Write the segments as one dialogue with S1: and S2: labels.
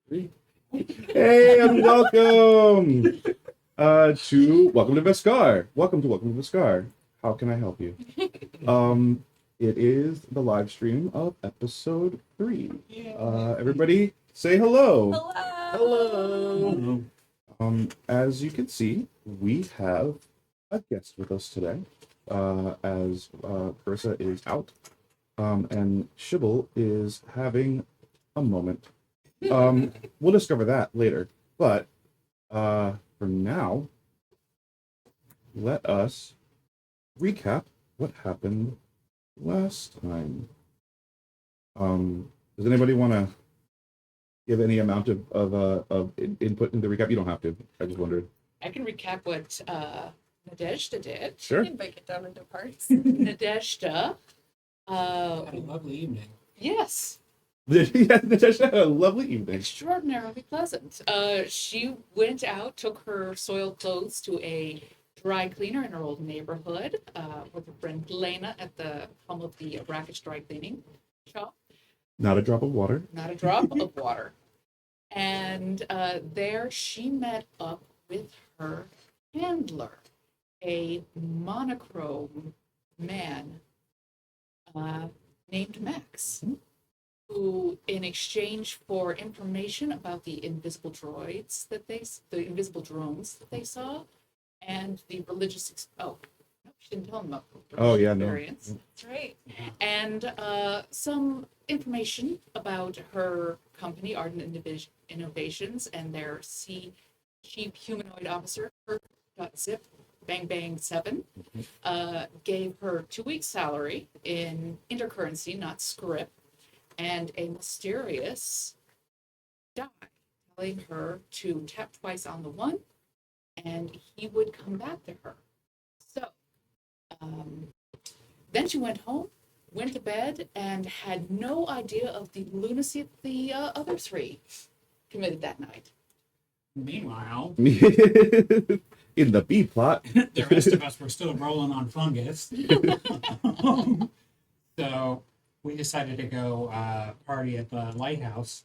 S1: Hey, and welcome welcome to Vescarre. Welcome to Vescarre. How can I help you? It is the live stream of episode 3. Everybody say hello.
S2: Hello.
S1: As you can see, we have a guest with us today. As Carissa is out, and Shibble is having a moment. We'll discover that later. But for now, let us recap what happened last time. Does anybody want to give any amount of input in the recap? You don't have to. I just wondered.
S2: I can recap what Nadezhda did.
S1: Sure.
S3: You can break it down into parts.
S2: Nadezhda.
S4: Had a lovely evening.
S2: Yes.
S1: Natasha had a lovely evening.
S2: Extraordinarily pleasant. She went out, took her soiled clothes to a dry cleaner in her old neighborhood with her friend Lena at the helm of the Rakish dry cleaning shop.
S1: Not a drop of water.
S2: Not a drop of water. And there she met up with her handler, a monochrome man named Max, who, in exchange for information about the invisible drones that they saw, and the religious no, she didn't tell them about the religious experience.
S3: That's right.
S2: And some information about her company, Ardent Innovations, and their chief humanoid officer, Zip Bang Bang 7, gave her 2 weeks' salary in intercurrency, not script, and a mysterious die, telling her to tap twice on the one, and he would come back to her. So, then she went home, went to bed, and had no idea of the lunacy that the other 3 committed that night.
S4: Meanwhile,
S1: In the B plot.
S4: the rest of us were still rolling on fungus. So we decided to go party at the lighthouse.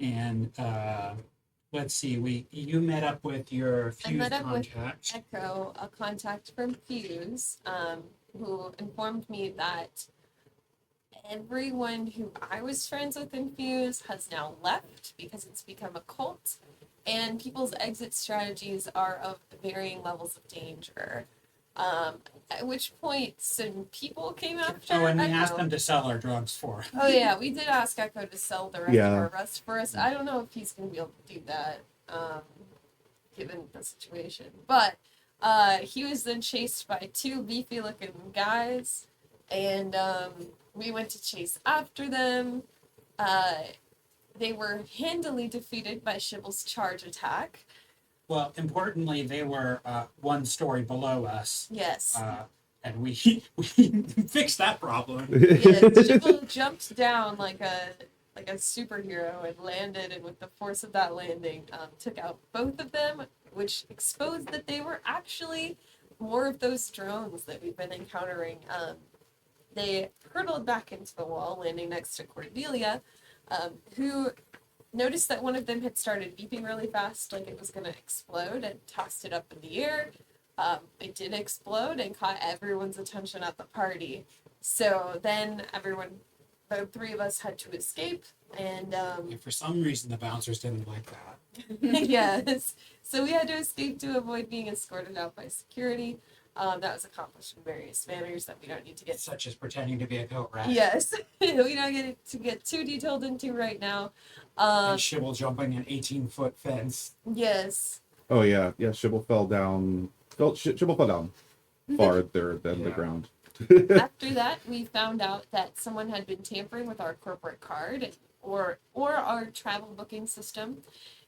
S4: And let's see, you met up with your Fuse contact.
S3: Echo, a contact from Fuse, who informed me that everyone who I was friends with in Fuse has now left because it's become a cult, and people's exit strategies are of varying levels of danger. At which point some people came after
S4: Oh, and we
S3: Echo.
S4: asked them to sell our drugs for us.
S3: Oh yeah, we did ask Echo to sell the rest of our rest for us. I don't know if he's going to be able to do that, given the situation. But he was then chased by 2 beefy-looking guys, and we went to chase after them. They were handily defeated by Shibble's charge attack.
S4: Well, importantly, they were 1 story below us.
S3: Yes.
S4: And we fixed that problem.
S3: Yeah, Shibble jumped down like a superhero and landed, and with the force of that landing, took out both of them, which exposed that they were actually more of those drones that we've been encountering. They hurtled back into the wall, landing next to Cordelia, who noticed that one of them had started beeping really fast, like it was going to explode, and tossed it up in the air. It did explode and caught everyone's attention at the party. So then the 3 of us had to escape, and
S4: For some reason, the bouncers didn't like that.
S3: yes. So we had to escape to avoid being escorted out by security. That was accomplished in various manners that we don't need to get.
S4: Such as pretending to be a goat rat.
S3: Yes, we don't get too detailed into right now.
S4: And Shibble jumping an 18-foot fence.
S3: Yes.
S1: Oh yeah. Shibble fell down. Shibble fell down farther than the ground.
S3: After that, we found out that someone had been tampering with our corporate card or our travel booking system,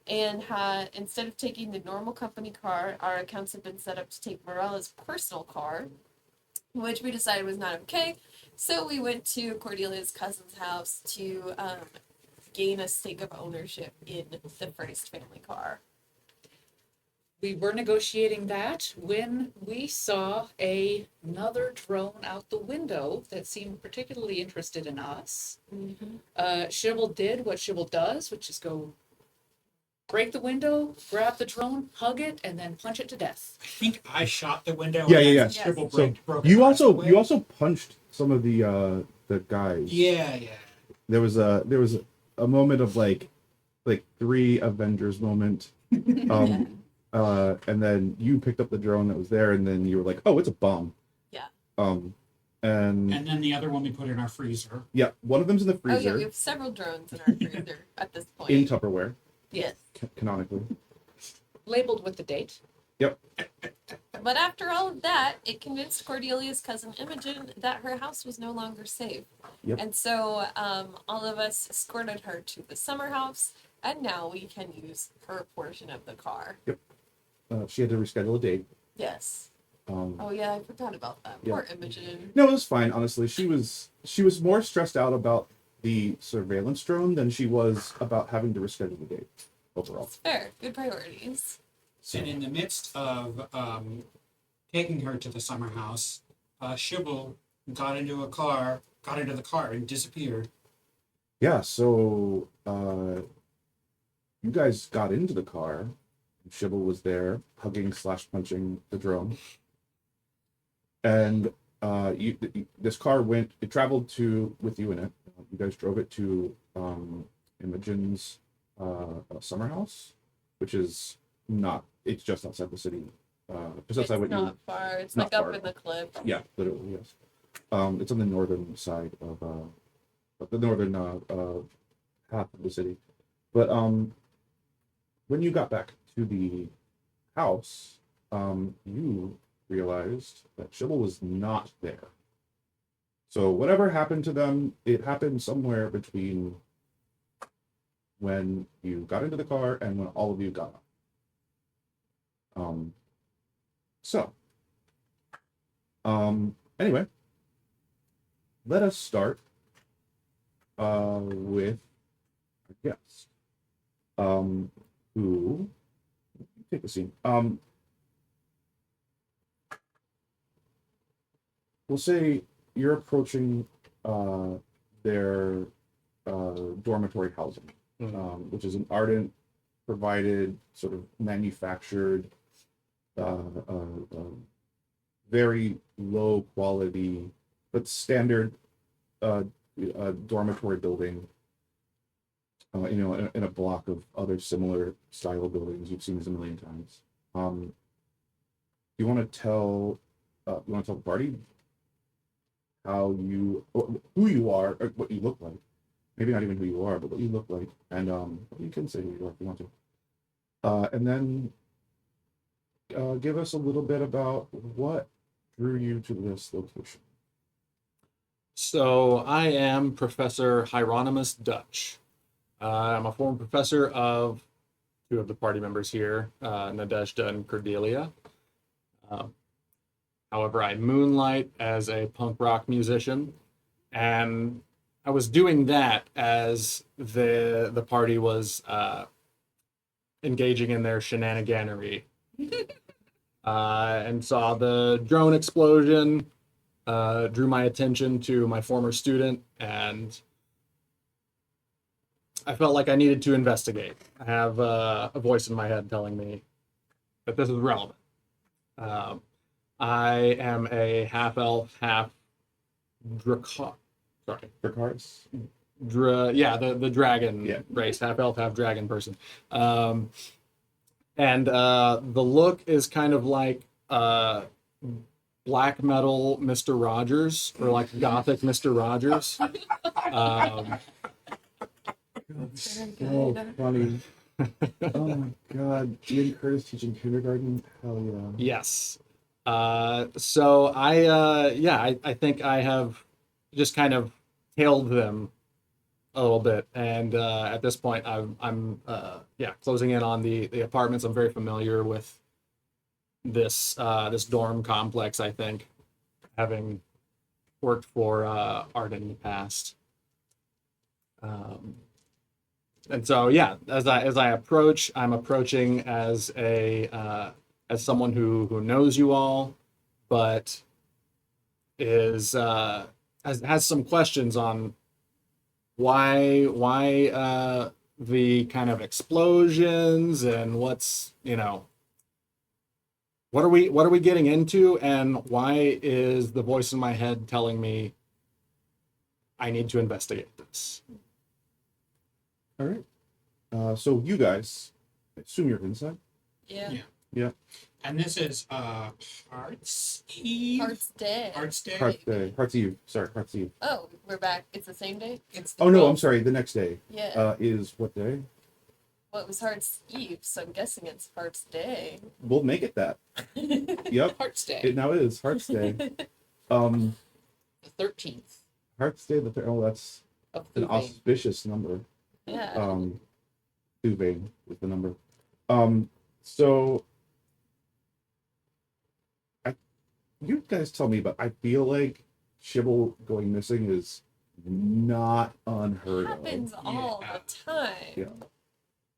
S3: and instead of taking the normal company car, our accounts had been set up to take Morella's personal car, which we decided was not okay. So we went to Cordelia's cousin's house to gain a stake of ownership in the First family car.
S2: we were negotiating that when we saw another drone out the window that seemed particularly interested in us. Shibble did what Shibble does, which is go break the window, grab the drone, hug it, and then punch it to death.
S4: I think I shot the window.
S1: Yeah,
S4: and
S1: yeah,
S4: then
S1: yeah.
S4: Shibble
S1: So
S4: broke
S1: you
S4: glass
S1: also
S4: away.
S1: you also punched some of the guys.
S4: Yeah.
S1: There was a moment of like three Avengers moment. And then you picked up the drone that was there, and then you were like, "Oh, it's a bomb."
S3: Yeah.
S1: And
S4: And then the other one we put in our freezer.
S1: yeah, one of them's in the
S3: Oh yeah,
S1: freezer
S3: we have several drones in our freezer at this point.
S1: in Tupperware,
S3: Yes.
S1: canonically.
S2: Labeled with the date.
S1: Yep.
S3: But after all of that, it convinced Cordelia's cousin Imogen that her house was no longer safe.
S1: Yep.
S3: And so all of us escorted her to the summer house, and now we can use her portion of the car.
S1: She had to reschedule a date.
S3: Yes.
S1: Um,
S3: Oh yeah, I forgot about that.
S1: Yeah.
S3: Poor Imogen.
S1: No, it was fine. Honestly, she was more stressed out about the surveillance drone than she was about having to reschedule the date overall.
S3: It's fair. Good priorities.
S1: So,
S4: And in the midst of taking her to the summer house, Shibble got into the car and disappeared.
S1: yeah, so you guys got into the car. Shibble was there, hugging / punching the drone, and this car traveled with you in it. You guys drove it to Imogen's summer house, which is not. It's just outside the city. Just outside
S3: It's
S1: what
S3: not far. It's
S1: not
S3: like
S1: far.
S3: up in the cliff.
S1: Yeah, literally, yes. It's on the northern side of the northern half of the city. But when you got back to the house, you realized that Shibble was not there. So whatever happened to them, it happened somewhere between when you got into the car and when all of you got out. Anyway, let us start with our guest. Who take the scene. We'll say you're approaching their dormitory housing, which is an ardent provided, sort of manufactured, very low quality but standard dormitory building. In a block of other similar style buildings. You've seen this a million times. You want to tell the party who you are, or what you look like. Maybe not even who you are, but what you look like, and you can say who you are if you want to. And then give us a little bit about what drew you to this location.
S5: So I am Professor Hieronymus Dutch. I'm a former professor of two of the party members here, Nadezhda and Cordelia. However, I moonlight as a punk rock musician, and I was doing that as the party was engaging in their shenaniganery, and saw the drone explosion, drew my attention to my former student, and I felt like I needed to investigate. I have a voice in my head telling me that this is relevant. I am a half elf, half Dracarys. The dragon race, half elf, half dragon person. And the look is kind of like black metal Mr. Rogers, or like gothic Mr. Rogers.
S1: So funny. Oh my god. Ian Curtis teaching kindergarten? Hell yeah.
S5: Yes. So I think I have just kind of tailed them a little bit, and at this point I'm closing in on the apartments. I'm very familiar with this dorm complex, I think, having worked for Art in the past. And so yeah, as I approach, I'm approaching as as someone who knows you all, but is has some questions on why the kind of explosions and what's what are we getting into, and why is the voice in my head telling me I need to investigate this?
S1: All right. So you guys, I assume you're inside.
S3: Yeah.
S4: Yeah.
S1: Yeah.
S4: And this is Hearts Eve.
S3: Heart's Day.
S4: Hearts Day.
S1: Hearts Day. Hearts Eve. Sorry, Hearts Eve.
S3: Oh, we're back. It's the same day?
S2: It's the
S1: Oh no,
S2: 12th.
S1: I'm sorry. The next day
S3: Yeah.
S1: is what day?
S3: Well, it was Heart's Eve, so I'm guessing it's Heart's Day.
S1: We'll make it that. Yep.
S2: Hearts Day.
S1: It now is Hearts Day.
S2: The 13th
S1: Hearts Day. Oh, that's
S2: of
S1: an
S2: Thubane.
S1: auspicious number.
S3: Yeah.
S1: Thubane is the number. So you guys tell me, but I feel like Shibble going missing is not unheard
S3: Happens
S1: of.
S3: all
S4: Yeah.
S3: the time.
S1: Yeah.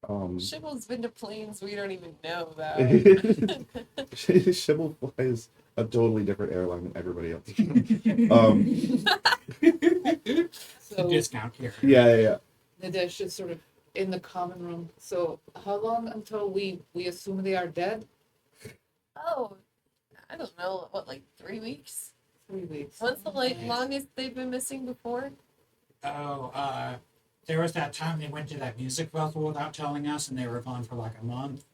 S3: Shibble's been to planes we don't even know about.
S1: Shibble flies a totally different airline than everybody else.
S2: So
S4: Discount here.
S1: Yeah.
S2: Nadezhda is sort of in the common room. So how long until we assume they are dead?
S3: Oh, I don't know. What, like 3 weeks?
S2: 3 weeks.
S3: What's the
S2: Okay.
S3: longest they've been missing before?
S4: Oh, there was that time they went to that music festival without telling us, and they were gone for like a month.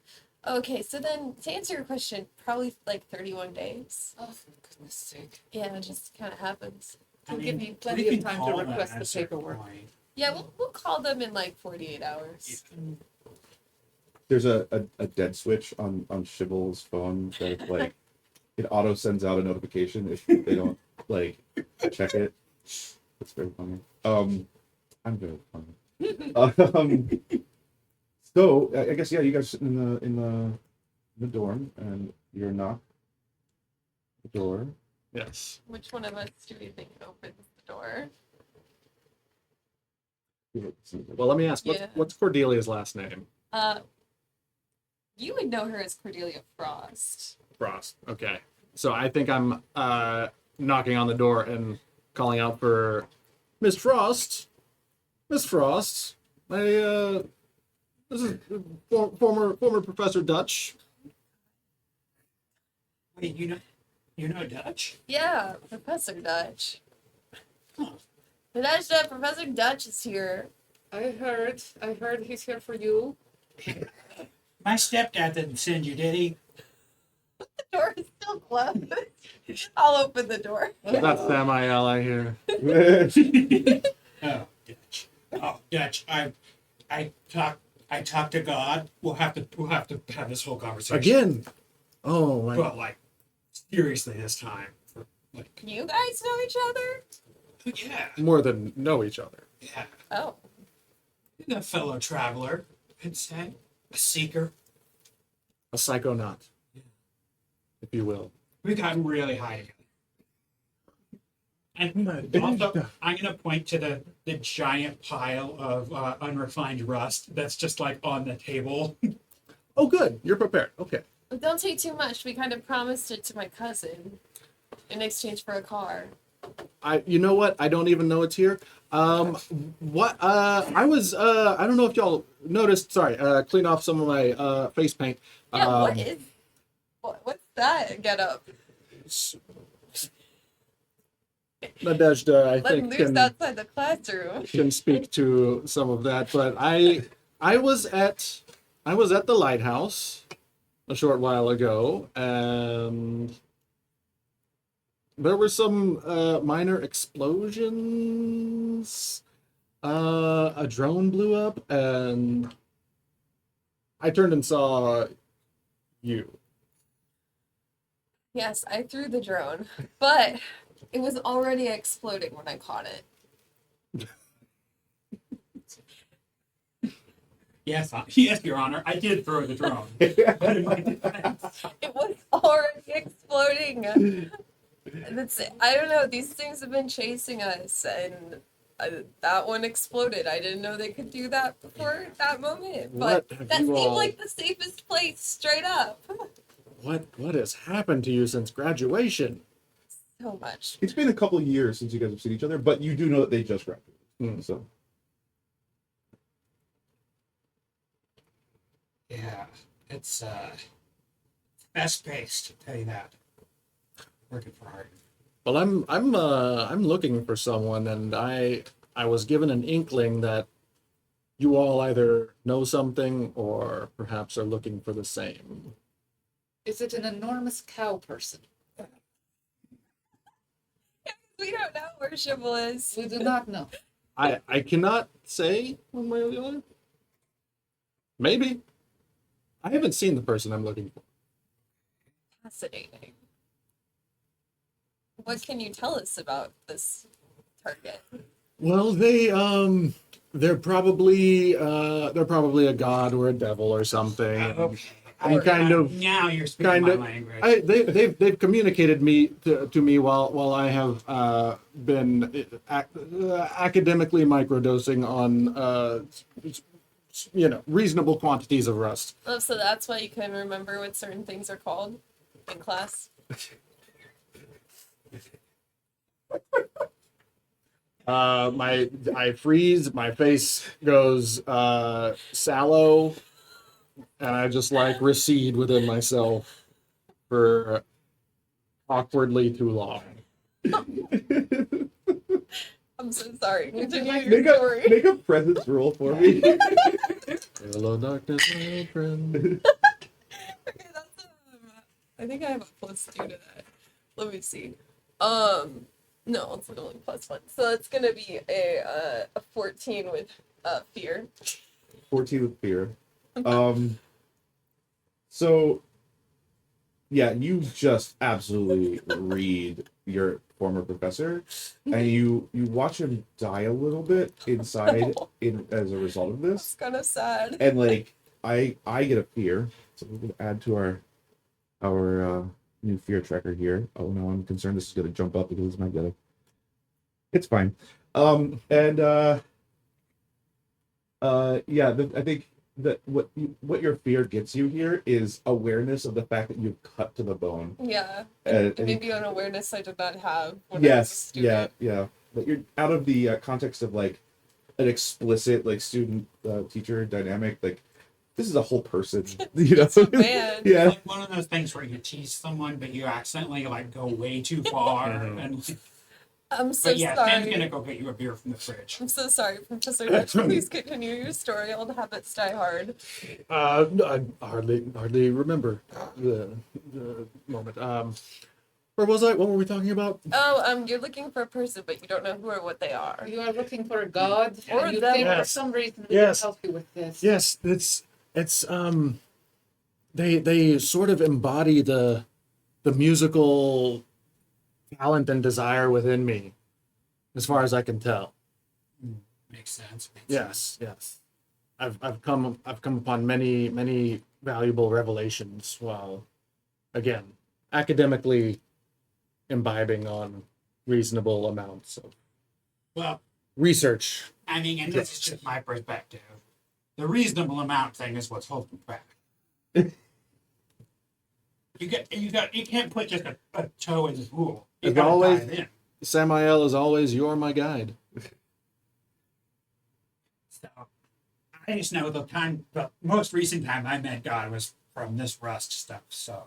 S3: Okay, so then to answer your question, probably like 31 days.
S2: Oh, for goodness sake.
S3: Yeah, it just kind of happens.
S2: We'll give you plenty
S4: we
S2: of
S4: can
S2: time to
S4: call them
S2: request
S4: at
S2: the
S4: a certain
S2: paperwork.
S4: point.
S3: Yeah, we'll call them in like 48 hours.
S1: There's a dead switch on Shibble's phone that like it auto sends out a notification if they don't like check it. It's very funny. I'm very funny. So I guess yeah, you guys sitting in the dorm and you're knocked the door.
S5: Yes.
S3: Which one of us do we think opens the door?
S5: Well, let me ask,
S3: Yeah.
S5: what's Cordelia's last name?
S3: You would know her as Cordelia Frost.
S5: Frost. Okay. So I think I'm knocking on the door and calling out for Miss Frost. Miss Frost. This is former Professor Dutch.
S4: Wait, you know Dutch?
S3: Yeah, Professor Dutch.
S4: Huh.
S3: Nadezhda, Professor Dutch is here.
S2: I heard he's here for you.
S4: My stepdad didn't send you, did he?
S3: The door is still closed. I'll open the door.
S5: That's Samael, I hear.
S4: Oh, Dutch. Oh, Dutch. I talked to God. We'll have to have this whole conversation
S5: Again. Oh my.
S4: But like seriously this time. Like
S3: You guys know each other?
S4: yeah,
S5: More than know each other.
S4: yeah.
S3: Oh.
S4: A fellow traveler, I'd say. A seeker.
S5: A psychonaut, if you will.
S4: We got really high together. And also, I'm gonna point to the giant pile of unrefined rust that's just like on the table.
S5: Oh, good. You're prepared. Okay.
S3: But don't take too much. We kind of promised it to my cousin in exchange for a car.
S5: You know what? I don't even know it's here. What? I was. I don't know if y'all noticed. Sorry. Clean off some of my face paint.
S3: Yeah, what's that get up?
S5: Nadezhda, I
S3: Let him
S5: think
S3: loose outside the classroom.
S5: can speak to some of that. But I was at the lighthouse a short while ago, and there were some minor explosions. A drone blew up, and I turned and saw you.
S3: Yes, I threw the drone, but it was already exploding when I caught it.
S4: Yes, Your Honor. I did throw the drone. But in my defense,
S3: It was already exploding. I don't know. These things have been chasing us, and that one exploded. I didn't know they could do that before that moment.
S5: What
S3: But
S5: have
S3: that
S5: you
S3: seemed
S5: all-
S3: like the safest place, straight up.
S5: What has happened to you since graduation?
S3: So much.
S1: It's been a couple of years since you guys have seen each other, but you do know that they just graduated.
S5: Hmm.
S1: So
S4: Yeah, it's fast paced, to tell you that. Working for hard.
S5: Well, I'm looking for someone, and I was given an inkling that you all either know something or perhaps are looking for the same.
S2: Is it an enormous cow person?
S3: We don't know where Shibble is.
S2: We do not know.
S5: I cannot say one way or the other. Maybe. I haven't seen the person I'm looking for.
S3: Fascinating. What can you tell us about this target?
S5: Well, they're probably a god or a devil or something.
S4: Okay.
S5: I'm kind of
S4: now you're speaking
S5: kind
S4: my
S5: of
S4: language.
S5: they've communicated to me while I have been academically microdosing on reasonable quantities of rust.
S3: Oh, so that's why you can remember what certain things are called in class?
S5: I freeze, my face goes sallow, and I just like recede within myself for awkwardly too long.
S3: I'm so sorry. Continue your
S1: make a
S3: story.
S1: make a presence roll for me.
S5: Hello, darkness, my old friend.
S3: Okay, that's I think I have a +2 to that. Let me see. No, it's only +1. So it's gonna be a 14 with fear.
S1: 14 with fear. So yeah, you just absolutely read your former professor, and you watch him die a little bit inside as a result of this.
S3: It's kind of sad.
S1: And like I get a fear, so we're gonna add to our new fear tracker here. Oh no, I'm concerned this is gonna jump up because it's not gonna. It's fine. I think that what your fear gets you here is awareness of the fact that you've cut to the bone.
S3: Yeah.
S1: And
S3: Maybe an awareness I did not have when I was a
S1: yes,
S3: student.
S1: yeah. But you're out of the context of like an explicit like student teacher dynamic. Like this is a whole person, you know.
S3: It's a man.
S4: It's
S1: Yeah.
S4: like one of those things where you tease someone, but you accidentally like go way too far. And
S3: I'm so
S4: but yeah, Sam's
S3: sorry.
S4: gonna go get you a beer from the fridge.
S3: I'm so sorry, Professor Dutch. Please continue your story. Old habits die hard.
S5: No, I hardly remember the moment. Where was I? What were we talking about?
S3: Oh, you're looking for a person, but you don't know who or what they are.
S2: You are looking for a god,
S3: Or
S2: and you
S3: them.
S2: think for
S5: Yes.
S2: some reason we
S5: Yes.
S2: can help you with this.
S5: Yes, it's they sort of embody the musical talent and desire within me, as far as I can tell.
S4: Makes sense.
S5: Yes. I've come upon many valuable revelations while, again, academically imbibing on reasonable amounts of
S4: Well,
S5: research.
S4: I mean, and this is just my perspective. The reasonable amount thing is what's holding back. You can't put just a toe in the pool. You
S5: As
S4: gotta
S5: always-
S4: dive in.
S5: Samael, as always, you're my guide.
S4: So I just know the most recent time I met God was from this rust stuff. So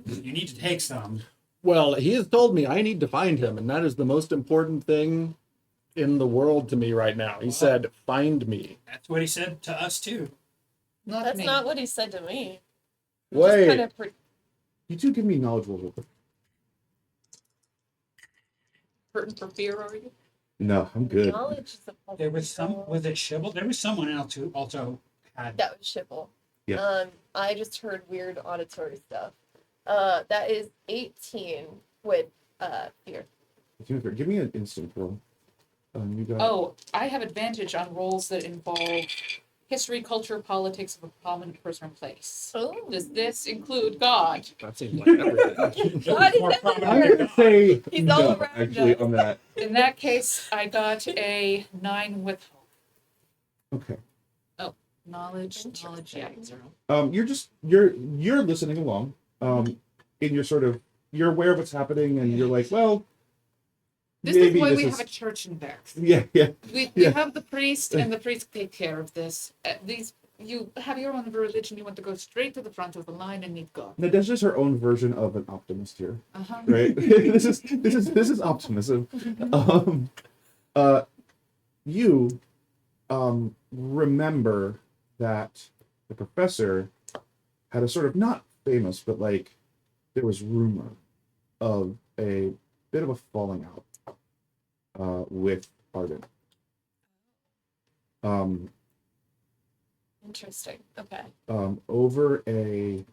S4: you need to take some.
S5: Well, he has told me I need to find him, and that is the most important thing in the world to me right now. He said, "Find me."
S4: That's what he said to us too.
S2: Not
S3: That's
S2: me.
S3: not what he said to me.
S5: Wait.
S3: Kind of
S1: You two give me knowledge roll.
S2: Hurting for fear, are you?
S1: No, I'm good.
S3: knowledge is a
S4: There was was it Shibble? There was someone else who also had.
S3: That was Shibble.
S1: Yeah.
S3: I just heard weird auditory stuff. That is 18 with fear.
S1: Give me an instant roll. You got.
S2: Oh, I have advantage on rolls that involve history, culture, politics of a prominent person or place.
S3: Oh.
S2: Does this include God?
S5: That seems like everything.
S3: God is
S4: More
S3: everywhere.
S1: I'm
S4: prominent
S1: gonna say
S3: He's all
S1: no,
S3: around
S1: actually,
S3: us.
S1: on that.
S2: In that case, I got a 9 with
S1: Okay.
S2: knowledge. Yeah,
S3: Interesting.
S2: 0.
S1: You're listening along. And you're sort of you're aware of what's happening, and you're like, well,
S2: This is
S1: maybe
S2: why
S1: this
S2: we
S1: is
S2: have a church in Vex.
S1: yeah.
S2: We
S1: Yeah.
S2: have the priest, and the priest take care of this. You have your own religion. You want to go straight to the front of the line and meet God.
S1: Nadezhda's her own version of an optimist here,
S2: Uh-huh.
S1: right? this is optimism. You remember that the professor had a sort of not famous, but like there was rumor of a bit of a falling out with Arden.
S3: Interesting. Okay.
S1: Over a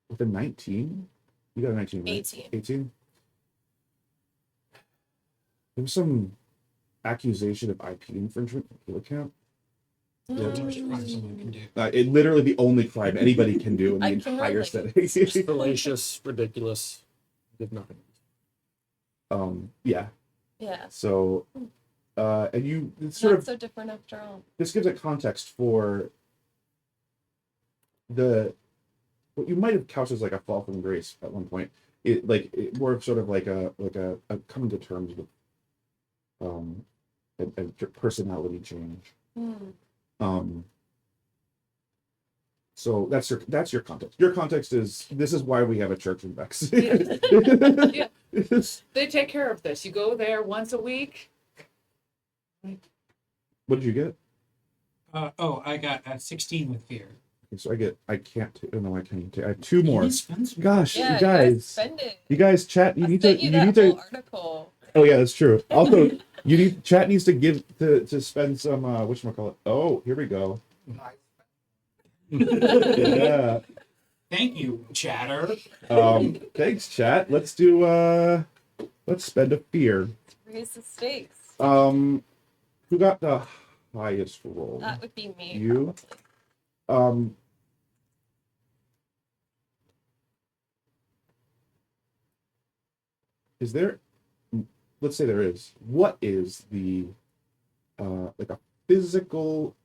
S1: with a 19. You got a 19, right?
S3: 18.
S1: 18. There was some accusation of IP infringement from Killer Camp.
S4: The worst crime someone can do.
S1: It literally the only crime anybody can do in the
S3: I can
S1: entire
S3: relate.
S1: setting.
S5: Fallacious, ridiculous, did nothing.
S1: Yeah.
S3: Yeah.
S1: So, and you it's
S3: It's
S1: sort
S3: not
S1: of
S3: so different after all.
S1: this gives a context for what you might have couched as like a fall from grace at one point. It more of sort of like a coming to terms with a personality change. So that's your context. Your context is this is why we have a church in Vex.
S2: Yeah. They take care of this. You go there once a week.
S1: What did you get?
S4: I got 16 with fear.
S1: Okay, so I can't take. Oh no, I can't take. I have 2 more.
S4: Can you spend some-
S1: Gosh,
S3: Yeah,
S1: you guys,
S3: spend it.
S1: you guys, chat. You
S3: I
S1: need
S3: sent
S1: to.
S3: you
S1: You
S3: that
S1: need
S3: whole
S1: to.
S3: article.
S1: Oh yeah, that's true. Also, you need chat needs to give to spend some. Whatchamacallit. Oh, here we go. Yeah.
S4: Thank you, chatter.
S1: Thanks, chat. Let's do. Let's spend a fear.
S3: Raise the stakes.
S1: Who got the highest roll?
S3: That would be me.
S1: You?
S3: Probably.
S1: Is there? Let's say there is. What is the like a physical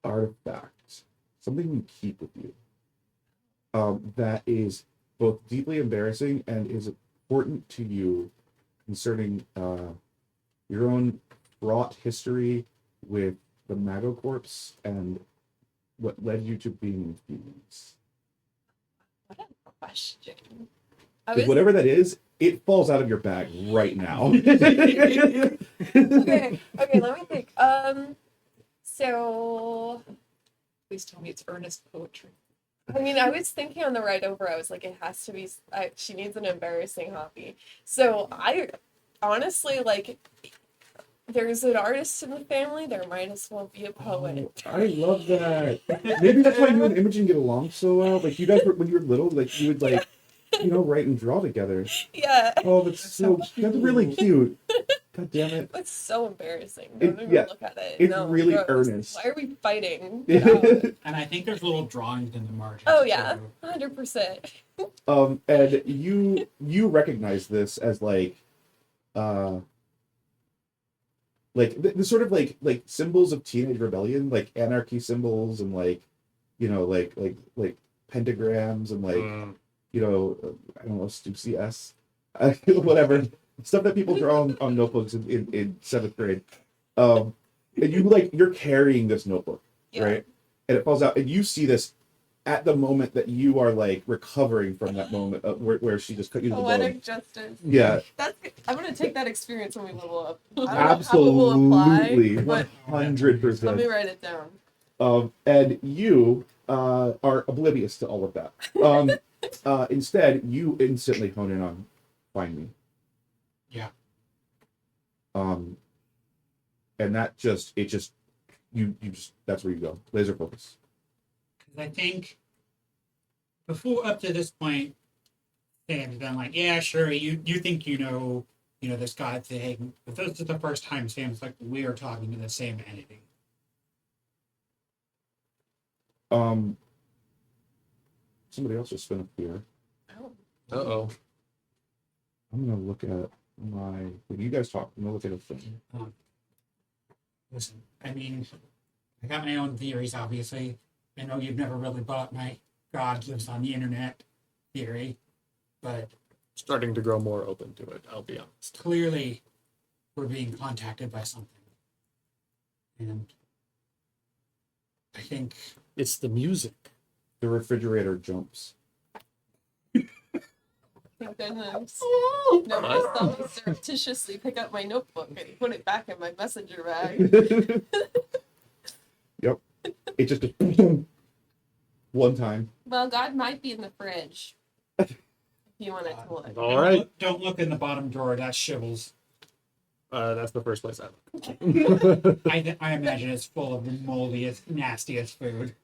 S1: artifact, something you keep with you, that is both deeply embarrassing and is important to you concerning your own fraught history with the Mago Corpse and what led you to being humans?
S3: What a question.
S1: Because whatever that is, it falls out of your bag right now.
S3: Okay, let me think. So
S2: Please tell me it's earnest poetry.
S3: I mean, I was thinking on the ride over, I was like, it has to be, she needs an embarrassing hobby. So I honestly, like, there's an artist in the family, there might as well be a poet.
S1: Oh, I love that. Maybe that's why you and Imogen get along so well. Like you guys were when you were little, like you would like, write and draw together.
S3: Yeah.
S1: Oh, that's really cute. God damn it.
S3: It's so embarrassing.
S1: It-
S3: Don't even
S1: yeah,
S3: look at it.
S1: it's
S3: No,
S1: really
S3: gross.
S1: earnest.
S3: Why are we fighting? Get out.
S4: And I think there's little drawings in the margins.
S3: Oh yeah,
S4: too.
S3: 100%.
S1: And you recognize this as like the sort of like symbols of teenage rebellion, like anarchy symbols and like pentagrams and like I don't know, Stussy S, whatever stuff that people draw on notebooks in 7th grade. And you're carrying this notebook,
S3: Yeah.
S1: right? And it falls out, and you see this at the moment that you are like recovering from that moment where she just cut you to the bone.
S3: Poetic justice.
S1: Yeah,
S3: I'm gonna take that experience when we level up. I don't know how it will
S1: absolutely,
S3: apply, but
S1: 100%.
S3: let me write it down.
S1: And you are oblivious to all of that. Instead, you instantly hone in on find me.
S4: Yeah.
S1: And that you just that's where you go. Laser focus.
S4: I think before up to this point, they had been like, yeah, sure, you think you know you know, this guy thing. But this is the first time Sam's like we are talking to the same entity.
S1: Somebody else just spin up here.
S3: Oh.
S5: Uh-oh.
S1: I'm gonna look at my. When you guys talk, I'm gonna look at a thing.
S4: Listen, I mean, I got my own theories, obviously. I know you've never really bought my God lives on the internet theory, but
S5: Starting to grow more open to it, I'll be honest.
S4: clearly we're being contacted by something. And I think
S5: It's the music.
S1: The refrigerator jumps.
S3: Thank goodness. Nobody saw me surreptitiously pick up my notebook and put it back in my messenger bag.
S1: Yep. It just goes one time.
S3: Well, God might be in the fridge. If you wanted to look.
S5: All right.
S4: don't look in the bottom drawer. That's Shibble's.
S5: That's the first place I look.
S4: I imagine it's full of the moldiest, nastiest food.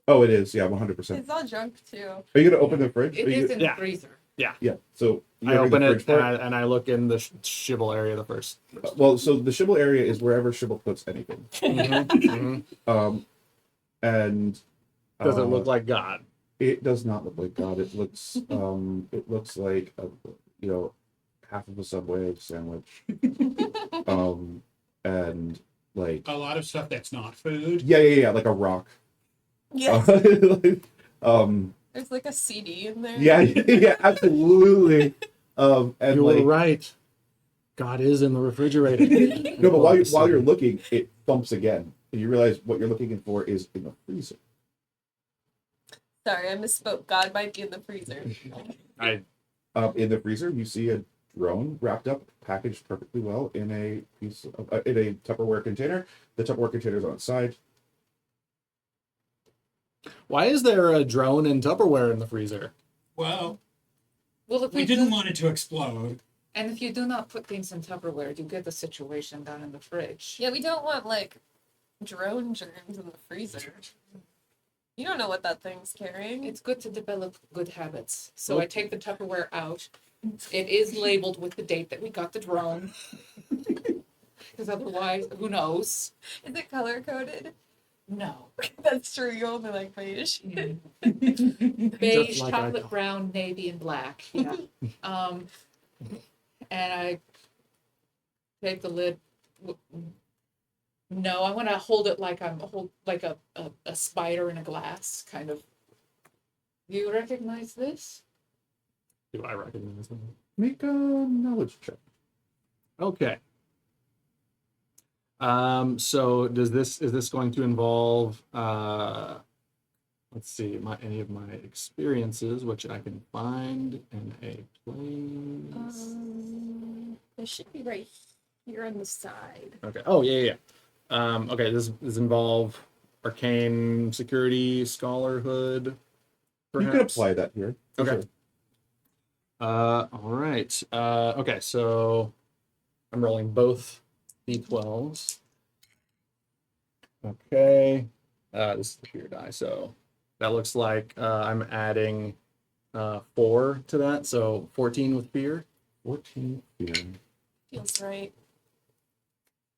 S1: Oh, it is. Yeah, 100%.
S3: It's all junk too.
S1: Are you gonna open the fridge?
S2: It
S1: Are you
S2: is in
S5: Yeah.
S2: the freezer.
S1: Yeah. So you
S5: I
S1: open
S5: open
S1: the
S5: it
S1: fridge
S5: and
S1: part?
S5: I look in the Shibble area the first.
S1: Well, so the Shibble area is wherever Shibble puts anything. And
S5: Does it look like God?
S1: It does not look like God. It looks like a, half of a Subway sandwich. And like
S4: A lot of stuff that's not food.
S1: yeah, like a rock.
S3: Yes. There's like a CD in there.
S1: Yeah, absolutely. And
S5: You were
S1: like
S5: right. God is in the refrigerator.
S1: no, but while you're looking, it thumps again, and you realize what you're looking for is in the freezer.
S3: Sorry, I misspoke. God might be in the freezer.
S1: In the freezer, you see a drone wrapped up, packaged perfectly well in a piece of in a Tupperware container. The Tupperware container is on its side.
S5: Why is there a drone and Tupperware in the freezer?
S4: Well,
S2: Well, if
S4: we didn't want it to explode.
S2: And if you do not put things in Tupperware, you get the situation down in the fridge.
S3: Yeah, we don't want like drone germs in the freezer. You don't know what that thing's carrying.
S2: It's good to develop good habits. So I take the Tupperware out. It is labeled with the date that we got the drone. Because otherwise, who knows?
S3: Is it color coded?
S2: No.
S3: That's true. You only like beige.
S2: Beige,
S5: Just like I
S2: chocolate
S5: thought.
S2: brown, navy, and black. Yeah. And I take the lid. No, I want to hold it like like a spider in a glass, kind of. Do you recognize this?
S5: Do I recognize them?
S1: Make a knowledge check.
S5: Okay. So is this going to involve let's see, any of my experiences, which I can find in a place.
S3: It should be right here on the side.
S5: Okay. Oh yeah. Okay, this involve arcane security, scholarhood.
S1: You
S5: Perhaps?
S1: could apply that here. for
S5: Okay.
S1: sure.
S5: All right. Okay, so I'm rolling both d12s. Okay. This is the fear die, so that looks like I'm adding 4 to that, so 14 with fear.
S1: 14 fear.
S3: Feels right.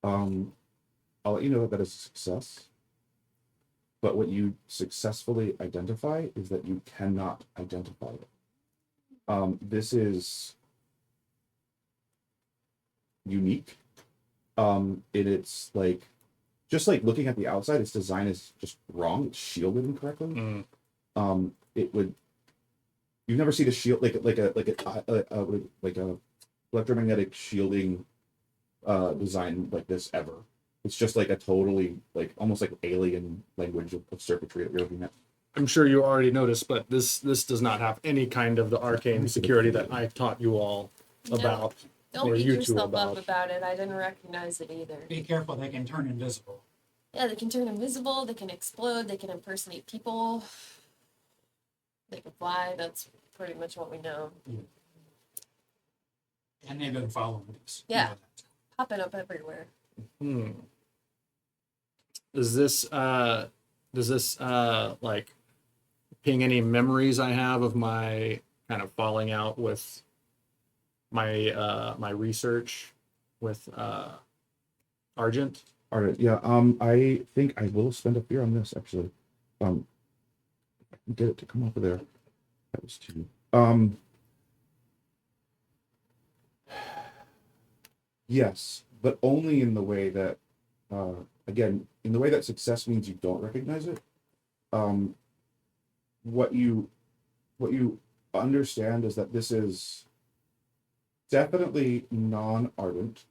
S1: I'll let you know that is a success. But what you successfully identify is that you cannot identify it. This is unique. It's like, just like looking at the outside, its design is just wrong. It's shielded incorrectly. It would, you've never seen a shield like a electromagnetic shielding design like this ever. It's just like a totally like almost like alien language of circuitry that you're looking at.
S5: I'm sure you already noticed, but this does not have any kind of the arcane security that I taught you all about.
S3: Don't
S5: Or
S3: beat
S5: you two
S3: yourself up
S5: about.
S3: about it. I didn't recognize it either.
S4: Be careful, they can turn invisible.
S3: Yeah, they can turn invisible, they can explode, they can impersonate people. They can fly, that's pretty much what we know.
S4: And they've been following us. You
S3: Yeah.
S4: know that.
S3: Popping up everywhere.
S5: Does this like ping any memories I have of my kind of falling out with my research with Argent.
S1: All right, yeah. I think I will spend a fear on this actually. I can get it to come over there. That was two. Yes, but only in the way that, again, in the way that success means you don't recognize it. Um, what you understand is that this is definitely non-ardent.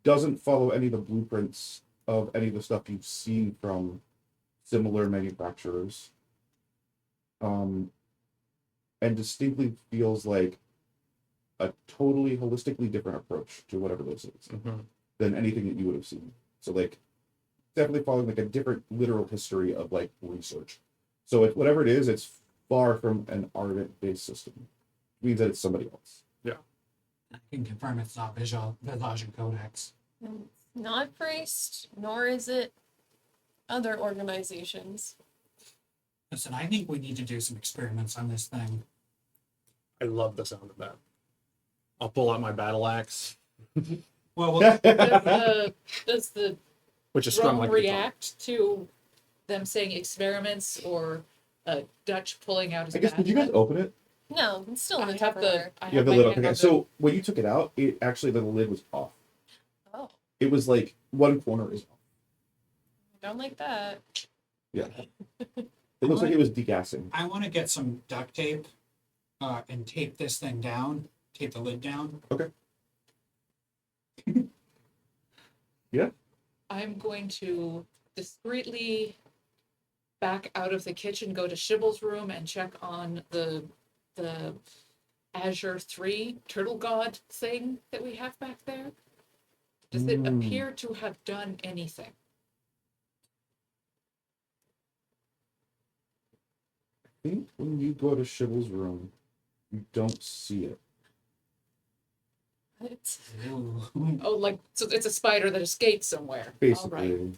S1: Doesn't follow any of the blueprints of any of the stuff you've seen from similar manufacturers. And distinctly feels like a totally holistically different approach to whatever this is than anything that you would have seen. So like definitely following like a different literal history of like research. So if whatever it is, it's far from an ardent based system. It means that it's somebody else.
S4: I can confirm it's not Visage and Codex.
S3: It's not Priest, nor is it other organizations.
S4: Listen, I think we need to do some experiments on this thing.
S5: I love the sound of that. I'll pull out my battle axe,
S4: Well,
S2: Does the
S5: which is strung
S2: drone
S5: like a guitar.
S2: react to them saying experiments or Dutch pulling out his
S1: I guess did you guys open it?
S3: No, it's still in
S2: I
S3: the
S2: have
S3: Tupperware.
S1: You have the
S2: my
S1: lid
S2: hand
S1: open.
S2: on
S1: Okay. So when you took it out, it actually the lid was off.
S3: Oh,
S1: It was like one corner is off.
S3: don't like that.
S1: Yeah. It looks like it was degassing.
S4: I want to get some duct tape and tape this thing down, tape the lid down.
S1: Okay. Yeah.
S2: I'm going to discreetly back out of the kitchen, go to Shibble's room, and check on the Azure 3 turtle god thing that we have back there. Does it appear to have done anything?
S1: I think when you go to Shibble's room, you don't see it.
S3: What?
S4: Ooh.
S2: Oh, like, so it's a spider that escaped somewhere. All right.
S1: Basically.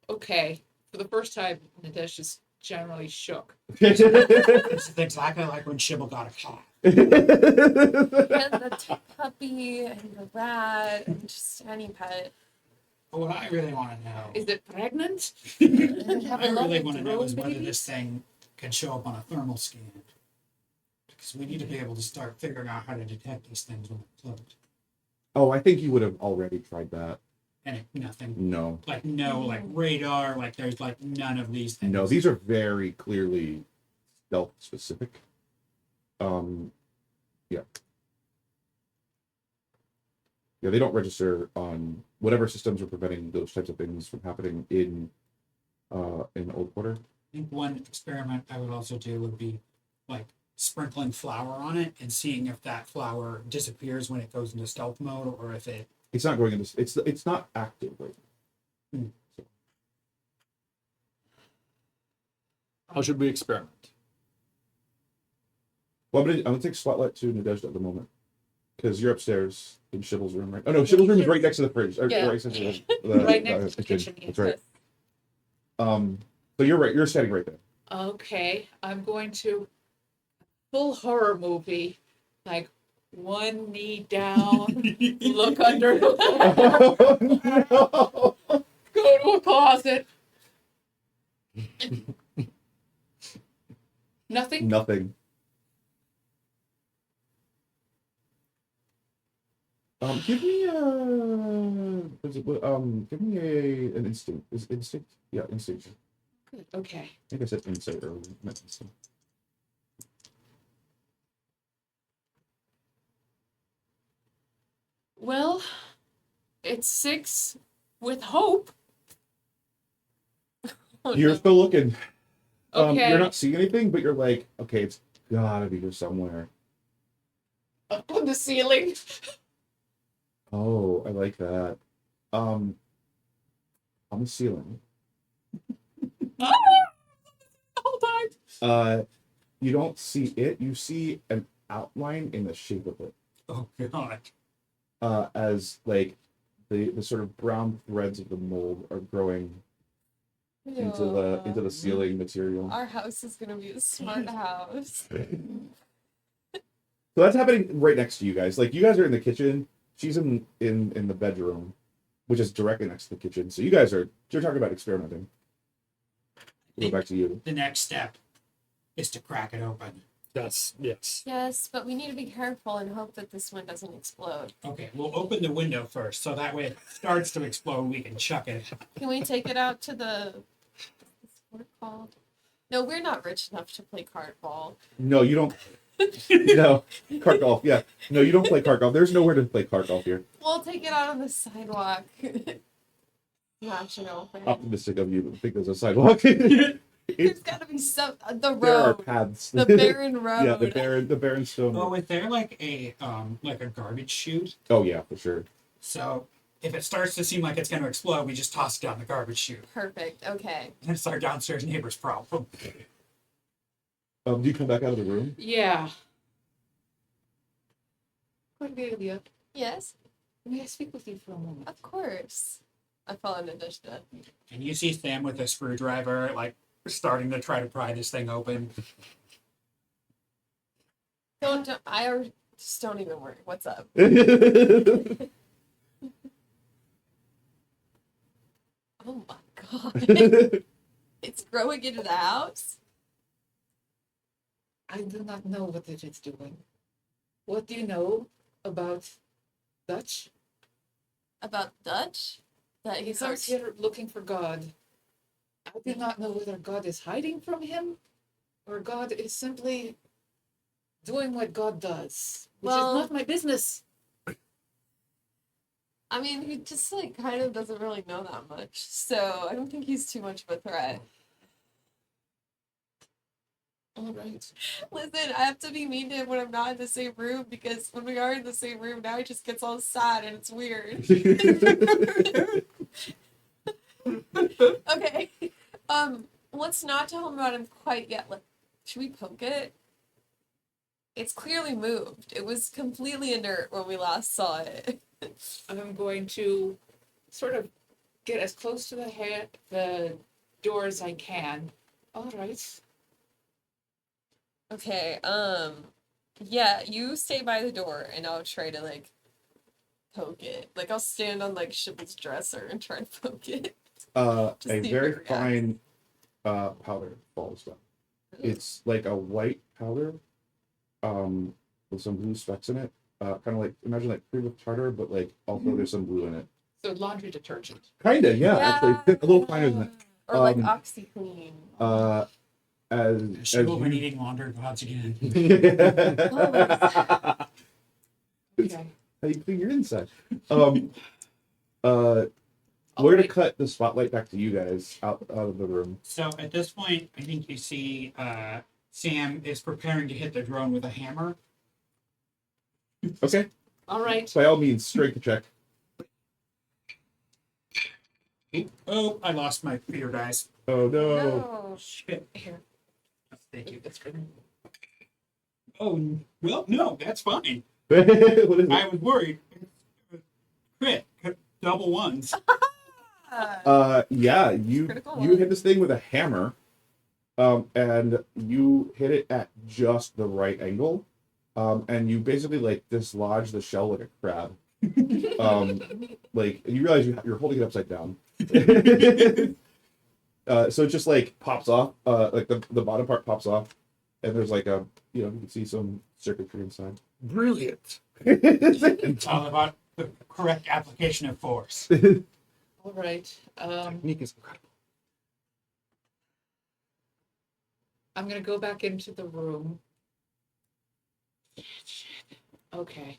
S2: Okay. For the first time, Nadesh is generally shook.
S4: This is exactly like when Shibble got a cat.
S3: And the puppy and the rat and just any pet.
S4: But what I really want to know,
S2: Is it pregnant?
S4: what I really want to know is whether this thing can show up on a thermal scan. Because we need to be able to start figuring out how to detect these things when they're closed.
S1: Oh, I think you would have already tried that.
S4: And nothing,
S1: No.
S4: like no, like radar, like there's like none of these things.
S1: No, these are very clearly stealth specific. Yeah. Yeah, they don't register on whatever systems are preventing those types of things from happening in Old Quarter.
S4: I think one experiment I would also do would be like sprinkling flour on it and seeing if that flour disappears when it goes into stealth mode or if it.
S1: It's not going into. It's not active right now.
S5: How should we experiment?
S1: Well, I'm gonna take spotlight to Nadezhda at the moment because you're upstairs in Shibble's room, right? Oh no, Shibble's room is right next to the fridge.
S2: Yeah.
S1: Right next to the
S2: Right next to the kitchen,
S1: That's right. So you're right. You're standing right there.
S2: Okay, I'm going to full horror movie, like one knee down, look under the
S1: Oh, no.
S2: go to a closet. Nothing?
S1: Nothing. Give me give me an instinct. Is it instinct? Yeah, instinct.
S2: Good, okay.
S1: I think I said insight earlier. Not instinct.
S2: Well, it's 6 with hope.
S3: Oh,
S1: You're
S3: no.
S1: still looking.
S2: Okay.
S1: You're not seeing anything, but you're like, okay, it's gotta be here somewhere.
S2: Up on the ceiling.
S1: Oh, I like that. On the ceiling.
S2: Ah! The whole time.
S1: You don't see it. You see an outline in the shape of it.
S4: Oh god.
S1: As like the sort of brown threads of the mold are growing into the ceiling material.
S3: Our house is gonna be a smart house.
S1: So that's happening right next to you guys. Like you guys are in the kitchen. She's in the bedroom, which is directly next to the kitchen. So you're talking about experimenting. Go back to you.
S4: The next step is to crack it open.
S5: Yes.
S3: Yes, but we need to be careful and hope that this one doesn't explode.
S4: Okay, we'll open the window first, so that way if it starts to explode, we can chuck it.
S3: Can we take it out to the what's it called? No, we're not rich enough to play card ball.
S1: No, you don't. No, cart golf. Yeah, no, you don't play cart golf. There's nowhere to play cart golf here.
S3: We'll take it out on the sidewalk. Smash it open.
S1: Optimistic of you to think there's a sidewalk.
S3: There's gotta be some the
S1: There are
S3: road.
S1: paths.
S3: The barren road.
S1: Yeah, the barren stone.
S4: Oh, is there like a garbage chute?
S1: Oh yeah, for sure.
S4: So if it starts to seem like it's going to explode, we just toss it down the garbage chute.
S3: Perfect. Okay.
S4: And it's our downstairs neighbor's problem.
S1: Do you come back out of the room?
S2: Yeah. Cordelia,
S3: Yes,
S2: may I speak with you for a moment?
S3: of course. I follow Nadezhda.
S4: And you see Sam with a screwdriver, like starting to try to pry this thing open.
S3: Just don't even worry. What's up? Oh my god. It's growing into the house?
S2: I do not know what it is doing. What do you know about Dutch?
S3: About Dutch? That
S2: He's out
S3: he's
S2: here looking for God. I do not know whether God is hiding from him or God is simply doing what God does, which
S3: Well-
S2: is not my business.
S3: I mean, he just like kind of doesn't really know that much, so I don't think he's too much of a threat.
S2: All right.
S3: Listen, I have to be mean to him when I'm not in the same room because when we are in the same room, now he just gets all sad and it's weird. Okay. Let's not tell him about him quite yet. Should we poke it? It's clearly moved. It was completely inert when we last saw it.
S2: I'm going to sort of get as close to the door as I can. All right.
S3: Okay, yeah, you stay by the door and I'll try to like poke it. Like I'll stand on like Shibble's dresser and try to poke it.
S1: A
S3: Just see if
S1: very
S3: it reacts.
S1: fine powder falls down. It's like a white powder, with some blue specks in it. Kind of like imagine like cream of tartar, but like also there's some blue in it.
S2: So laundry detergent.
S1: Kinda, yeah, actually, a little finer than that.
S3: Or like
S1: Um,
S3: OxyClean.
S1: As
S4: Shibble been
S1: you...
S4: eating laundry gods again.
S2: Okay.
S1: How you clean your inside? We're gonna
S2: Alright.
S1: cut the spotlight back to you guys out of the room.
S4: So at this point, I think you see Sam is preparing to hit the drone with a hammer.
S1: Okay,
S2: All right.
S1: by all means, strength check.
S4: Oh, I lost my fear dice.
S1: Oh no!
S3: No.
S4: Shit.
S2: Here.
S4: Thank you.
S2: That's for me.
S4: Oh, well, no, that's fine.
S1: What is it?
S4: I was worried. Crit. Double ones.
S1: Yeah, you
S3: Critical
S1: you
S3: one.
S1: hit this thing with a hammer, and you hit it at just the right angle, and you basically like dislodge the shell like a crab. Like you realize you're holding it upside down. So it just like pops off, like the bottom part pops off, and there's like you can see some circuitry inside.
S5: Brilliant.
S4: It's all about the correct application of force.
S2: All right.
S5: Technique is incredible.
S2: I'm gonna go back into the room. Okay.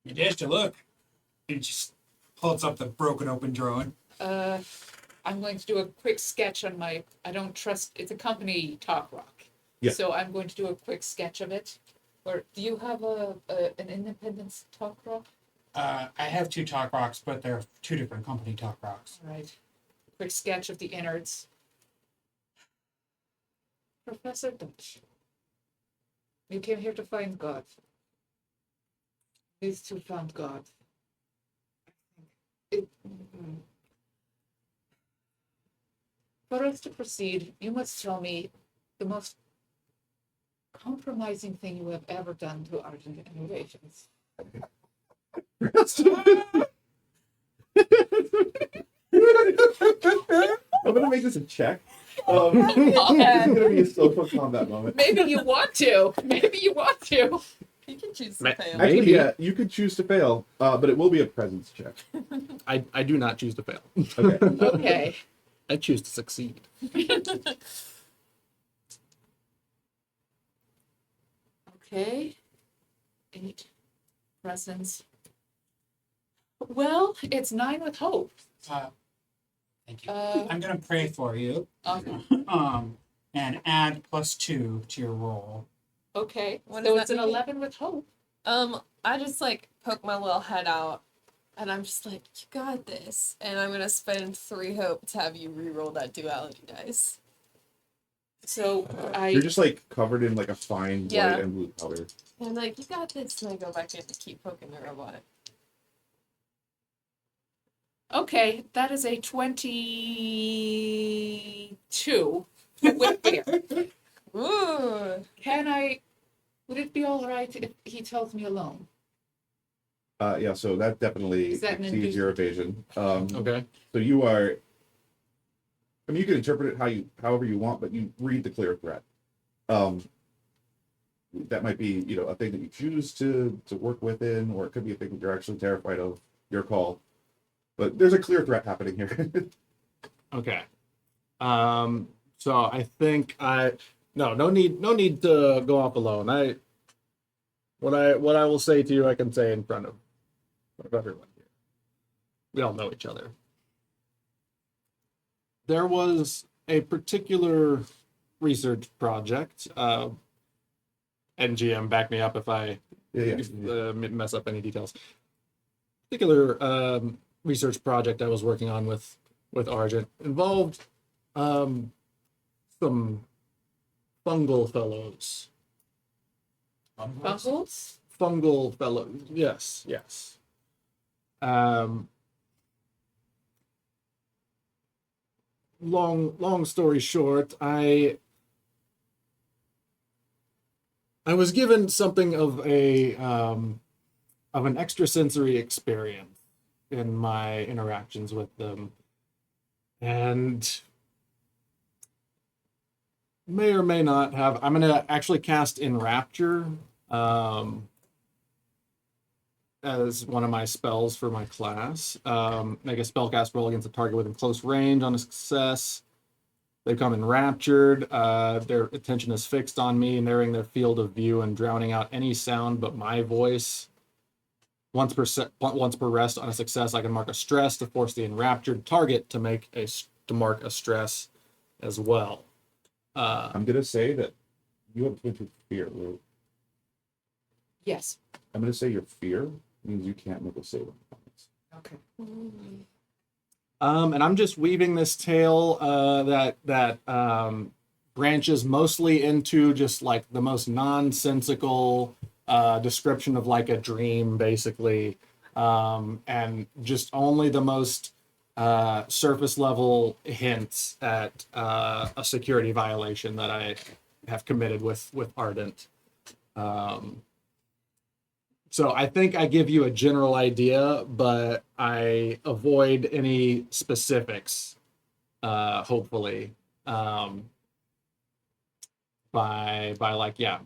S4: Nadezhda, look. He just holds up the broken open drone.
S2: I'm going to do a quick sketch on my. I don't trust. It's a company talk rock.
S1: Yeah.
S2: So I'm going to do a quick sketch of it. Or do you have an Independence talk rock?
S4: I have two talk rocks, but they're two different company talk rocks.
S2: All right. Quick sketch of the innards. Professor Dutch. You came here to find God. These two found God. For us to proceed, you must tell me the most compromising thing you have ever done to Argent Innovations.
S1: I'm gonna make this a check. It's gonna be a social combat moment.
S2: Maybe you want to. Maybe you want to.
S3: You can choose
S5: Ma-
S3: to fail.
S5: Maybe.
S1: Actually, yeah, you could choose to fail, but it will be a presence check.
S5: I do not choose to fail.
S1: Okay.
S2: Okay.
S5: I choose to succeed.
S2: Okay. 8 presents. Well, it's 9 with hope.
S4: Thank you.
S2: Uh,
S4: I'm gonna pray for you. And add +2 to your roll.
S2: Okay.
S3: What
S2: So
S3: does
S2: it's
S3: that
S2: an
S3: mean?
S2: 11 with hope.
S3: I just like poke my little head out, and I'm just like, you got this. And I'm gonna spend 3 hope to have you re-roll that duality dice.
S2: So
S1: You're
S2: I
S1: just like covered in like a fine
S3: Yeah.
S1: white and blue powder.
S3: And I'm like, you got this. And I go back in to keep poking the robot.
S2: okay, that is a 22 with fear.
S3: Ooh.
S2: Would it be all right if he tells me alone?
S1: Yeah, so that definitely
S2: Is that an
S1: exceeds your evasion.
S5: Okay.
S1: So you are. I mean, you can interpret it however you want, but you read the clear threat. That might be, a thing that you choose to work within, or it could be a thing that you're actually terrified of. Your call. But there's a clear threat happening here.
S5: Okay. So I think no need to go off alone. What I will say to you, I can say in front of everyone here. We all know each other. There was a particular research project. NGM, back me up if I
S1: yeah.
S5: mess up any details. Particular research project I was working on with Argent involved some fungal fellows.
S2: Bungles?
S5: Fungal fellows. Yes. Long story short, I was given something of an extrasensory experience in my interactions with them, and may or may not have. I'm gonna actually cast Enrapture as one of my spells for my class. Make a spellcast roll against a target within close range. On a success, they become enraptured. Their attention is fixed on me, narrowing their field of view and drowning out any sound but my voice. Once per rest on a success, I can mark a stress to force the enraptured target to mark a stress as well.
S1: I'm gonna say that you have been through fear, right?
S2: Yes.
S1: I'm gonna say your fear means you can't make a save.
S2: Okay.
S5: And I'm just weaving this tale that branches mostly into just like the most nonsensical description of like a dream, basically, and just only the most surface level hints at a security violation that I have committed with Ardent. So I think I give you a general idea, but I avoid any specifics, hopefully, by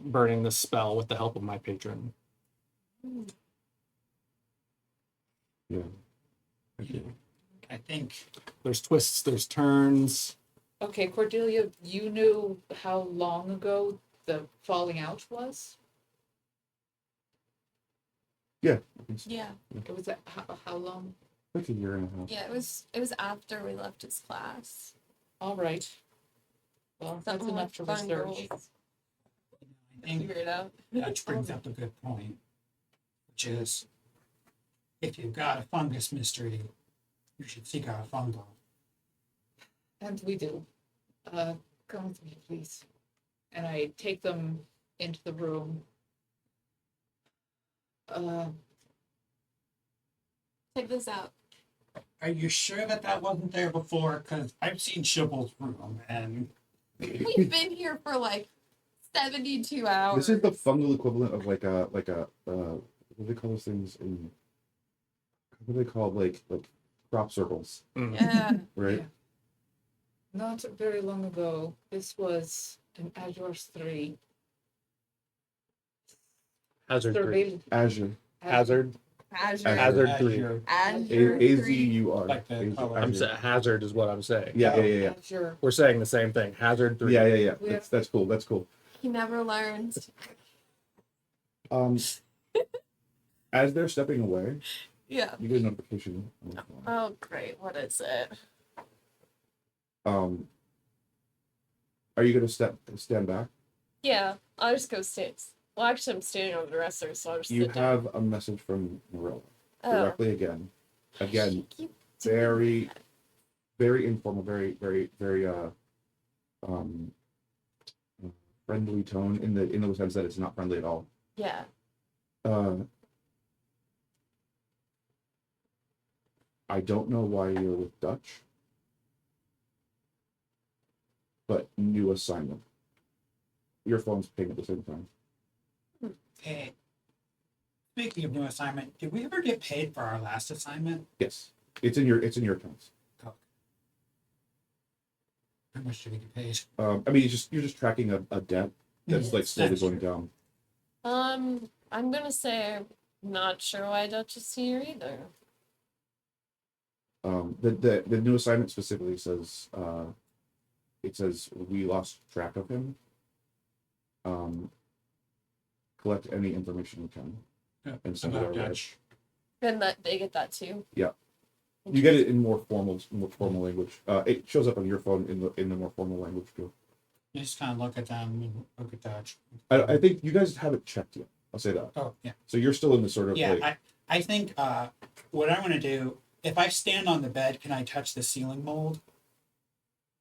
S5: burning the spell with the help of my patron.
S1: Yeah. Okay.
S4: I think
S5: There's twists, there's turns.
S2: Okay, Cordelia, you knew how long ago the falling out was?
S1: Yeah.
S3: Yeah.
S2: It was how long?
S1: Like a year and a half.
S3: Yeah, it was after we left his class.
S2: All right. Well, that's
S3: Something
S2: enough to
S3: like fun
S2: research.
S3: girls.
S4: I think
S3: Figure it out.
S4: that brings up a good point, which is if you've got a fungus mystery, you should seek out a fungal.
S2: And we do. Come with me, please. And I take them into the room.
S3: Check this out.
S4: Are you sure that that wasn't there before? Because I've seen Shibble's room, and
S3: We've been here for like 72 hours.
S1: This is the fungal equivalent of like a what do they call those things in? What do they call like crop circles,
S3: Yeah.
S1: right?
S2: Not very long ago, this was an Azure 3.
S5: Hazard 3.
S2: Surveillance.
S1: Azure.
S5: Hazard.
S3: Azure.
S5: Hazard 3.
S4: Azure,
S3: Azure.
S1: A-Z-U-R.
S4: Like the color.
S5: I'm saying hazard is what I'm saying.
S1: Yeah.
S2: Azure.
S5: We're saying the same thing. Hazard 3.
S1: Yeah. That's cool. That's cool.
S3: He never learns.
S1: As they're stepping away,
S3: Yeah.
S1: you get a notification. On the phone.
S3: Oh, great. What is it?
S1: Are you gonna stand back?
S3: Yeah, I'll just go stand. Well, actually, I'm standing on the dresser, so I'll just
S1: You
S3: sit down.
S1: have a message from Marilla
S3: Oh.
S1: directly again. Again,
S3: Keep
S1: very,
S3: doing that.
S1: very informal, very friendly tone in the sense that it's not friendly at all.
S3: Yeah.
S1: I don't know why you're with Dutch, but new assignment. Your phone's pinging at the same time.
S4: Hey, speaking of new assignment, did we ever get paid for our last assignment?
S1: Yes, it's in your accounts.
S4: How much did we get paid?
S1: I mean, you're just tracking a debt that's like slowly
S4: That's
S1: going
S4: true.
S1: down.
S3: I'm gonna say I'm not sure why Dutch is here either.
S1: The new assignment specifically says it says we lost track of him. Collect any information you can and send it
S4: About
S1: our way.
S4: Dutch.
S3: And that they get that too.
S1: Yeah. You get it in more formal language. It shows up on your phone in the more formal language too.
S4: You just kind of look at them and look at Dutch.
S1: I think you guys haven't checked yet. I'll say that.
S4: Oh, yeah.
S1: So you're still in the sort of
S4: Yeah,
S1: like
S4: I think what I want to do, if I stand on the bed, can I touch the ceiling mold?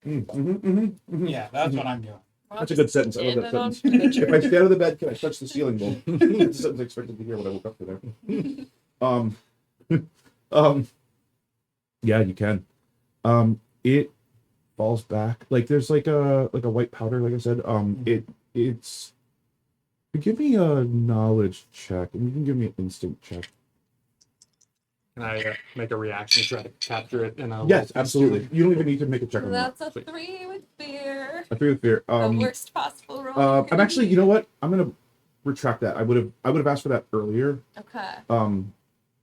S4: Yeah, that's what I'm doing.
S1: That's a good sentence. I love that
S3: Standing on
S1: sentence. If I
S3: furniture.
S1: stand on the bed, can I touch the ceiling bowl? That's a sentence I expected to hear when I woke up today. Yeah, you can. It falls back. Like there's like a white powder, like I said. It's give me a knowledge check, and you can give me an instinct check.
S5: Can I make a reaction to try to capture it in a
S1: Yes, absolutely. You don't even need to make a check on that.
S3: That's a 3 with fear.
S1: I feel with fear.
S3: The worst possible roll.
S1: I'm actually, you know what? I'm gonna retract that. I would have asked for that earlier.
S3: Okay.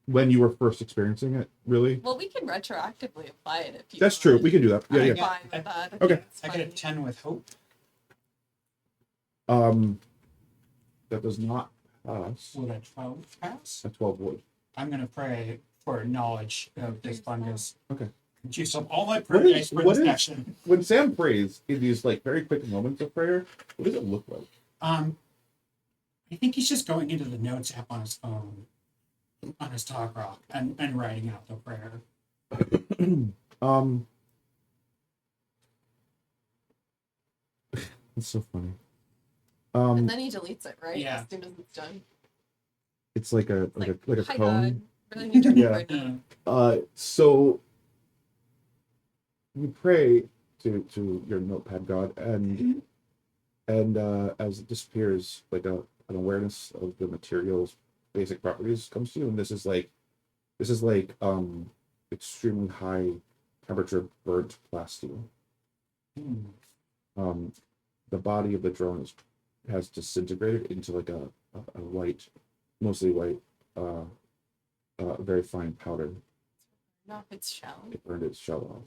S1: When you were first experiencing it, really.
S3: Well, we can retroactively apply it if you
S1: That's
S3: want.
S1: true. We can do that.
S4: I
S1: Yeah,
S4: get-
S1: yeah.
S3: Fine with that. I
S1: Okay.
S3: think it's
S4: I get a
S3: fine.
S4: 10 with hope.
S1: That does not pass.
S4: Would a 12 pass?
S1: A 12 would.
S4: I'm going to pray for knowledge of this fungus.
S1: Okay.
S4: Use up all my
S1: What
S4: prayer
S1: is-
S4: dice for
S1: what
S4: this
S1: is-
S4: session.
S1: When Sam prays in these like very quick moments of prayer, what does it look like?
S4: I think he's just going into the notes app on his phone, on his talk rock, and writing out the prayer.
S1: It's so funny.
S3: And then he deletes it, right?
S4: Yeah.
S3: As soon as it's done.
S1: It's like a
S3: Hi,
S1: cone.
S3: God. Really need to
S1: Yeah.
S3: right now.
S1: So you pray to your notepad god, and as it disappears, like an awareness of the material's basic properties comes to you, and this is like extremely high temperature burnt plasteel. The body of the drone has disintegrated into like a white, mostly white, very fine powder.
S3: Not its shell.
S1: It burned its shell off.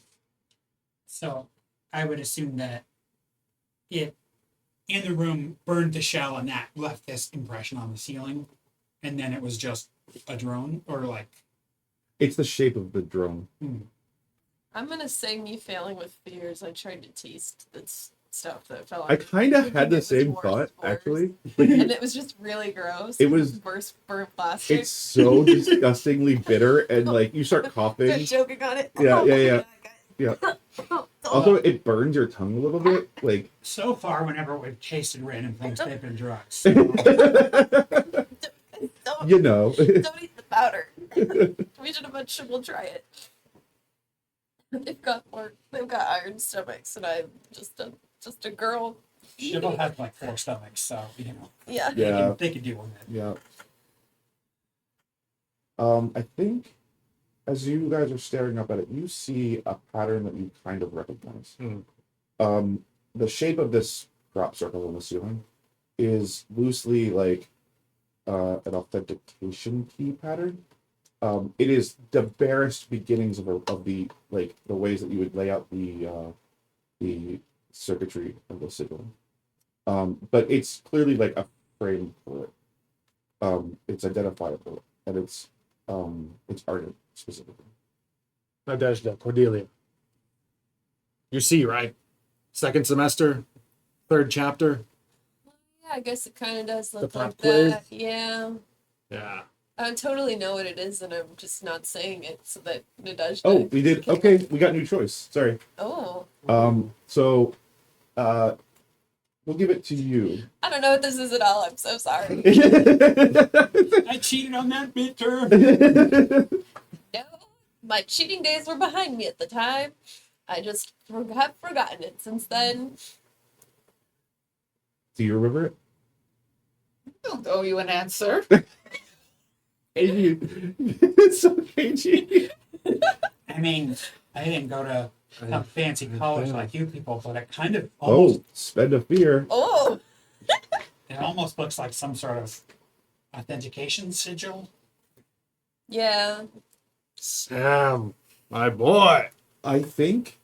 S4: So I would assume that it, in the room, burned the shell and that left this impression on the ceiling. And then it was just a drone, or like...
S1: It's the shape of the drone.
S3: I'm gonna say me failing with fears. I tried to taste this stuff that fell.
S1: I kind of
S3: thinking
S1: had the
S3: it was
S1: same
S3: worse
S1: thought,
S3: spores.
S1: actually.
S3: And it was just really gross.
S1: It was-
S3: worse burnt plastic.
S1: It's so disgustingly bitter, and like you start coughing.
S3: They're joking on it.
S1: Yeah, yeah, yeah.
S3: yeah.
S1: Yeah. Also, it burns your tongue a little bit. Like,
S4: So far, whenever we've tasted random things, they've been drugs.
S3: Don't,
S1: you know.
S3: don't eat the powder. We should have let Shibble try it. They've got iron stomachs, and I'm just a girl.
S4: Shibble has like 4 stomachs, so
S3: Yeah.
S1: Yeah.
S4: they could deal with it.
S1: Yeah. I think as you guys are staring up at it, you see a pattern that you kind of recognize. The shape of this crop circle on the ceiling is loosely like an authentication key pattern. It is the barest beginnings of the like the ways that you would lay out the circuitry of the sigil. But it's clearly like a frame for it. It's identifiable, and it's ardent specifically.
S5: Nadezhda, Cordelia. You see, right? 2nd semester, 3rd chapter.
S3: Yeah, I guess it kind of does look
S5: The
S3: like
S5: top grade?
S3: that. Yeah.
S5: Yeah.
S3: I totally know what it is, and I'm just not saying it so that Nadezhda.
S1: Oh, we did.
S3: can-
S1: Okay, we got a new choice. Sorry.
S3: Oh,
S1: So, we'll give it to you.
S3: I don't know what this is at all. I'm so sorry.
S4: I cheated on that midterm.
S3: No, my cheating days were behind me at the time. I just have forgotten it since then.
S1: Do you remember it?
S2: Don't owe you an answer.
S1: It's so cagey.
S4: I mean, I didn't go to some fancy college like you people, but it kind of
S1: Oh,
S4: almost
S1: spend a fear.
S3: Oh,
S4: it almost looks like some sort of authentication sigil.
S3: yeah.
S5: Sam, my boy.
S1: I think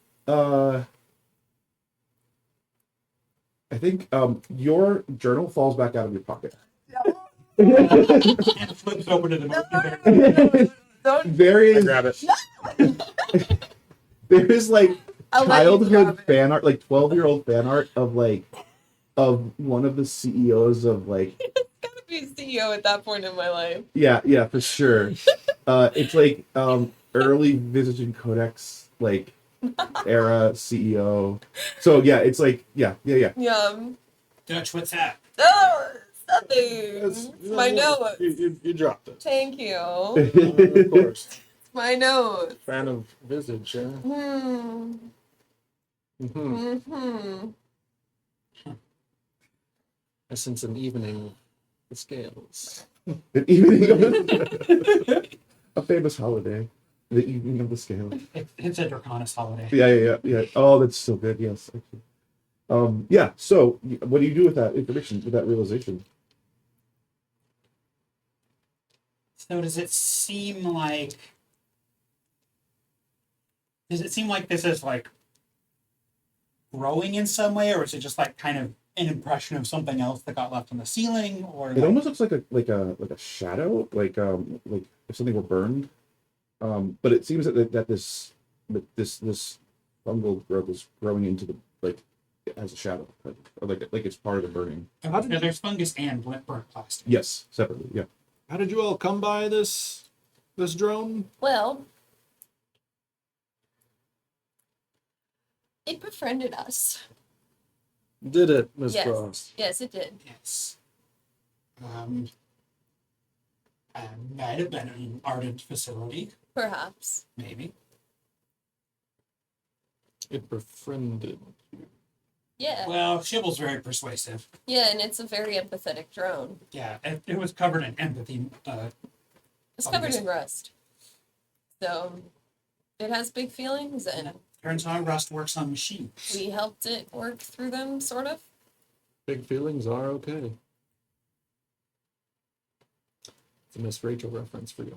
S1: your journal falls back out of your pocket.
S4: And flips over to the
S3: Don't.
S1: There is
S5: Grab it.
S1: there is like
S3: I'll let you
S1: childhood
S3: grab it.
S1: fan art, like 12-year-old fan art of one of the CEOs of like
S3: Gotta be CEO at that point in my life.
S1: yeah for sure. It's like early Visage and Codex like era CEO. So yeah, it's like yeah.
S3: Yum.
S4: Dutch, what's that?
S3: Oh, it's nothing. It's my nose.
S5: You dropped it.
S3: Thank you.
S5: Of course.
S3: It's my nose.
S5: Fan of Visage, yeah.
S3: Hmm.
S5: Mm-hmm.
S3: Hmm.
S5: I sense an evening of the scales.
S1: An evening of a famous holiday. The evening of the scale.
S4: It's a Draconis holiday.
S1: Yeah. Oh, that's so good. Yes. Actually. Yeah. So, what do you do with that information, with that realization?
S4: So does it seem like this is like growing in some way, or is it just like kind of an impression of something else that got left on the ceiling, or
S1: It almost looks like a shadow, like if something were burned. But it seems that this fungal growth is growing into the like as a shadow, or like it's part of the burning.
S4: How did there's fungus and burnt plastic?
S1: Yes, separately. Yeah.
S5: How did you all come by this drone?
S3: Well, it befriended us.
S5: Did it, Miss
S3: Yes.
S5: Frost?
S3: Yes, it did.
S4: Yes. Might have been an ardent facility,
S3: Perhaps.
S4: maybe.
S5: It befriended.
S3: Yeah.
S4: Well, Shibble's very persuasive.
S3: Yeah, and it's a very empathetic drone.
S4: Yeah, it was covered in empathy.
S3: It's
S4: Oh,
S3: covered
S4: yes.
S3: in rust. So it has big feelings, and
S4: Turns out Rust works on machines.
S3: we helped it work through them, sort of.
S5: Big feelings are okay. It's a Miss Rachel reference for you.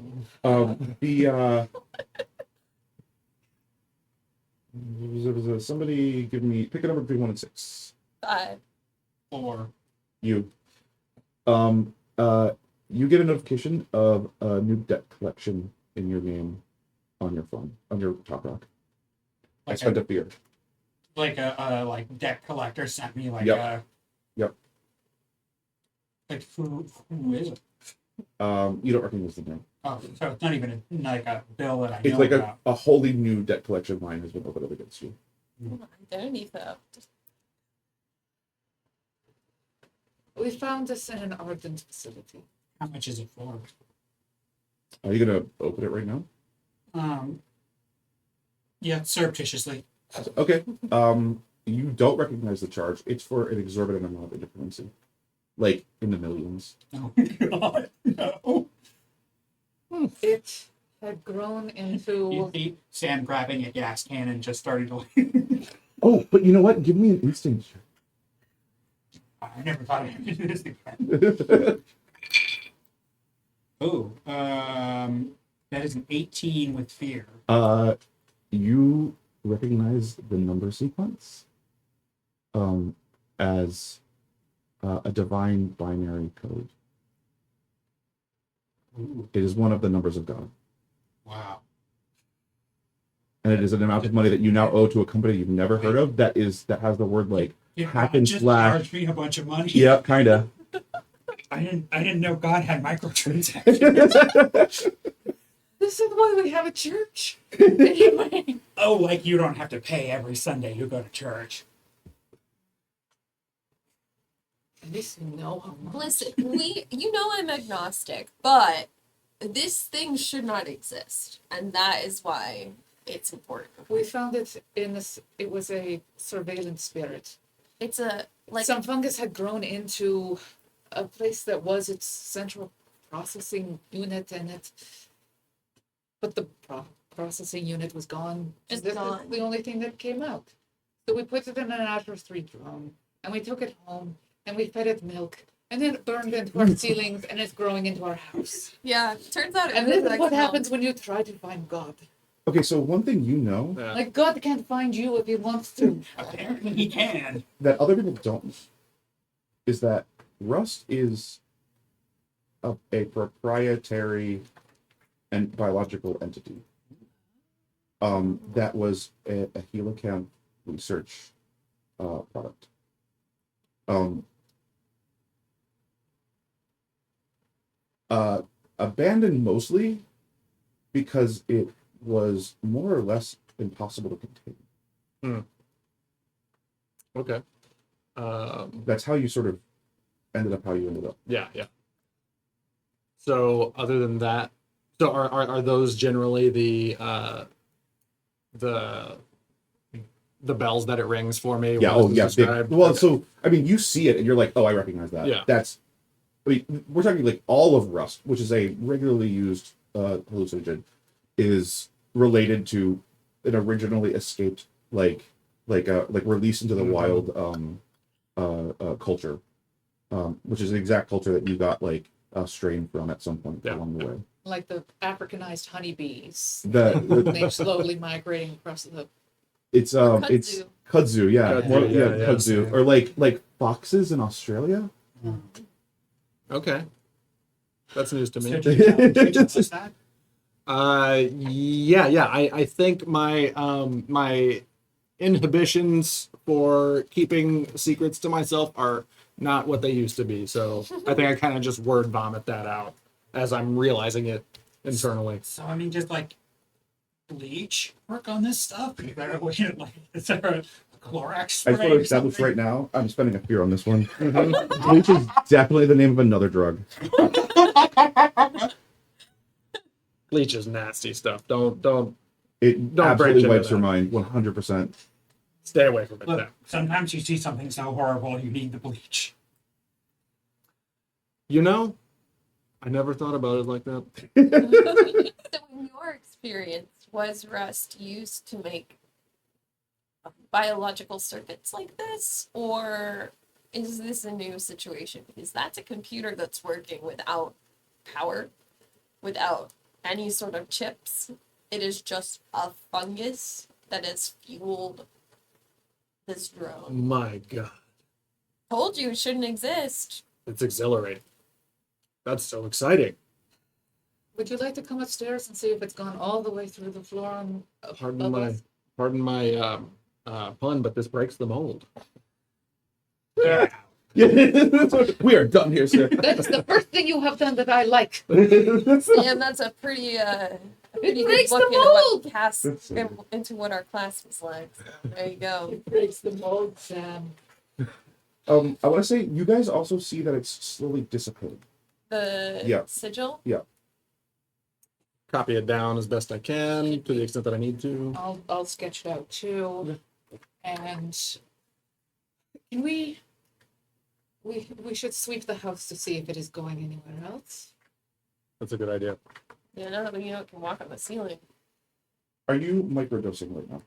S1: Somebody give me pick a number between 1 and 6.
S3: 5.
S4: Or
S1: You. You get a notification of a new debt collection in your name on your phone, on your top rock. I
S4: like
S1: spent
S4: a
S1: a fear.
S4: like debt collector sent me like
S1: Yep. Yep.
S4: like who is it?
S1: You don't recognize the name.
S4: Oh, so it's not even like a bill that I
S1: It's
S4: know
S1: like
S4: about.
S1: a wholly new debt collection line has been opened up against you.
S3: Identity theft.
S2: We found this in an ardent facility.
S4: How much is it for?
S1: Are you gonna open it right now?
S4: Yeah, surreptitiously.
S1: Okay. You don't recognize the charge. It's for an exorbitant amount of currency, like in the millions.
S4: Oh God, no.
S2: It had grown
S4: You
S2: into.
S4: see Sam grabbing a gas can and just starting to.
S1: Oh, but you know what? Give me an instinct
S4: I never thought I would do this again.
S1: check.
S4: Oh, that is an 18 with fear.
S1: You recognize the number sequence as a divine binary code.
S4: Ooh,
S1: It is one of the numbers of God.
S4: wow.
S1: And it is an amount of money that you now owe to a company you've never heard of that has the word like
S4: You
S1: hack and
S4: just
S1: slash.
S4: charged me a bunch of money.
S1: Yeah, kinda.
S4: I didn't know God had microtransactions.
S2: This is why we have a church. Anyway.
S4: Oh, like you don't have to pay every Sunday you go to church.
S2: At least we know how much.
S3: Listen, you know I'm agnostic, but this thing should not exist, and that is why it's important.
S2: We found it in this. It was a surveillance spirit.
S3: It's a like
S2: Some fungus had grown into a place that was its central processing unit, and but the processing unit was gone.
S3: It's
S2: This
S3: gone.
S2: is the only thing that came out. So we put it in an Azure 3 drone, and we took it home, and we fed it milk, and then it burned into our ceilings, and it's growing into our house.
S3: yeah. Turns out it
S2: And
S3: was
S2: this is what
S3: XL.
S2: happens when you try to find God.
S1: Okay, so one thing you know
S5: Yeah.
S2: Like, God can't find you if he wants to.
S4: Apparently he can.
S1: that other people don't is that Rust is a proprietary and biological entity. That was a Helicam research product. Abandoned mostly because it was more or less impossible to contain.
S5: Okay.
S1: That's how you sort of ended up how you ended up.
S5: Yeah, yeah. So other than that, so are those generally the bells that it rings for me?
S1: Yeah.
S5: when
S1: Oh,
S5: this is
S1: yeah.
S5: described?
S1: Well,
S5: Okay.
S1: so I mean, you see it and you're like, oh, I recognize that.
S5: Yeah.
S1: That's. I mean, we're talking like all of Rust, which is a regularly used hallucinogen, is related to an originally escaped like released into the wild culture, which is the exact culture that you got like a strain from at some point
S5: Yeah.
S1: along the way.
S2: Like the Africanized honeybees.
S1: The
S2: They're slowly migrating across the.
S1: it's
S3: Kudzu.
S1: kudzu, yeah,
S5: Kudzu,
S1: more-
S5: yeah, yeah,
S1: kudzu,
S5: same.
S1: or like foxes in Australia.
S5: Okay. That's news to me.
S4: So did you tell us that?
S5: Yeah. I think my my inhibitions for keeping secrets to myself are not what they used to be. So I think I kind of just word vomit that out as I'm realizing it internally.
S4: So I mean, just like bleach work on this stuff. Is there a way to, like, is there a Clorox
S1: I
S4: spray?
S1: just want to
S4: or
S1: establish
S4: something?
S1: right now, I'm spending a fear on this one. Bleach is definitely the name of another drug.
S5: Bleach is nasty stuff. Don't
S1: It
S5: Don't break
S1: absolutely
S5: into
S1: wipes your
S5: that.
S1: mind 100%.
S5: stay away from it.
S4: Look,
S5: No.
S4: sometimes you see something so horrible you need the bleach.
S5: You know, I never thought about it like that.
S3: So in your experience, was Rust used to make biological circuits like this, or is this a new situation? Because that's a computer that's working without power, without any sort of chips. It is just a fungus that has fueled this drone.
S5: My God,
S3: Told you it shouldn't exist.
S5: it's exhilarating. That's so exciting.
S2: Would you like to come upstairs and see if it's gone all the way through the floor and
S5: Pardon my pun, but this breaks the mold.
S4: Yeah.
S1: We are done here, sir.
S2: That's the first thing you have done that I like.
S3: And that's a pretty pretty good
S2: breaks the
S3: look into what
S2: mold.
S3: into what our class was like. There you go.
S2: It breaks the mold, Sam.
S1: I want to say you guys also see that it's slowly dissipating.
S3: The
S1: Yeah.
S3: sigil.
S5: Okay. copy it down as best I can to the extent that I need to.
S2: I'll sketch it out too. And can we should sweep the house to see if it is going anywhere else.
S5: That's a good idea.
S3: Yeah, now that we know it can walk on the ceiling.
S1: Are you microdosing right now?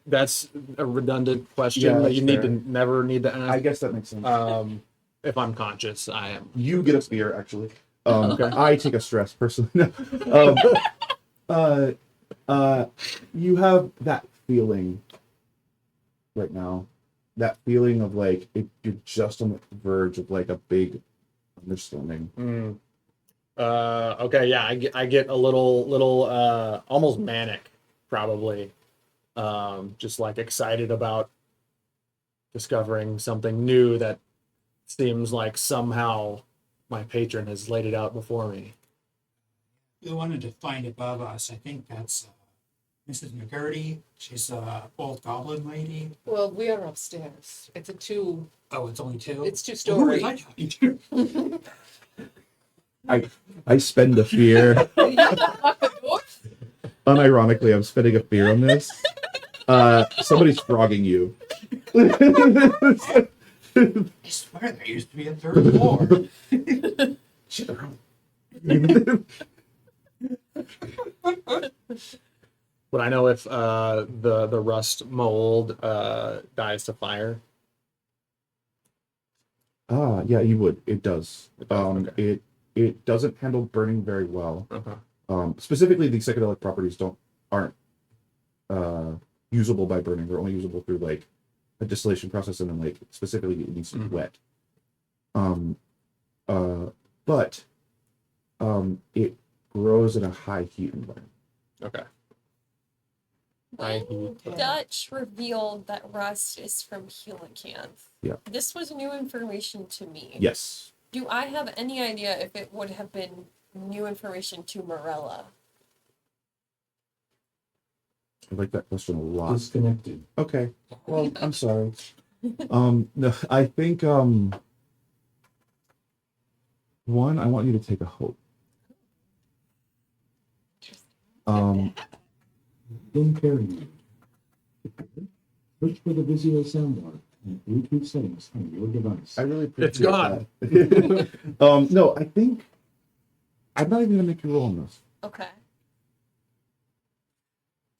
S5: That's a redundant question
S1: Yeah,
S5: that you
S1: that's
S5: never need to
S1: I
S5: ask.
S1: guess that makes sense.
S5: If I'm conscious, I am.
S1: You get a fear, actually.
S5: Okay.
S1: I take a stress personally. You have that feeling right now. That feeling of like you're just on the verge of like a big understanding.
S5: Okay, yeah, I get a little almost manic, probably. Just like excited about discovering something new that seems like somehow my patron has laid it out before me.
S4: We wanted to find above us. I think that's Mrs. McGurty. She's a old goblin lady.
S2: Well, we are upstairs. It's it's
S4: It's only two.
S2: It's 2
S4: Who
S2: story.
S4: was I talking to?
S1: I spend a fear.
S2: Lock the door?
S1: Unironically, I'm spending a fear on this. Somebody's frogging you.
S4: I swear there used to be a third floor.
S5: Would I know if the rust mold dies to fire?
S1: Yeah, you would. It does.
S5: It does, okay.
S1: It doesn't handle burning very well.
S5: Uh-huh.
S1: Specifically, the psychedelic properties aren't usable by burning. They're only usable through like a distillation process, and then like specifically it needs to be wet. But it grows in a high heat environment.
S5: Okay.
S3: When Dutch revealed that rust is from coelacanth,
S1: Yeah.
S3: this was new information to me.
S1: Yes.
S3: Do I have any idea if it would have been new information to Morella?
S1: I like that question a lot.
S6: Disconnected.
S1: Okay. Well, I'm sorry. No, I think one, I want you to take a hope.
S6: Don't carry me. Search for the visual soundbar and Bluetooth settings on your device.
S1: I really appreciate
S5: It's gone.
S1: that. No, I think I'm not even gonna make you roll on this.
S3: Okay.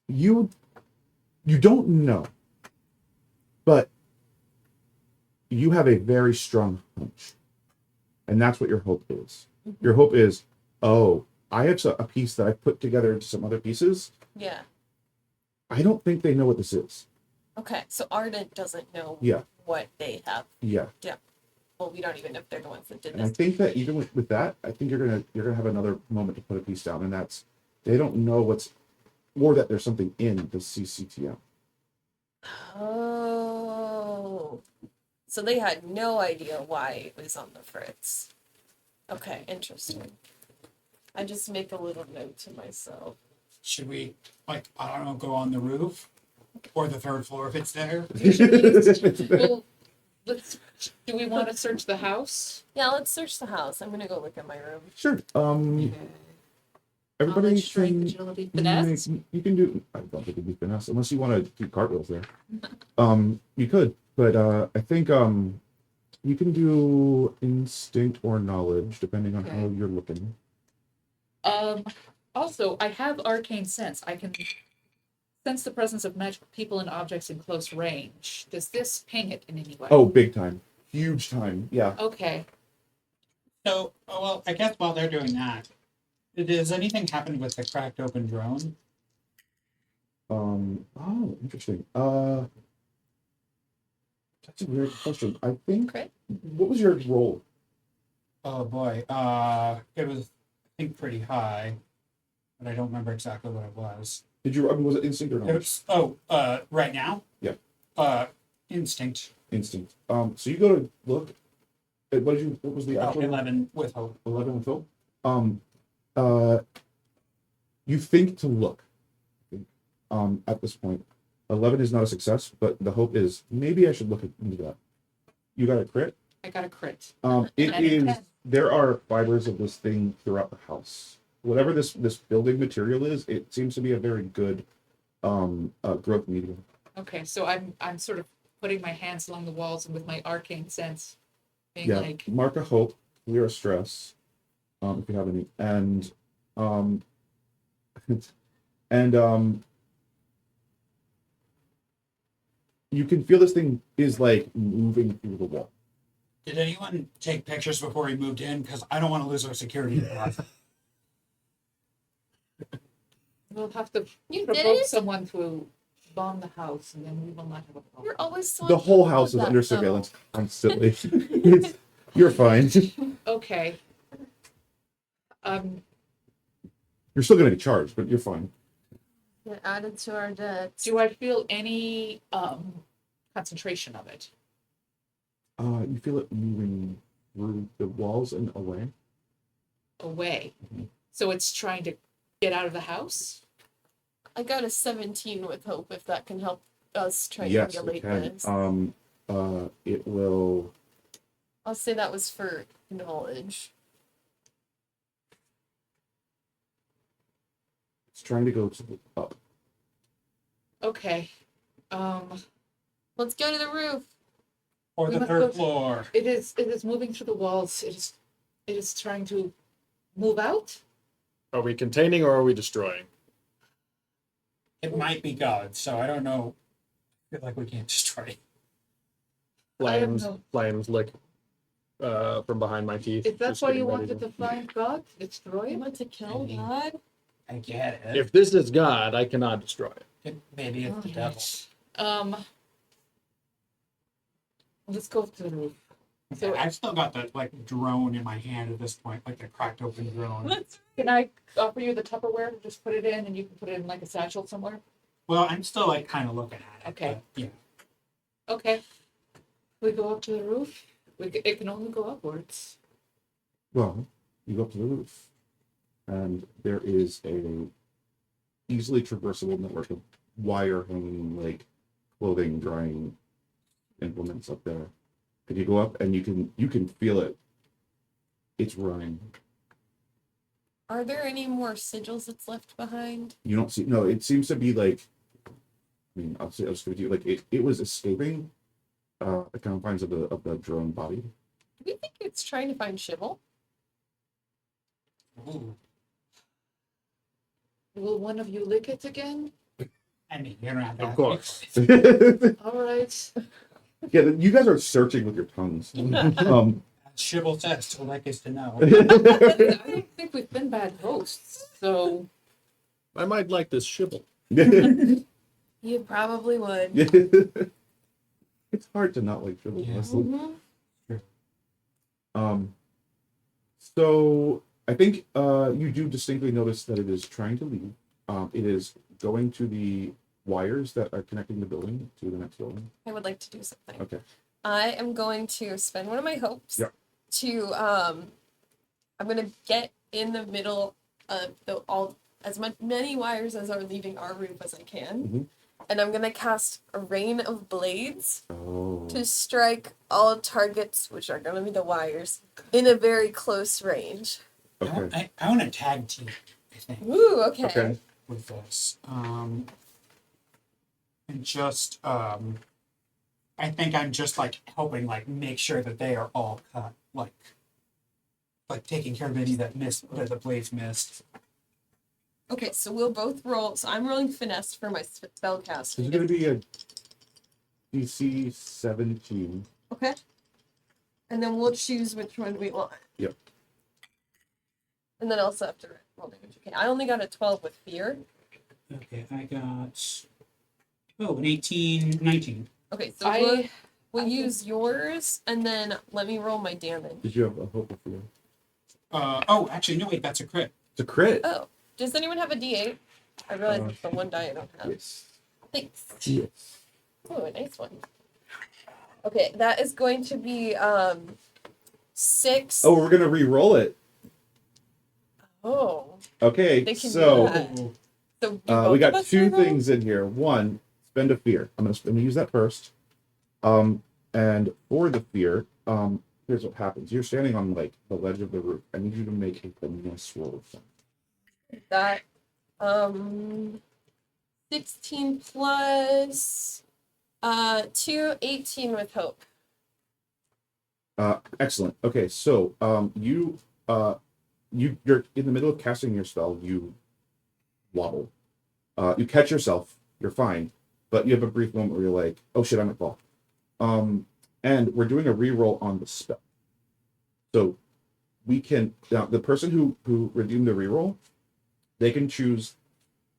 S1: You don't know, but you have a very strong hunch, and that's what your hope is. Your hope is, oh, I have a piece that I put together into some other pieces.
S3: Yeah.
S1: I don't think they know what this is.
S3: Okay. So Ardent doesn't know
S1: Yeah.
S3: what they have.
S1: Yeah,
S3: Well, we don't even know if they're the ones that did
S1: and I
S3: this.
S1: think that even with that, I think you're gonna have another moment to put a piece down, and that's they don't know or that there's something in the CCTM.
S3: Oh. So they had no idea why it was on the fritz. Okay, interesting. I just make a little note to myself.
S4: Should we, like, I don't know, go on the roof? Or the third floor if it's there?
S2: Well, do we want to search the house?
S3: Yeah, let's search the house. I'm gonna go look at my room.
S1: Sure. Everybody
S2: Knowledge, strength,
S1: can
S2: agility, finesse?
S1: you can do. I don't think it'd be finesse unless you want to do cartwheels there. You could, but I think you can do instinct or knowledge depending on how
S2: Okay.
S1: you're looking.
S2: Also, I have arcane sense. I can sense the presence of magical people and objects in close range. Does this ping it in any way?
S1: Oh, big time, huge time. Yeah.
S2: Okay.
S4: So, well, I guess while they're doing that, does anything happen with the cracked open drone?
S1: Oh, interesting. That's a weird question. I think.
S3: Crit?
S1: What was your role?
S4: Oh boy, it was, I think, pretty high, but I don't remember exactly what it was.
S1: Did you? I mean, was it instinct or
S4: It
S1: knowledge?
S4: was, right now?
S1: Yeah.
S4: Instinct.
S1: Instinct. So you go to look. What was the
S4: Oh,
S1: actual?
S4: 11 with hope.
S1: 11 with Phil. You think to look. At this point, 11 is not a success, but the hope is maybe I should look into that. You got a crit.
S2: I got a crit.
S1: It
S2: And
S1: is.
S2: 10.
S1: There are fibers of this thing throughout the house. whatever this building material is, it seems to be a very good growth medium.
S2: Okay, so I'm sort of putting my hands along the walls and with my arcane sense, being
S1: Yeah,
S2: like,
S1: mark a hope, clear a stress, if you have any, and and you can feel this thing is like moving through the wall.
S4: Did anyone take pictures before we moved in? Because I don't want to lose our security deposit.
S2: we'll have to
S3: You
S2: provoke
S3: did it?
S2: someone to bomb the house, and then we will not have a problem.
S3: You're always so
S1: The whole
S3: on top
S1: house
S3: of
S1: is
S3: that,
S1: under
S3: though.
S1: surveillance constantly. You're fine.
S2: Okay.
S1: You're still gonna be charged, but you're fine.
S3: Get added to our debts.
S2: Do I feel any concentration of it?
S1: You feel it moving through the walls and away.
S2: Away. So it's trying to get out of the house?
S3: I got a 17 with hope, if that can help us
S1: Yes, it
S3: triangulate
S1: can.
S3: this.
S1: It will.
S3: I'll say that was for knowledge.
S1: It's trying to go to the up.
S2: Okay.
S3: Let's go to the roof.
S4: Or
S2: We
S4: the
S2: must
S4: third
S2: go-
S4: floor.
S2: It is moving through the walls. It is trying to move out?
S5: Are we containing or are we destroying?
S4: It might be God, so I don't know. I feel like we can't destroy it.
S2: I don't
S5: Flames,
S2: know.
S5: flames lick from behind my teeth.
S2: If that's
S5: just
S2: why you
S5: getting ready
S2: wanted to find God, destroy
S3: You
S2: him?
S3: want to kill
S4: Maybe.
S3: God?
S4: I get it.
S5: If this is God, I cannot destroy it.
S4: Maybe it's the devil.
S2: Let's go to the roof. So-
S4: I've still got that like drone in my hand at this point, like the cracked open drone.
S2: Can I offer you the Tupperware? Just put it in and you can put it in like a satchel somewhere?
S4: Well, I'm still like kind of looking at it.
S2: Okay.
S4: But, yeah.
S2: Okay. We go up to the roof. It can only go upwards.
S1: Well, you go up to the roof, and there is a easily traversable network of wire hanging, like clothing drying implements up there. And you go up, and you can feel it. It's running.
S3: Are there any more sigils that's left behind?
S1: You don't see. No, it seems to be like. I mean, I'll just give it to you. Like it was escaping the confines of the drone body.
S3: Do we think it's trying to find Shibble?
S4: Ooh.
S2: Will one of you lick it again?
S4: I mean, you don't have to.
S5: Of course.
S1: Yeah,
S2: All right.
S1: you guys are searching with your tongues.
S4: Shibble says to like us to know.
S2: I don't think we've been bad hosts. So
S5: I might like this shibble.
S3: You probably would.
S1: It's hard to not like Shibble.
S4: Yeah.
S1: Honestly. So I think you do distinctly notice that it is trying to leave. It is going to the wires that are connecting the building to the next building.
S3: I would like to do something.
S1: Okay.
S3: I am going to spend one of my hopes
S1: Yep.
S3: to I'm gonna get in the middle of many wires as are leaving our roof as I can.
S1: Mhm.
S3: And I'm gonna cast a rain of blades
S1: Oh.
S3: to strike all targets, which are gonna be the wires, in a very close range.
S1: Okay.
S4: I want to tag team, I think,
S3: Ooh, okay.
S1: Okay.
S4: with this. And just, I think I'm just like helping, like make sure that they are all cut, like taking care of any that the blades missed.
S3: Okay, so we'll both roll. So I'm rolling finesse for my spell
S1: This
S3: casting.
S1: is going to be a DC 17.
S3: Okay. And then we'll choose which one we want.
S1: Yep.
S3: And then also have to roll damage. Okay, I only got a 12 with fear.
S4: Okay, I got, an 18, 19.
S3: Okay, so
S2: I
S3: we'll
S2: I
S3: use yours, and then let me roll my damage.
S1: Did you have a hope of fear?
S4: Actually, no, wait, that's a crit.
S1: It's a crit.
S3: Oh, does anyone have a D8? I realize it's the one die I don't have.
S1: Yes.
S3: Thanks.
S1: Yes.
S3: Oh, a nice one. Okay, that is going to be 6.
S1: Oh, we're going to re-roll it.
S3: Oh.
S1: Okay,
S3: They can
S1: so
S3: do that. So do
S1: we
S3: both of
S1: got
S3: us
S1: two
S3: re-roll?
S1: things in here. One, spend a fear. I'm gonna use that first. And for the fear, here's what happens. You're standing on like the ledge of the roof. I need you to make a finesse roll.
S3: That 16 plus 2, 18 with hope.
S1: Excellent. Okay, so you're in the middle of casting your spell. You wobble. You catch yourself. You're fine, but you have a brief moment where you're like, "Oh shit, I'm at fault." And we're doing a reroll on the spell. So we can now the person who redeemed the reroll, they can choose.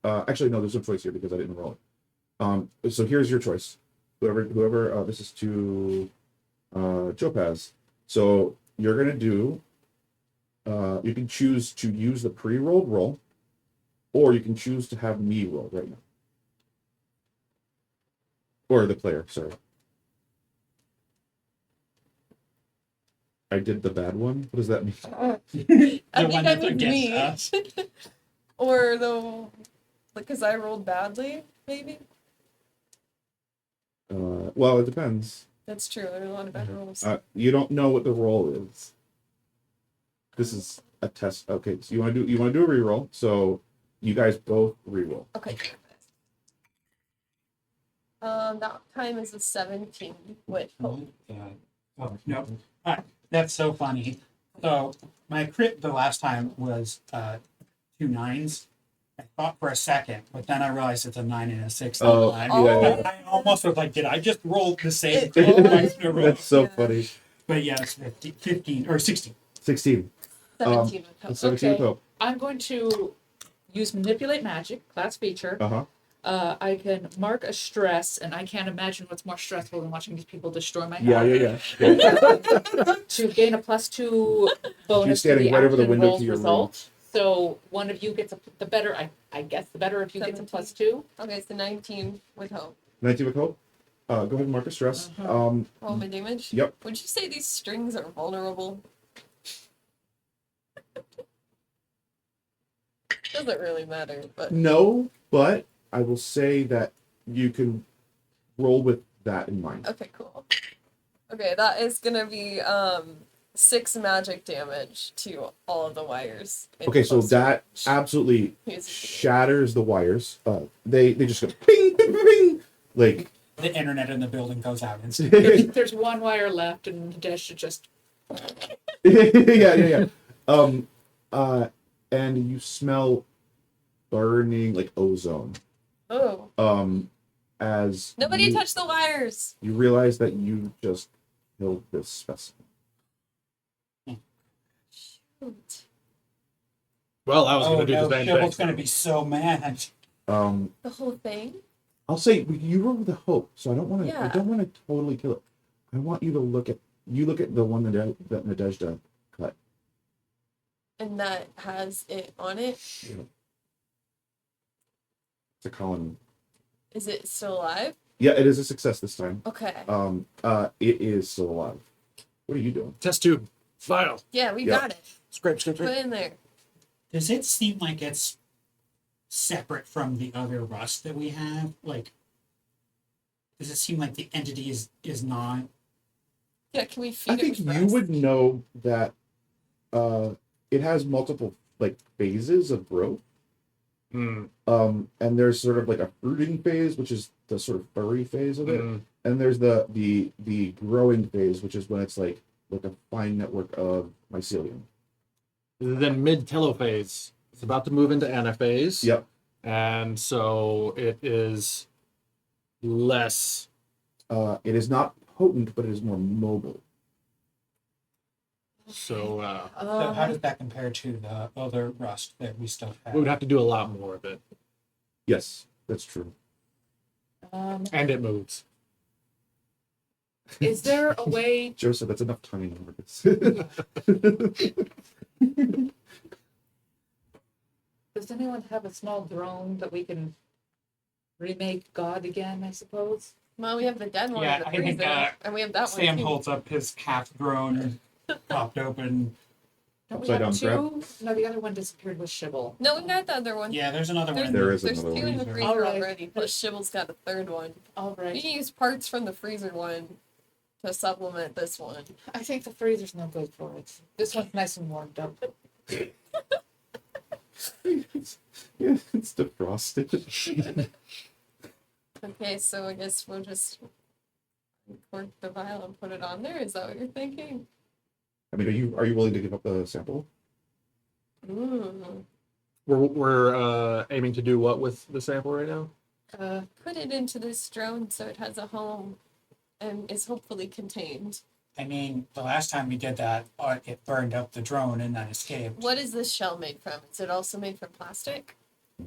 S1: Actually, no, there's no choice here because I didn't roll it. So here's your choice. Whoever. This is to Chopaz. So you're gonna do. You can choose to use the pre-rolled roll, or you can choose to have me roll right now, or the player. Sorry. I did the bad one. What does that mean?
S3: I
S4: The
S3: think
S4: one
S3: I'm
S4: that's
S3: with
S4: against
S3: me.
S4: us.
S3: Or because I rolled badly, maybe?
S1: Well, it depends.
S3: That's true. There are a lot of bad rolls.
S1: You don't know what the roll is. This is a test. Okay, so you want to do a reroll. So you guys both reroll.
S3: Okay. That time is a 17 with hope.
S4: Oh, no. That's so funny. So my crit the last time was 2 9s. I thought for a second, but then I realized it's a 9 and a 6.
S1: Oh,
S4: Time.
S1: yeah.
S4: I almost was like, did I just roll the same
S3: It-
S4: crit twice in a row?
S1: That's so
S3: Yeah.
S1: funny.
S4: But yeah, it's 15 or 16.
S1: 16.
S3: 17 with hope.
S1: 17 with
S2: Okay.
S1: hope.
S2: I'm going to use manipulate magic, class feature.
S1: Uh-huh.
S2: I can mark a stress, and I can't imagine what's more stressful than watching these people destroy my
S1: Yeah,
S2: house.
S1: yeah, yeah.
S2: To gain a +2 bonus
S1: She's
S2: to
S1: standing
S2: the
S1: right over the
S2: action
S1: window
S2: roll's
S1: to your room.
S2: result. So one of you gets the better. I guess the better if you gets a
S3: 17.
S2: +2.
S3: Okay, so 19 with hope.
S1: 19 with hope. Go ahead and mark a stress.
S2: Uh-huh.
S3: Roll my damage?
S1: Yep.
S3: Would you say these strings are vulnerable? Doesn't really matter, but
S1: No, but I will say that you can roll with that in mind.
S3: okay, cool. Okay, that is gonna be 6 magic damage to all of the wires. in
S1: Okay, so
S3: close
S1: that
S3: range.
S1: absolutely
S3: Here's-
S1: shatters the wires. They just go ping, ping, ping, ping. Like
S4: The internet in the building goes out and
S2: There's one wire left, and Nadezhda just
S1: yeah. And you smell burning like ozone.
S3: Oh,
S1: As
S3: nobody
S1: you,
S3: touch the wires.
S1: you realize that you just killed this specimen.
S3: Shoot.
S5: Well, I was
S4: oh
S5: going to do
S4: no,
S5: the same
S4: Shibble's
S5: thing.
S4: going to be so mad.
S1: The
S3: whole thing?
S1: I'll say you roll with the hope, so I don't want to.
S3: Yeah.
S1: I don't want to totally kill it. I want you to look at the one that Nadezhda cut.
S3: And that has it on it?
S1: It's a colony.
S3: Is it still alive?
S1: Yeah, it is a success this time.
S3: Okay.
S1: It is still alive. What are you doing?
S5: Test tube. Vial.
S3: Yeah, we
S1: Yep.
S3: got it.
S5: Scrape, scrape,
S3: Put
S5: scrape.
S3: it in there.
S4: Does it seem like it's separate from the other rust that we have? Like, does it seem like the entity is not?
S3: Yeah, can we feed
S1: I
S3: it
S1: think
S3: with
S1: you
S3: rust?
S1: would know that it has multiple like phases of growth.
S5: Mm,
S1: And there's sort of like a fruiting phase, which is the sort of furry phase of it.
S5: mm.
S1: And there's the growing phase, which is when it's like a fine network of mycelium.
S5: Then mid telophase. It's about to move into anaphase.
S1: Yep.
S5: And so it is less.
S1: It is not potent, but it is more mobile.
S5: So
S4: So how does that compare to the other rust that we still have?
S5: we would have to do a lot more of it.
S1: Yes, that's true.
S5: And it moves.
S2: is there a way?
S1: Joseph, that's enough tiny numbers.
S2: Does anyone have a small drone that we can remake God again? I suppose.
S3: Well, we have the dead one
S4: Yeah,
S3: in the
S4: I think,
S3: freezer, and we have that
S4: Sam
S3: one too.
S4: holds up his half-grown, popped open.
S2: Don't we
S1: Upside
S2: have
S1: down
S2: two? No, the other one disappeared with Shibble.
S3: No, we got the other one.
S4: Yeah, there's another one.
S3: There's,
S4: in
S1: There is
S3: there's
S1: another
S3: two in the
S4: freezer.
S3: freezer
S2: Alright.
S3: already, plus Shibble's got a third one.
S2: All
S3: You
S2: right.
S3: can use parts from the freezer one to supplement this one.
S2: I think the freezer's no good for it. This one's nice and warmed up.
S1: It's defrosted.
S3: Okay, so I guess we'll just cork the vial and put it on there. Is that what you're thinking?
S1: I mean, are you willing to give up the sample?
S3: Ooh.
S5: We're aiming to do what with the sample right now?
S3: Put it into this drone so it has a home and is hopefully contained.
S4: I mean, the last time we did that, it burned up the drone and then escaped.
S3: What is this shell made from? Is it also made from plastic?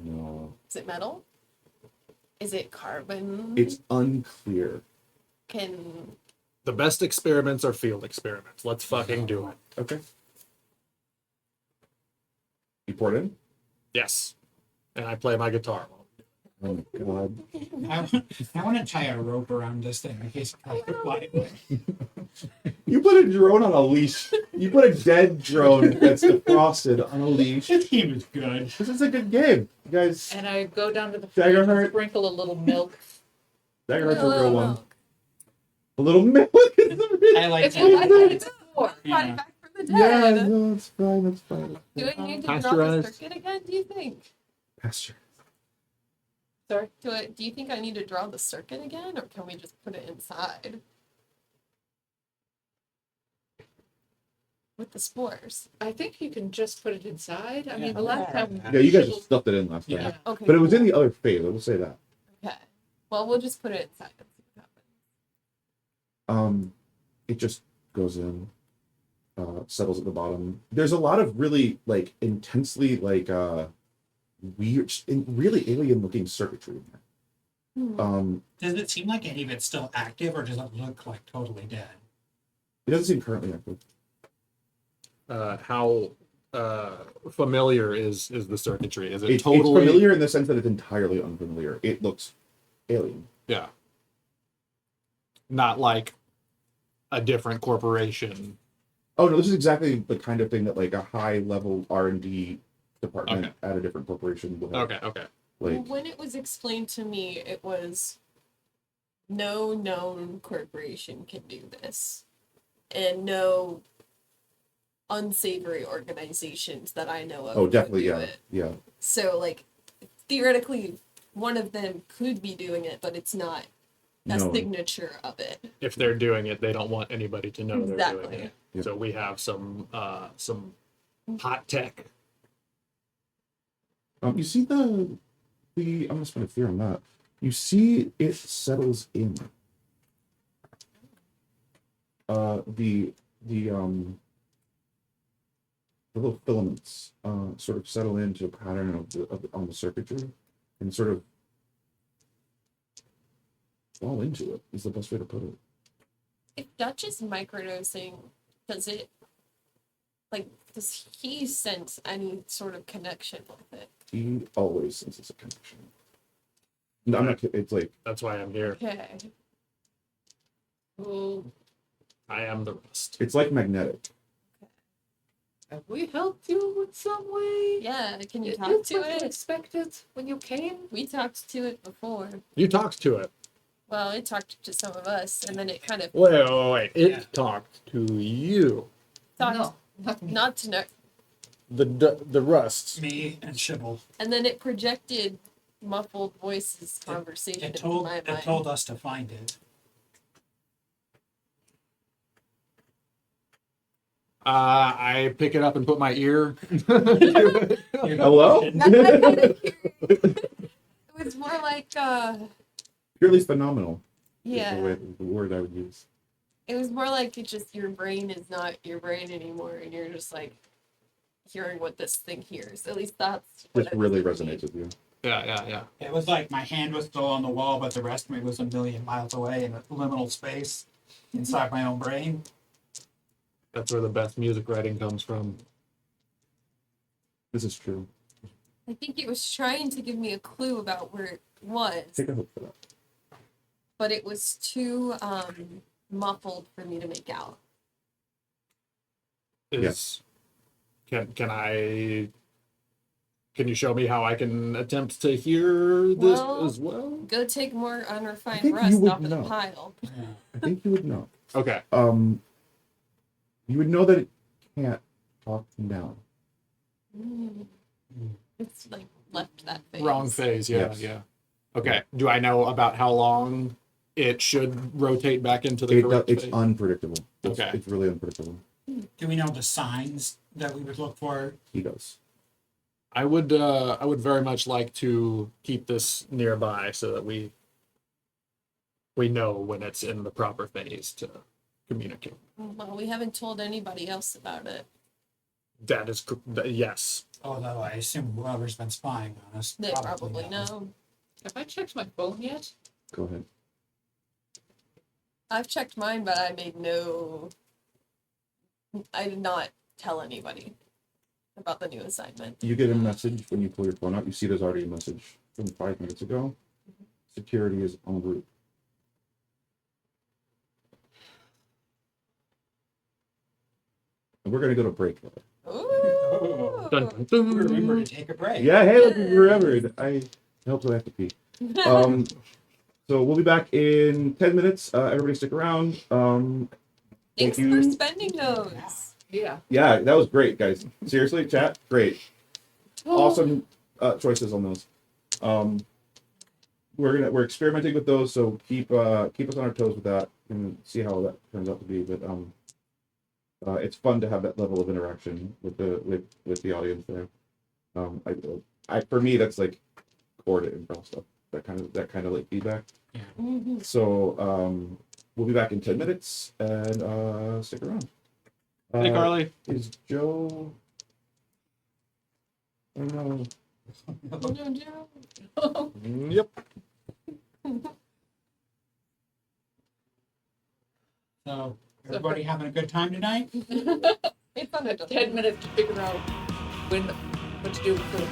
S1: No.
S3: Is it metal? Is it carbon?
S1: It's unclear.
S3: Can
S5: The best experiments are field experiments. Let's fucking do it.
S1: Okay. You pour it in?
S5: Yes. And I play my guitar.
S1: Oh my god.
S4: I want to tie a rope around this thing in case it tries to fly away.
S1: You put a drone on a leash. You put a dead drone that's defrosted on a leash.
S4: This game is good.
S1: This is a good game. You guys,
S2: And I go down to the
S1: Dagger
S2: fridge and
S1: hurt.
S2: sprinkle a little milk.
S1: Dagger Heart's a
S3: Little
S1: real one.
S3: milk.
S1: A little milk.
S4: I like
S2: It's
S4: that.
S2: what I thought it's for.
S3: Brought
S4: Yeah.
S3: it back from the
S1: Yeah,
S3: dead.
S1: no, it's fine. It's fine.
S3: Do I need to draw the
S5: Pasteurized.
S3: circuit again, do you think?
S1: Pasture.
S2: Sorry.
S3: Do you think I need to draw the circuit again, or can we just put it inside? With the spores.
S2: I think you can just put it inside. I mean, the
S4: Yeah.
S2: last time.
S1: Yeah, you guys
S2: Shibble-
S1: just stuffed it in last time.
S4: Yeah.
S3: Okay.
S1: But it was in
S3: cool.
S1: the other phase, I will say that.
S3: Okay. Well, we'll just put it inside and see what happens.
S1: It just goes in, settles at the bottom. There's a lot of really like intensely like weird, really alien looking circuitry in there.
S3: Hmm.
S4: Does it seem like any of it's still active, or does it look like totally dead?
S1: It doesn't seem currently active.
S5: How familiar is the circuitry? Is it
S1: It's
S5: totally
S1: familiar in the sense that it's entirely unfamiliar. It looks alien.
S5: Yeah. Not like a different corporation.
S1: Oh no, this is exactly the kind of thing that like a high level R&D department
S5: Okay.
S1: at a different corporation would have.
S5: Okay.
S3: Well,
S1: Like
S3: when it was explained to me, it was no known corporation can do this, and no unsavory organizations that I know of.
S1: oh
S3: would
S1: definitely
S3: do
S1: yeah.
S3: it.
S1: Yeah.
S3: So, like, theoretically, one of them could be doing it, but it's not a
S1: No.
S3: signature of it.
S5: If they're doing it, they don't want anybody to know they're
S3: Exactly.
S5: doing it.
S1: Yeah.
S5: So we have some hot tech.
S1: You see the I'm gonna spend a fear on that. You see it settles in. The little filaments sort of settle into a pattern on the circuitry and sort of fall into it is the best way to put it.
S3: If Dutch is microdosing, does he sense any sort of connection with it?
S1: He always senses a connection. No, I'm not kidding. It's like
S5: That's why I'm here.
S3: Okay.
S2: Oh,
S5: I am the rust.
S1: it's like magnetic.
S2: have we helped you with some way?
S3: Yeah, can you
S2: Is
S3: talk
S2: this
S3: to
S2: what you
S3: it?
S2: expected when you came?
S3: We talked to it before.
S5: You talked to it.
S3: Well, it talked to some of us, and then it kind of
S5: Wait. It
S4: Yeah.
S5: talked to you.
S3: talked
S2: No, not me.
S3: not to know,
S5: The rust.
S4: Me and Shibble.
S3: and then it projected muffled voices conversation
S4: It
S3: into
S4: told
S3: my
S4: it
S3: mind.
S4: told us to find it.
S5: I pick it up and put my ear. to it.
S1: Hello?
S3: I couldn't hear it. It was more like
S1: Purely phenomenal is
S3: yeah.
S1: the word I would use.
S3: It was more like it just your brain is not your brain anymore, and you're just like hearing what this thing hears. At least that's what
S1: This
S3: it
S1: really
S3: was to me.
S1: resonates with you.
S5: Yeah.
S4: It was like my hand was still on the wall, but the rest of me was a million miles away in a liminal space inside my own brain.
S5: That's where the best music writing comes from.
S1: This is true.
S3: I think it was trying to give me a clue about where it was,
S1: Take a hook for that.
S3: but it was too muffled for me to make out.
S5: Is can I? Can you show me how I can attempt to hear this
S3: Well,
S5: as well?
S3: Go take more
S1: I
S3: unrefined
S1: think you
S3: rust
S1: would
S3: off of
S1: know.
S3: the pile.
S1: I think you would know.
S5: Okay.
S1: You would know that it can't talk now.
S3: Mm. It's like left that phase.
S5: Wrong phase. Yeah,
S1: Yes.
S5: yeah. Okay. Do I know about how long it should rotate back into the correct
S1: It's
S5: phase?
S1: unpredictable.
S5: Okay.
S1: It's really unpredictable.
S4: Do we know the signs that we would look for?
S1: He does.
S5: I would very much like to keep this nearby so that we know when it's in the proper phase to communicate.
S3: Well, we haven't told anybody else about it.
S5: That is yes.
S4: Although I assume whoever's been spying on us
S3: They probably know.
S2: Have I checked my phone yet?
S1: Go ahead.
S3: I've checked mine, but I did not tell anybody about the new assignment.
S1: You get a message when you pull your phone out. You see there's already a message from 5 minutes ago. Security is en route. And we're gonna go to break though.
S3: Ooh.
S5: Dun, dun, dun.
S4: Remember to take a break.
S1: Yeah, hey, look, we remembered. I hope so. I have to pee. So we'll be back in 10 minutes. Everybody stick around.
S3: Thanks
S1: you.
S3: for spending those.
S2: Yeah.
S1: Yeah, that was great, guys. Seriously, chat, great. Awesome choices on those. We're experimenting with those, so keep us on our toes with that and see how that turns out to be. But it's fun to have that level of interaction with the audience there. I for me that's like core to improv stuff. That kind of like feedback.
S4: Yeah.
S3: Mm-hmm.
S1: So we'll be back in 10 minutes and stick around.
S5: Hey, Carly.
S1: Is Joe? Oh no.
S5: Yep.
S4: So, everybody having a good time tonight?
S3: It's on
S2: I
S3: a
S2: have 10 minutes to figure out what to do with Philip.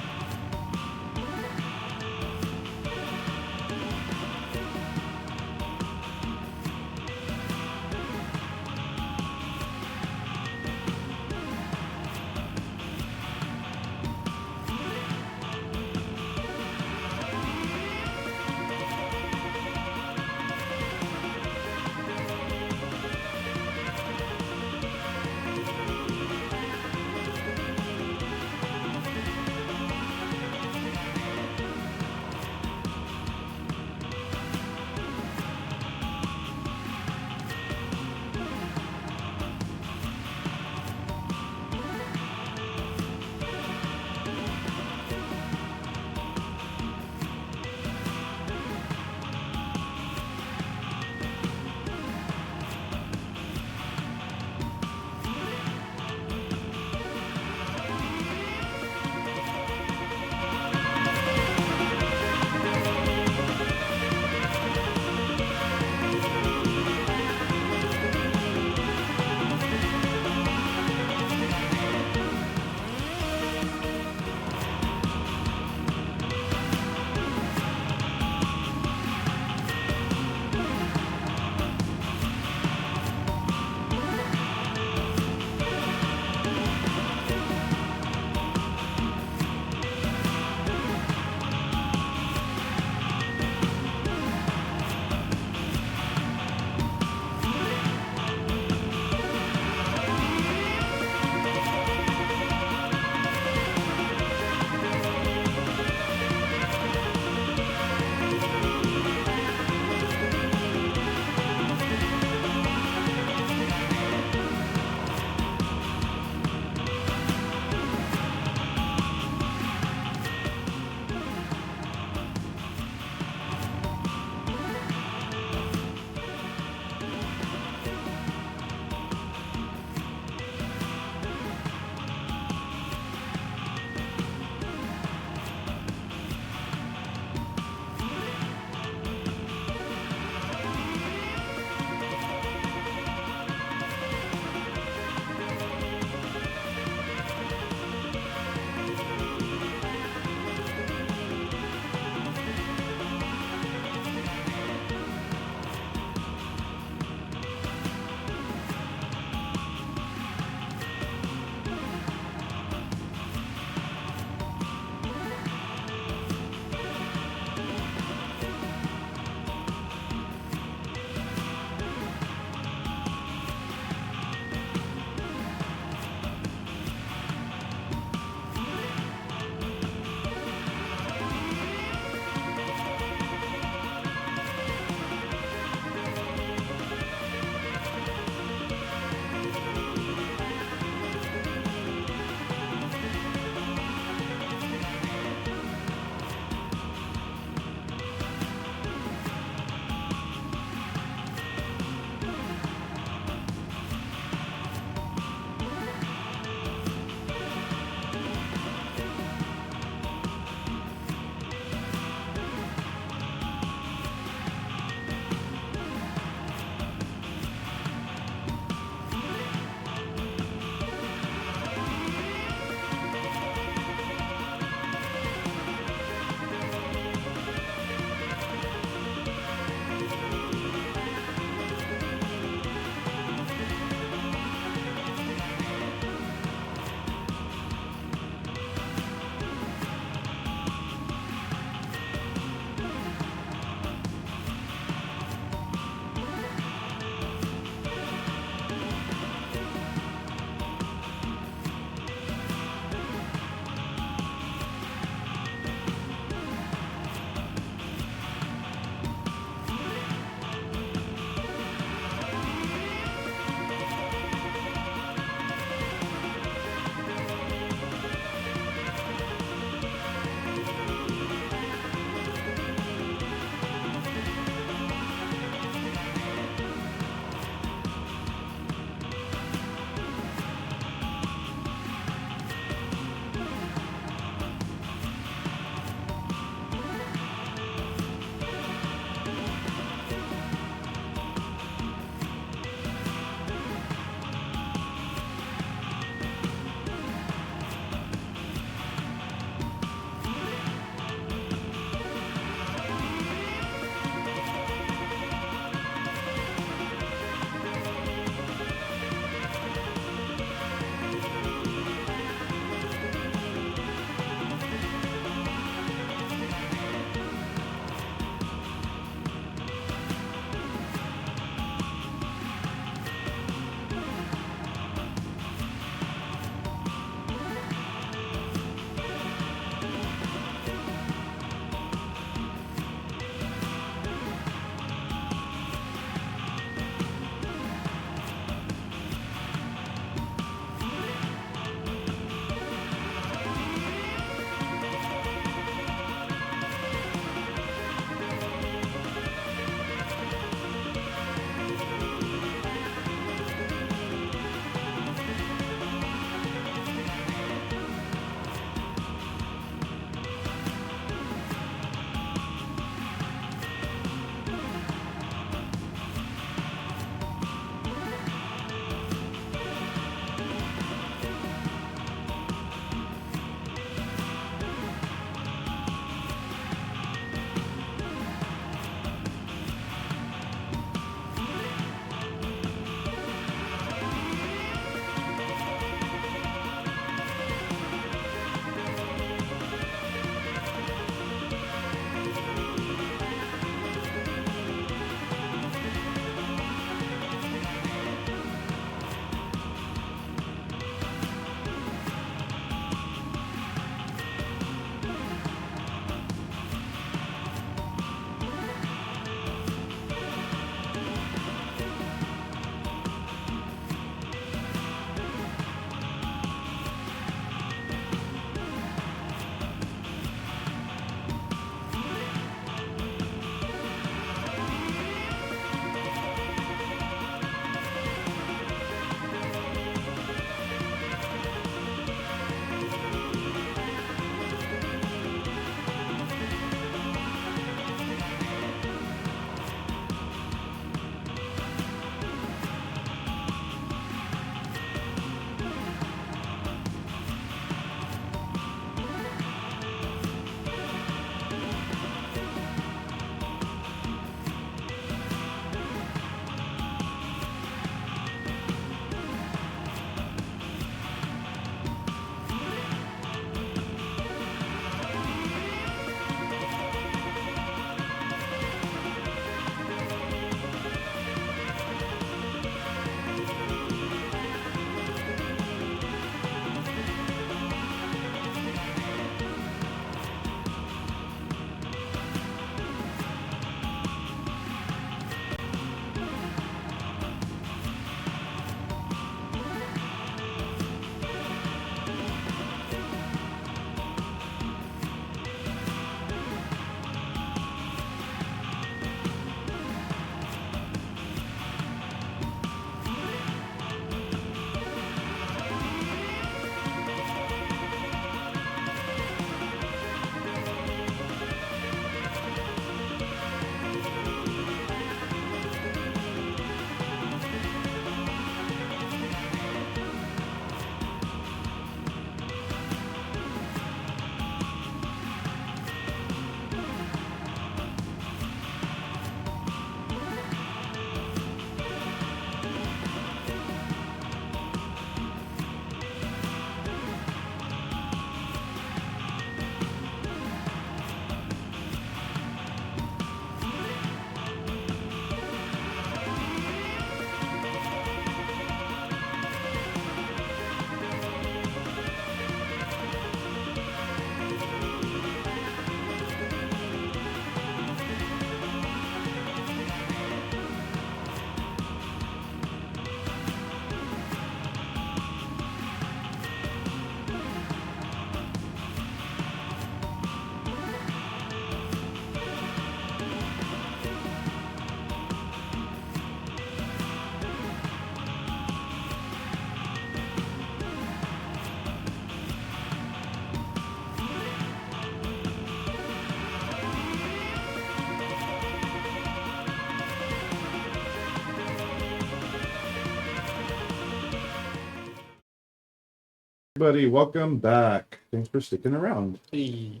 S1: buddy. Welcome back. Thanks for sticking around.
S5: Hey.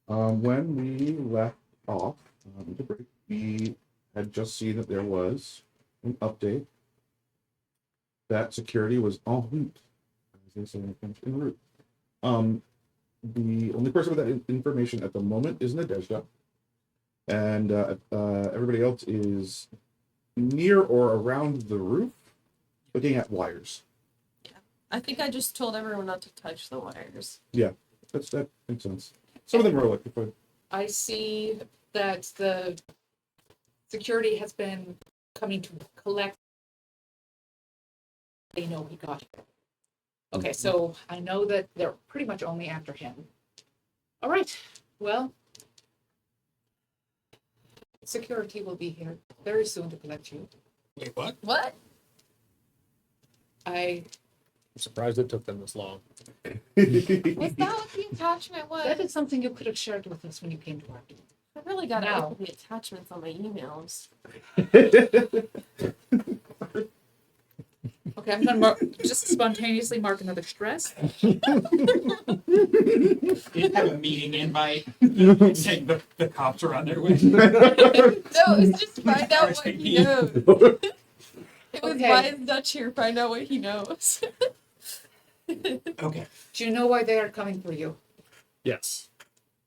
S1: When we left off, the break, we had just seen that there was an update that security was en route. As they say in French, en route. The only person with that information at the moment is Nadezhda, and everybody else is near or around the roof, looking at wires.
S3: I think I just told everyone not to touch the wires.
S1: That makes sense. Some of them are electrified.
S2: I see that the security has been coming to collect. They know he got here. Okay, so I know that they're pretty much only after him. All right, well, security will be here very soon to collect you.
S4: Wait, what?
S3: What?
S2: I'm
S5: surprised it took them this long.
S3: Was that what the attachment was?
S2: that is something you could have shared with us when you came to our door.
S3: I really gotta
S2: Now.
S3: open the attachments on my emails.
S2: Okay, I'm gonna just spontaneously mark another stress.
S4: You have a meeting invite saying the cops are on their way.
S3: No, it's just find out what he knows. It was
S2: Okay.
S3: why is Dutch here? Find out what he knows.
S4: Okay.
S2: Do you know why they are coming for you?
S5: Yes.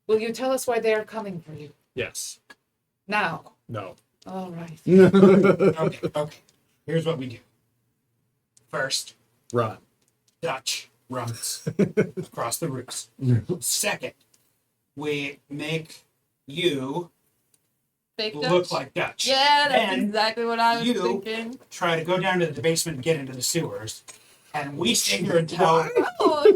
S2: Will you tell us why they are coming for you?
S5: Yes.
S2: Now.
S5: No.
S2: All right.
S4: Okay. Here's what we do. First,
S5: Run.
S4: Dutch runs across the roofs. Second, we make you
S3: Fake
S4: look
S3: Dutch?
S4: like Dutch.
S3: Yeah, that's
S4: And
S3: exactly what I was
S4: you-
S3: thinking.
S4: try to go down to the basement and get into the sewers. And we stay here and tell
S3: Oh,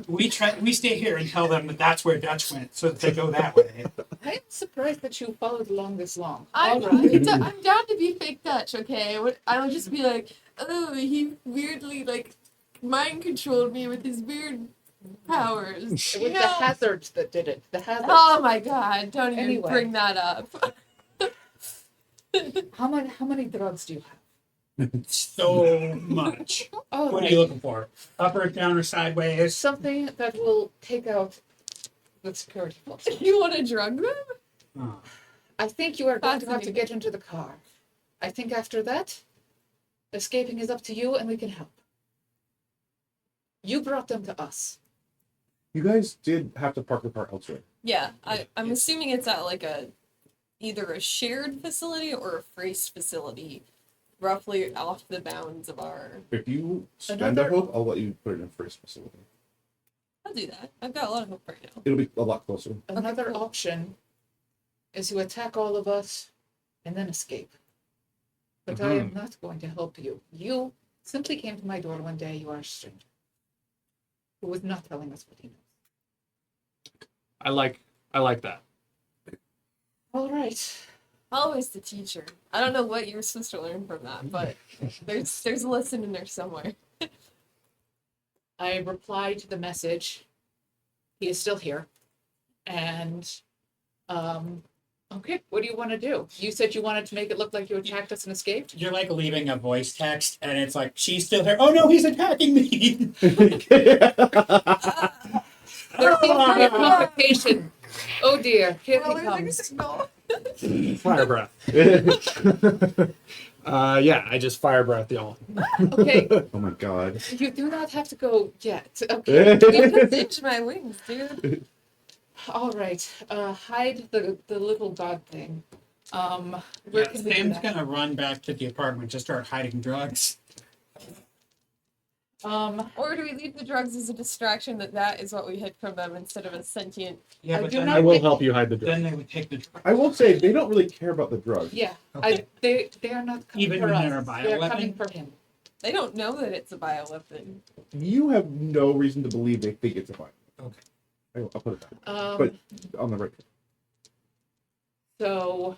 S4: we stay here and tell them that that's where Dutch went, so that they go that way.
S2: I'm surprised that you followed along this long.
S3: I'm,
S2: All right.
S3: I'm down to be fake Dutch, okay? I would just be like, oh, he weirdly, like, mind controlled me with his weird powers.
S2: It
S3: You
S2: was the
S3: know?
S2: hazards that did it. The hazards.
S3: Oh my god, don't even
S2: Anyway.
S3: bring that up.
S2: How many drugs do you have?
S4: So much.
S2: Oh,
S4: What are you looking for? Up or down or sideways?
S2: something that will take out the security force.
S3: You want to drug them?
S4: Oh.
S2: I think you are going to have to
S3: Fascinating.
S2: get into the car. I think after that, escaping is up to you and we can help. You brought them to us.
S1: You guys did have to park the car elsewhere.
S3: Yeah, I'm assuming it's at like either a shared facility or a Frace facility, roughly off the bounds of our.
S1: If you spend
S2: Another-
S1: a hope, I'll let you put it in a first facility.
S3: I'll do that. I've got a lot of hope right now.
S1: It'll be a lot closer.
S2: Another
S3: cool.
S2: option is to attack all of us and then escape. But I am not going to help you. You simply came to my door one day. You are a stranger who was not telling us what he knows.
S5: I like that.
S2: All right.
S3: Always the teacher. I don't know what you're supposed to learn from that, but there's a lesson in there somewhere.
S2: I replied to the message. He is still here. And okay, what do you want to do? You said you wanted to make it look like you attacked us and escaped?
S4: You're like leaving a voice text, and it's like, she's still here. Oh no, he's attacking me!
S2: 13 complication. Oh dear, here he comes.
S5: Fire breath. Yeah, I just fire breath y'all.
S2: Okay,
S1: Oh my god.
S2: you do not have to go yet. Okay.
S3: You can cinch my wings, dude.
S2: All right. Hide the little god thing. Where
S4: Yeah,
S2: can we do
S4: Sam's
S2: that?
S4: gonna run back to the apartment to start hiding drugs.
S3: Or do we leave the drugs as a distraction that is what we hid from them instead of a sentient?
S4: Yeah,
S2: I
S4: but
S2: do
S4: then,
S2: not
S5: I will
S2: think-
S5: help you hide the
S4: then
S5: drugs.
S4: they would take the drugs.
S1: I will say they don't really care about the drugs.
S2: Yeah.
S4: Okay.
S2: They are not coming
S4: Even
S2: for
S4: when
S2: us.
S4: they're a
S2: They are
S4: bioweapon?
S2: coming for him.
S3: They don't know that it's a bioweapon.
S1: You have no reason to believe they think it's a fire.
S4: Okay.
S1: I'll put it back.
S2: Um,
S1: But on the right.
S2: so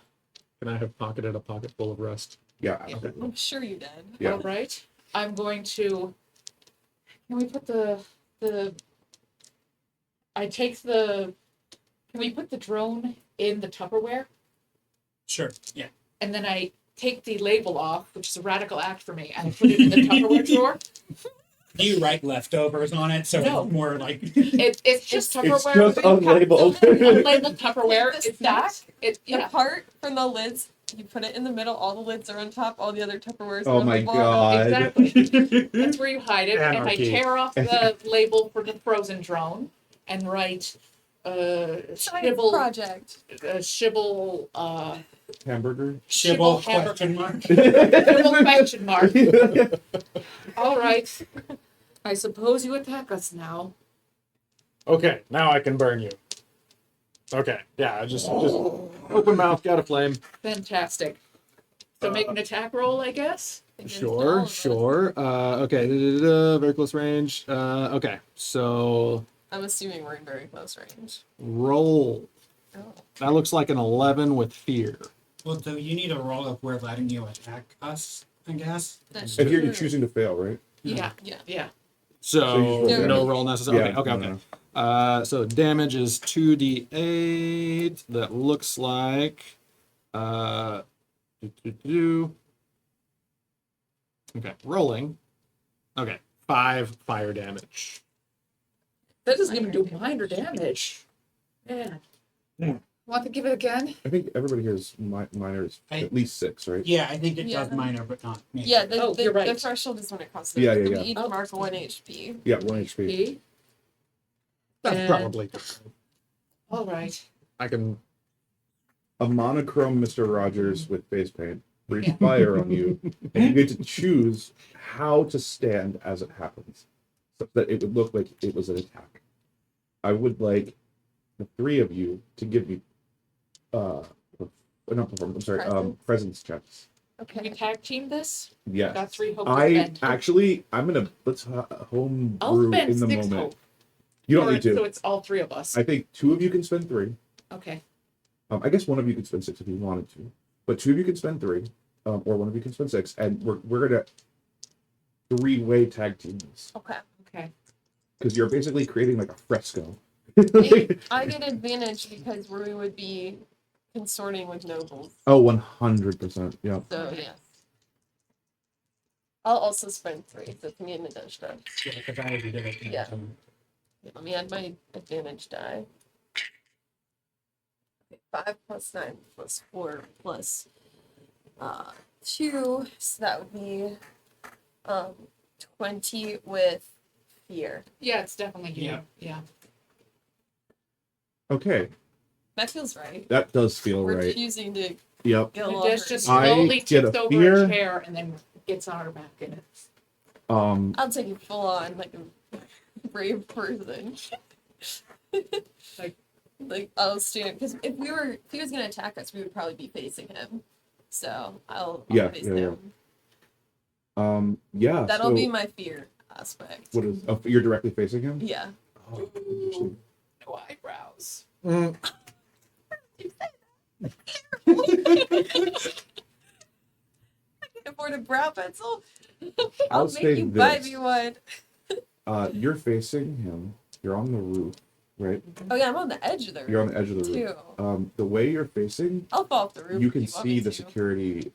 S5: Can I have pocketed a pocket full of rust?
S1: Yeah.
S2: Yeah.
S1: Okay.
S3: I'm sure you did.
S1: Yeah.
S2: all right. I'm going to. Can we put the? I take the. Can we put the drone in the Tupperware?
S4: Sure. Yeah.
S2: And then I take the label off, which is a radical act for me, and I put it in the Tupperware drawer.
S4: Do you write leftovers on it so
S2: No.
S4: it's more like?
S2: It's just Tupperware.
S1: It's just
S2: with a cap-
S1: unlabeled.
S2: Unlabeled Tupperware.
S3: The
S2: It's not. It's
S3: The
S2: yeah.
S3: part from the lids, you put it in the middle, all the lids are on top, all the other Tupperwares
S1: Oh
S3: are on
S1: my
S3: the bottom.
S1: god.
S2: Exactly. That's where you hide it. And I
S4: Anarchy.
S2: tear off the label for the frozen drone and write
S3: Science
S2: Shibble
S3: project.
S2: Shibble
S1: Hamburger.
S4: Shibble
S2: hamburger.
S4: question mark.
S2: Shibble question mark. All right. I suppose you attack us now.
S5: Okay, now I can burn you. Okay, yeah, just open mouth, got a flame.
S2: Fantastic. So make an attack roll, I guess.
S3: Against all of
S5: Sure.
S3: us.
S5: Okay, very close range. Okay, so
S3: I'm assuming we're in very close range.
S5: roll.
S3: Oh.
S5: That looks like an 11 with fear.
S4: Well, so you need a roll if we're letting you attack us, I guess.
S3: That's
S1: And here
S3: true.
S1: you're choosing to fail, right?
S2: Yeah.
S3: Yeah.
S2: Yeah.
S5: So
S1: So you
S5: no
S3: just-
S5: roll necessary.
S1: Yeah,
S5: Okay.
S1: no.
S5: So damage is 2d8. That looks like Okay, rolling. Okay, 5 fire damage.
S2: That doesn't even do minor damage. Man.
S1: Yeah.
S2: Want to give it again?
S1: I think everybody here is minor is at least 6, right?
S4: Yeah, I think it
S3: Yeah.
S4: does minor, but not major.
S3: Yeah, the,
S2: Oh,
S3: the,
S2: you're right.
S3: the threshold is when it costs.
S1: Yeah,
S3: We
S1: yeah.
S3: each
S2: Oh.
S3: mark 1 HP.
S1: Yeah, 1 HP.
S2: Okay.
S5: That's
S2: And-
S5: probably
S2: All right.
S5: I can.
S1: A monochrome Mr. Rogers with face paint breathes
S2: Yeah.
S1: fire on you, and you get to choose how to stand as it happens, so that it would look like it was an attack. I would like the 3 of you to give me not performance, I'm sorry, presence checks.
S2: Can we
S3: Okay.
S2: tag team this?
S1: Yes.
S2: Got 3 hope to
S1: I
S2: spend.
S1: actually, I'm gonna let's home
S2: I'll
S1: brew
S2: spend
S1: in the
S2: 6
S1: moment.
S2: hope.
S1: You don't
S2: Or-
S1: need to.
S2: So it's all 3 of us.
S1: I think 2 of you can spend 3.
S2: Okay.
S1: I guess 1 of you could spend 6 if you wanted to, but 2 of you can spend 3, or 1 of you can spend 6, and we're gonna 3-way tag team this
S3: Okay.
S2: Okay.
S1: because you're basically creating like a fresco.
S3: I get advantage because we would be consorting with nobles.
S1: Oh, 100%. Yeah.
S3: So, yes. I'll also spend 3. So it's me and Nadezhda.
S4: Yeah, because I already did it.
S3: Yeah. Let me add my advantage die. Okay, 5 plus 9 plus 4 plus 2. So that would be 20 with fear.
S2: Yeah, it's definitely you.
S4: Yeah.
S2: Yeah.
S1: Okay,
S3: That feels right.
S1: that does feel
S3: We're
S1: right.
S3: choosing to
S1: Yep.
S3: go
S2: And
S3: along.
S2: Des just
S1: I
S2: slowly
S1: get
S2: tips
S1: a
S2: over
S1: fear.
S2: a chair and then gets on her back in it.
S3: I'll take it full on like a brave person.
S2: Like-
S3: like I'll stand because if he was gonna attack us, we would probably be facing him. So I'll
S1: Yeah,
S3: face
S1: yeah, yeah.
S3: him.
S1: Yeah.
S3: That'll
S1: so
S3: be my fear aspect.
S1: What is? Oh, you're directly facing him.
S3: Yeah.
S1: Oh, interesting.
S2: No eyebrows.
S5: Mm,
S3: I can afford a brow pencil.
S1: I'll
S3: I'll
S1: say
S3: make you buy
S1: this.
S3: me one.
S1: You're facing him. You're on the roof, right?
S3: Oh yeah, I'm on the edge of the roof.
S1: You're on the edge of the roof.
S3: too.
S1: The way you're facing,
S3: I'll fall off the roof.
S1: you
S3: if
S1: can
S3: want
S1: see
S3: me
S1: the
S3: to.
S1: security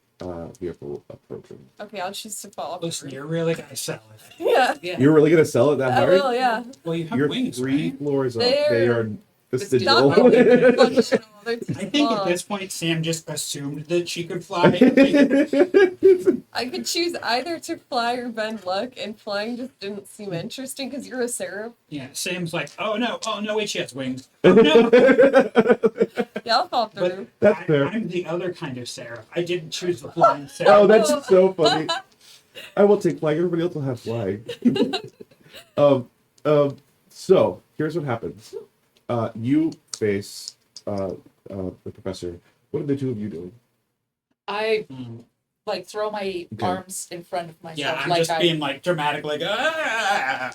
S1: vehicle approaching.
S3: Okay, I'll choose to fall off the
S4: Listen,
S3: roof.
S4: you're really gonna sell it.
S3: Yeah,
S2: Yeah.
S1: You're really gonna sell it that
S3: I
S1: hard?
S3: will. Yeah.
S4: Well, you have
S1: You're
S4: wings,
S1: 3
S4: right?
S1: floors up.
S3: They're
S1: They are
S2: vestigial.
S3: Not really
S1: vestigial.
S3: functional. They're too
S4: I think
S3: small.
S4: at this point, Sam just assumed that she could fly.
S3: I could choose either to fly or bend luck, and flying just didn't seem interesting because you're a seraph.
S4: Yeah, Sam's like, oh no, wait, she has wings. Oh no.
S3: Yeah, I'll fall off the
S4: But
S3: roof.
S1: That's fair.
S4: I'm the other kind of seraph. I didn't choose the flying seraph.
S1: Oh, that's so funny. I will take flying. Everybody else will have flying. So here's what happens. You face the professor. What are the 2 of you doing?
S2: I
S4: Mm.
S2: like throw my
S1: Okay.
S2: arms in front of myself.
S4: Yeah, I'm
S2: like
S4: just being like dramatic, like ah.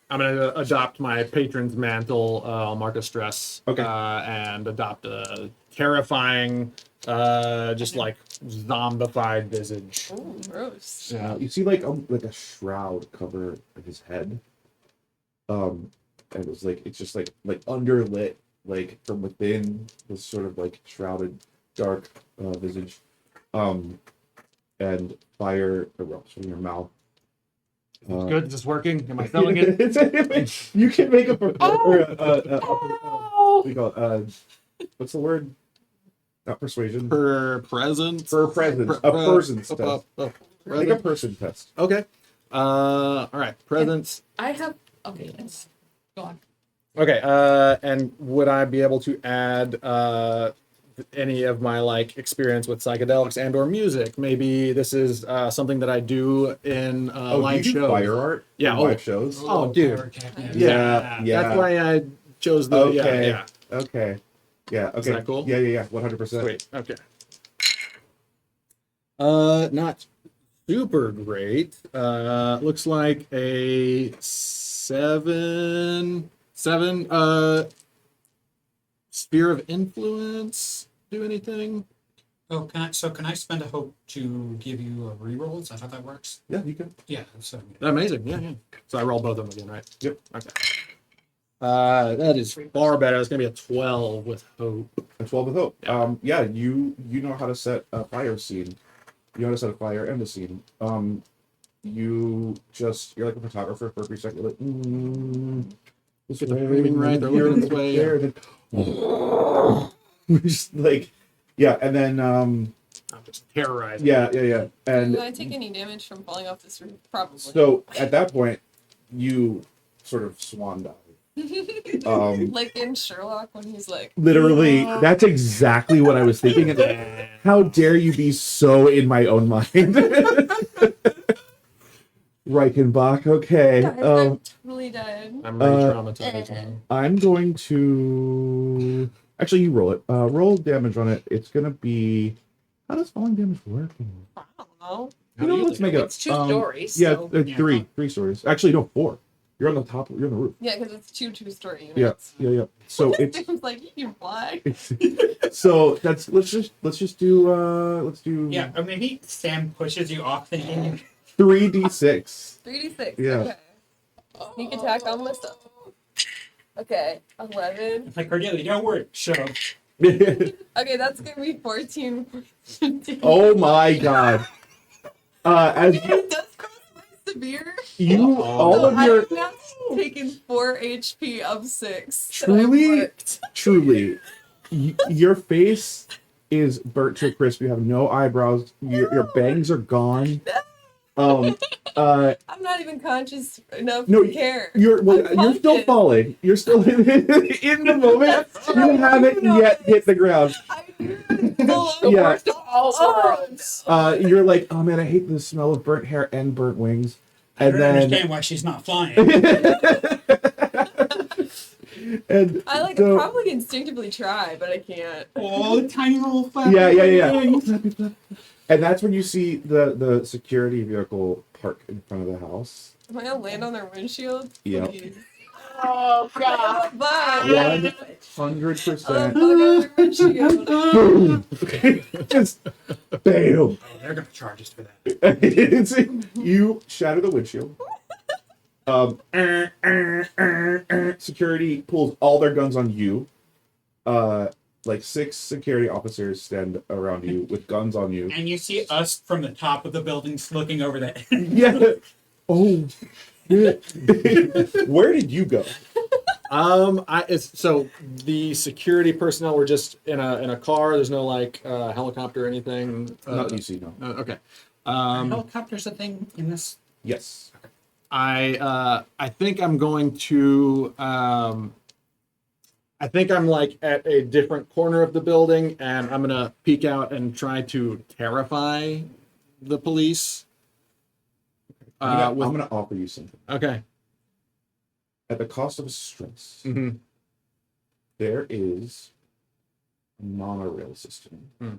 S5: I'm gonna adopt my patron's mantle. I'll mark a stress.
S1: Okay.
S5: And adopt a terrifying, just like zombified visage.
S3: Ooh, gross.
S5: Yeah.
S1: You see like a shroud cover his head. And it's just like underlit, like from within this sort of like shrouded dark visage. And fire erupts from your mouth.
S5: Good. Is this working? Am I selling it?
S1: You can make a
S2: Oh!
S1: we call it, what's the word? Not persuasion.
S5: Per present.
S1: Per presence. A person's test. Make a person test.
S5: Okay. All right. Presence.
S2: I have. Okay, yes. Go on.
S5: Okay. And would I be able to add any of my like experience with psychedelics and or music? Maybe this is something that I do in live
S1: do you do
S5: shows.
S1: fire art?
S5: Yeah,
S1: in
S5: oh.
S1: live shows.
S5: Oh, dude.
S1: Yeah.
S5: That's why I chose the.
S1: Okay.
S5: Yeah.
S1: Okay. Yeah. Okay.
S5: Is that cool?
S1: Yeah. 100%.
S5: Sweet. Okay. Not super great. Looks like a 7. Sphere of influence. Do anything?
S4: Oh, can I spend a hope to give you a reroll? Is that how that works?
S1: Yeah, you can.
S4: Yeah. So
S5: Amazing. Yeah. So I roll both of them again, right?
S1: Yep.
S5: Okay. That is far better. It's gonna be a 12 with hope.
S1: A 12 with hope. Yeah, you know how to set a fire scene. You know how to set a fire and a scene. You're like a photographer for a brief second. You're like, this
S5: Get the
S1: way,
S5: framing right, they're looking this way,
S1: there, then, just like, yeah, and then
S5: I'm just terrorized.
S1: yeah, and
S3: Do I take any damage from falling off this roof? Probably.
S1: so at that point, you sort of swan dive.
S3: Like in Sherlock when he's like,
S1: Literally, that's exactly what I was thinking. And how dare you be so in my own mind? Reichenbach, okay.
S3: guys, I'm totally dead.
S5: I'm re-traumatized now.
S1: I'm going to actually you roll it. Roll damage on it. It's gonna be how does falling damage work?
S3: I don't know.
S1: You know, let's make it up.
S2: It's 2 stories.
S1: Yeah,
S2: So.
S4: Yeah.
S1: three stories. Actually, no, 4. You're on the top. You're on the roof.
S3: Yeah, because it's two-story
S1: Yeah,
S3: units.
S1: yeah. So it's
S3: It's like you can fly.
S1: so that's let's just do
S4: yeah, or maybe Sam pushes you off thinking you
S1: 3d6.
S3: 3d6.
S1: Yeah.
S3: Okay. Sneak attack on myself. Okay, 11.
S4: it's like Cordelia, don't worry, shove.
S3: Okay, that's gonna be 14.
S1: Oh my god. As
S3: It does cross my severe.
S1: you all
S3: So
S1: of your
S3: I've now taken 4 HP of 6.
S1: Truly? Truly, your face is burnt to a crisp. You have no eyebrows. Your bangs are gone.
S3: I'm not even conscious enough
S1: No,
S3: to care.
S1: you're still
S3: conscious.
S1: falling. You're still in the moment. You haven't yet hit the ground.
S3: I knew it below
S2: The
S1: Yeah.
S2: worst of all worlds.
S1: You're like, oh man, I hate the smell of burnt hair and burnt wings.
S4: I
S1: And
S4: don't
S1: then
S4: understand why she's not flying.
S1: and
S3: I like
S1: so-
S3: probably instinctively try, but I can't.
S4: Oh, tiny little flap.
S1: Yeah. And that's when you see the security vehicle park in front of the house.
S3: Am I gonna land on their windshield?
S1: Yep.
S3: Please.
S2: Oh, God.
S3: Bye.
S1: 100%.
S3: On their windshield.
S1: Boom. Just bam.
S4: Oh, they're gonna charge us for that.
S1: You shatter the windshield. Security pulls all their guns on you. Like 6 security officers stand around you with guns on you.
S4: And you see us from the top of the buildings looking over the
S1: Yeah. Oh. Shit. Where did you go?
S5: So the security personnel were just in a car. There's no like helicopter or anything.
S1: Not you see, no.
S5: Okay.
S4: helicopter's a thing in this.
S1: Yes.
S5: I think I'm going to I think I'm like at a different corner of the building, and I'm gonna peek out and try to terrify the police.
S1: I'm gonna offer you something.
S5: Okay.
S1: At the cost of stress,
S5: Mm-hmm.
S1: there is a monorail system.
S5: Hmm.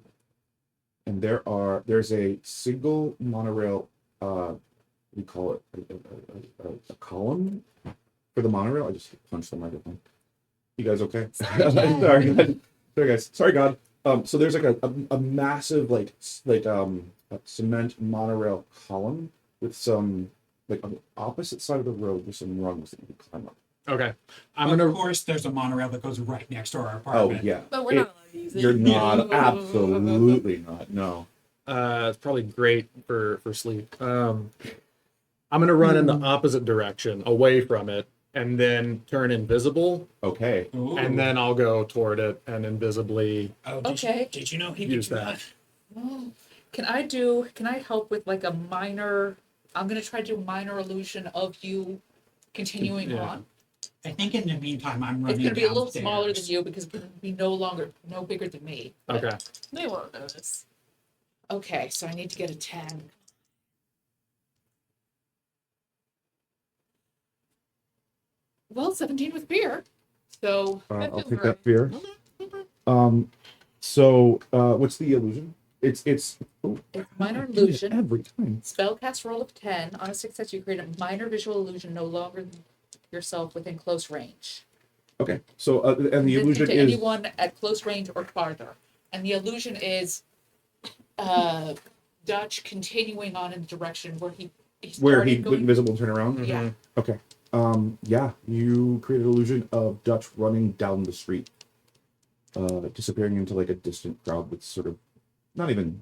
S1: And there's a single monorail, we call it a column for the monorail. I just punched the microphone. You guys okay?
S3: Sorry,
S1: Sorry, guys. Sorry, God. So there's like a massive like a cement monorail column with some like on the opposite side of the road with some rungs that you can climb up.
S5: Okay.
S4: Of course, there's a monorail that goes right next to our
S1: Oh
S4: apartment.
S1: yeah.
S3: But we're not allowed to use it.
S1: You're not. Absolutely not. No.
S5: It's probably great for sleep. I'm gonna run in the opposite direction, away from it, and then turn invisible,
S1: Okay.
S4: Ooh.
S5: and then I'll go toward it and invisibly.
S4: Oh,
S2: Okay.
S4: Did you know he
S5: Use
S4: could do
S5: that.
S2: Oh, can I help with like a minor, I'm gonna try to do minor illusion of you continuing
S5: Yeah.
S2: on.
S4: I think in the meantime, I'm running
S2: It's gonna be a little
S4: downstairs.
S2: smaller than you because it's gonna be no bigger than me. But-
S5: Okay.
S3: They won't notice.
S2: Okay, so I need to get a 10. Well, 17 with beer. So
S3: That
S1: I'll
S3: feels
S1: take
S3: right.
S1: that fear. So what's the illusion? It's oh,
S2: it's minor
S1: I do this
S2: illusion.
S1: every time.
S2: Spellcast roll of 10. On a success, you create a minor visual illusion no longer than yourself within close range.
S1: Okay. So and the
S2: This
S1: illusion
S2: to
S1: is
S2: anyone at close range or farther. And the illusion is Dutch continuing on in the direction where he
S1: where he
S2: started
S1: went invisible and turn around.
S2: Yeah.
S1: Okay. Yeah, you create an illusion of Dutch running down the street, disappearing into like a distant crowd that's sort of not even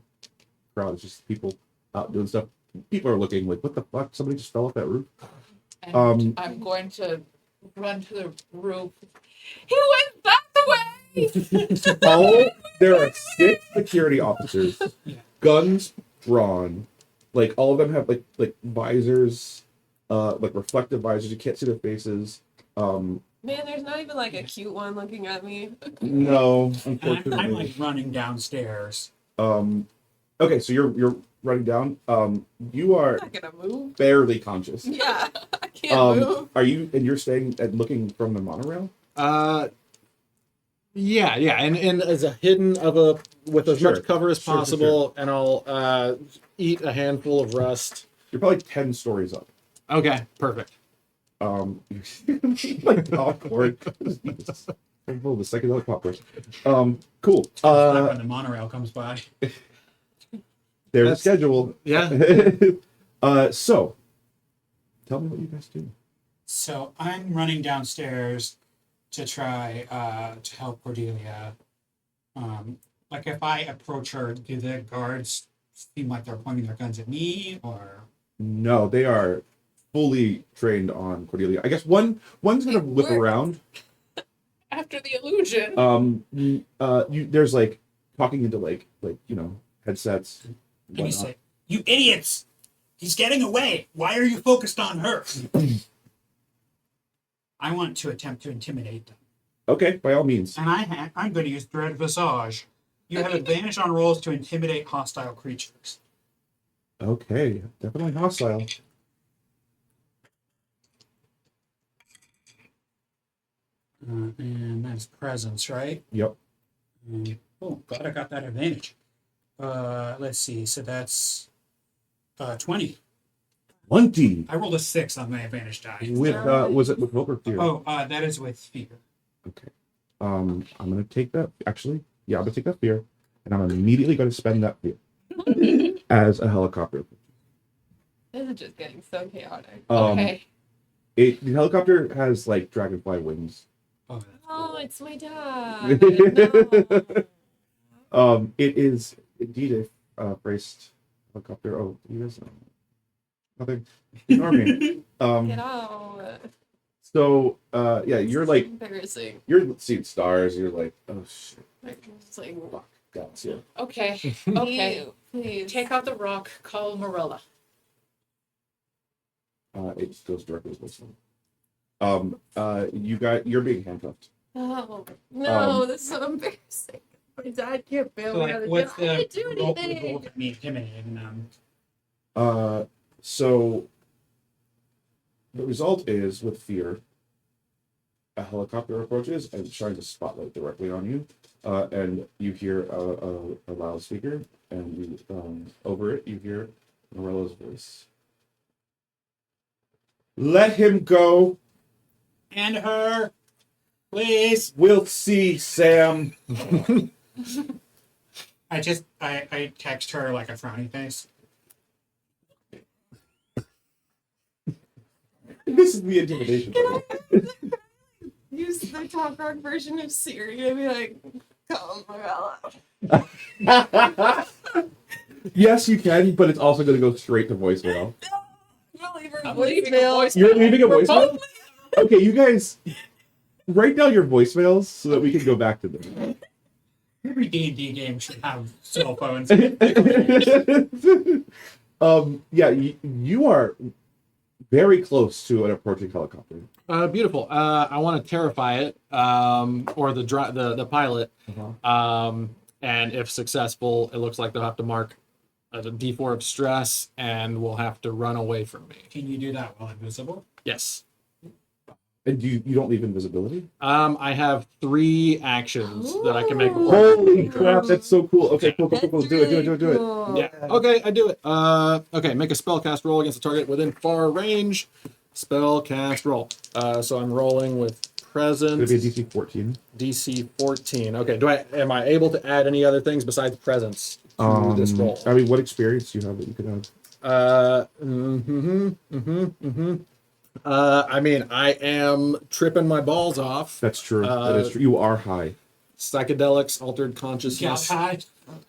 S1: crowd, it's just people out doing stuff. People are looking like, what the fuck? Somebody just fell off that roof.
S2: And I'm going to run to the roof. He went back the way!
S1: Oh, there are 6 security officers,
S4: Yeah.
S1: guns drawn. Like all of them have like visors, like reflective visors. You can't see their faces.
S3: Man, there's not even like a cute one looking at me.
S1: No,
S4: And
S1: unfortunately.
S4: I'm like running downstairs.
S1: Okay, so you're running down. You are
S3: I'm not gonna move.
S1: barely conscious.
S3: Yeah, I can't move.
S1: Are you? And you're staying and looking from the monorail.
S5: Yeah, and as a hidden with as
S1: Sure.
S5: much cover as
S1: Sure,
S5: possible, and I'll eat a handful of rust.
S1: You're probably 10 stories up.
S5: Okay, perfect.
S1: Like popcorn. Oh, the psychedelic popcorn. Cool.
S4: Back when the monorail comes by.
S1: There's a
S5: That's-
S1: schedule.
S5: Yeah.
S1: So tell me what you guys do.
S4: So I'm running downstairs to try to help Cordelia. Like if I approach her, do the guards seem like they're pointing their guns at me, or
S1: No, they are fully trained on Cordelia. I guess one's gonna whip
S2: Where-
S1: around.
S2: After the illusion.
S1: There's like talking into like headsets.
S4: and you
S1: whatnot.
S4: say, "You idiots! He's getting away. Why are you focused on her?" I want to attempt to intimidate them,
S1: Okay, by all means.
S4: and I'm going to use Dread Visage. You have advantage on rolls to intimidate hostile creatures.
S1: Okay, definitely hostile.
S4: And that's presence, right?
S1: Yep.
S4: Oh, glad I got that advantage. Let's see. So that's 20.
S1: 20
S4: I rolled a 6 on my advantage die.
S1: with was it with hope or fear?
S4: Oh, that is with fear.
S1: Okay. I'm gonna take that. Actually, yeah, I'm gonna take that fear, and I'm immediately gonna spend that fear as a helicopter.
S3: This is just getting so chaotic.
S2: Okay.
S1: The helicopter has like dragonfly wings.
S4: Oh, that's
S3: Oh,
S4: cool.
S3: it's my dad. No.
S1: It is indeed a raced helicopter. Oh, you guys know nothing. Ignore me.
S3: Get out.
S1: So yeah, you're like
S3: Embarrassing.
S1: you're seeing stars. You're like, oh shit,
S3: It's like,
S1: fuck, that's it.
S2: Okay. Okay.
S3: ew, please.
S2: Take out the rock. Call Marilla.
S1: It just goes directly to this one. You're being handcuffed.
S3: No, no,
S1: Um,
S3: this is so embarrassing. My dad can't bail
S4: So,
S3: me
S4: like,
S3: out of
S4: what's
S3: jail. I
S4: the
S3: didn't do
S4: roll
S3: anything.
S4: to me intimidating them?
S1: So the result is with fear, a helicopter approaches and shines a spotlight directly on you, and you hear a loudspeaker, and you over it you hear Morella's voice. Let him go.
S4: And her, please.
S1: We'll see, Sam.
S4: I text her like a frowny face.
S1: This is the intimidation. part.
S3: Use the top rock version of Siri to be like, come, Morella.
S1: Yes, you can, but it's also going to go straight to voicemail.
S3: I'll leave her
S2: I'm leaving a
S3: Voicemail.
S2: voicemail.
S1: You're leaving a
S2: For
S1: voicemail?
S2: both-
S1: Okay, you guys write down your voicemails so that we can go back to them.
S4: Every D&D game should have cell phones.
S1: Yeah, you are very close to an approaching helicopter.
S5: Beautiful. I want to terrify it, or the pilot. And if successful, it looks like they'll have to mark a D4 of stress, and will have to run away from me.
S4: Can you do that while invisible?
S5: Yes.
S1: And you don't leave invisibility?
S5: I have 3 actions that I can make.
S3: Ooh.
S1: Holy crap, that's so cool. Okay, cool.
S3: That's
S1: Do it.
S3: really cool.
S5: Yeah. Okay, I do it. Okay, make a spellcast roll against a target within far range. Spellcast roll. So I'm rolling with
S1: It's
S5: presence.
S1: gonna be a DC 14.
S5: DC 14. Okay. Am I able to add any other things besides presence to this roll?
S1: I mean, what experience do you have that you could have?
S5: I mean, I am tripping my balls off.
S1: That's true. That is true. You are high.
S5: Psychedelics, altered
S4: Got
S5: consciousness.
S4: high,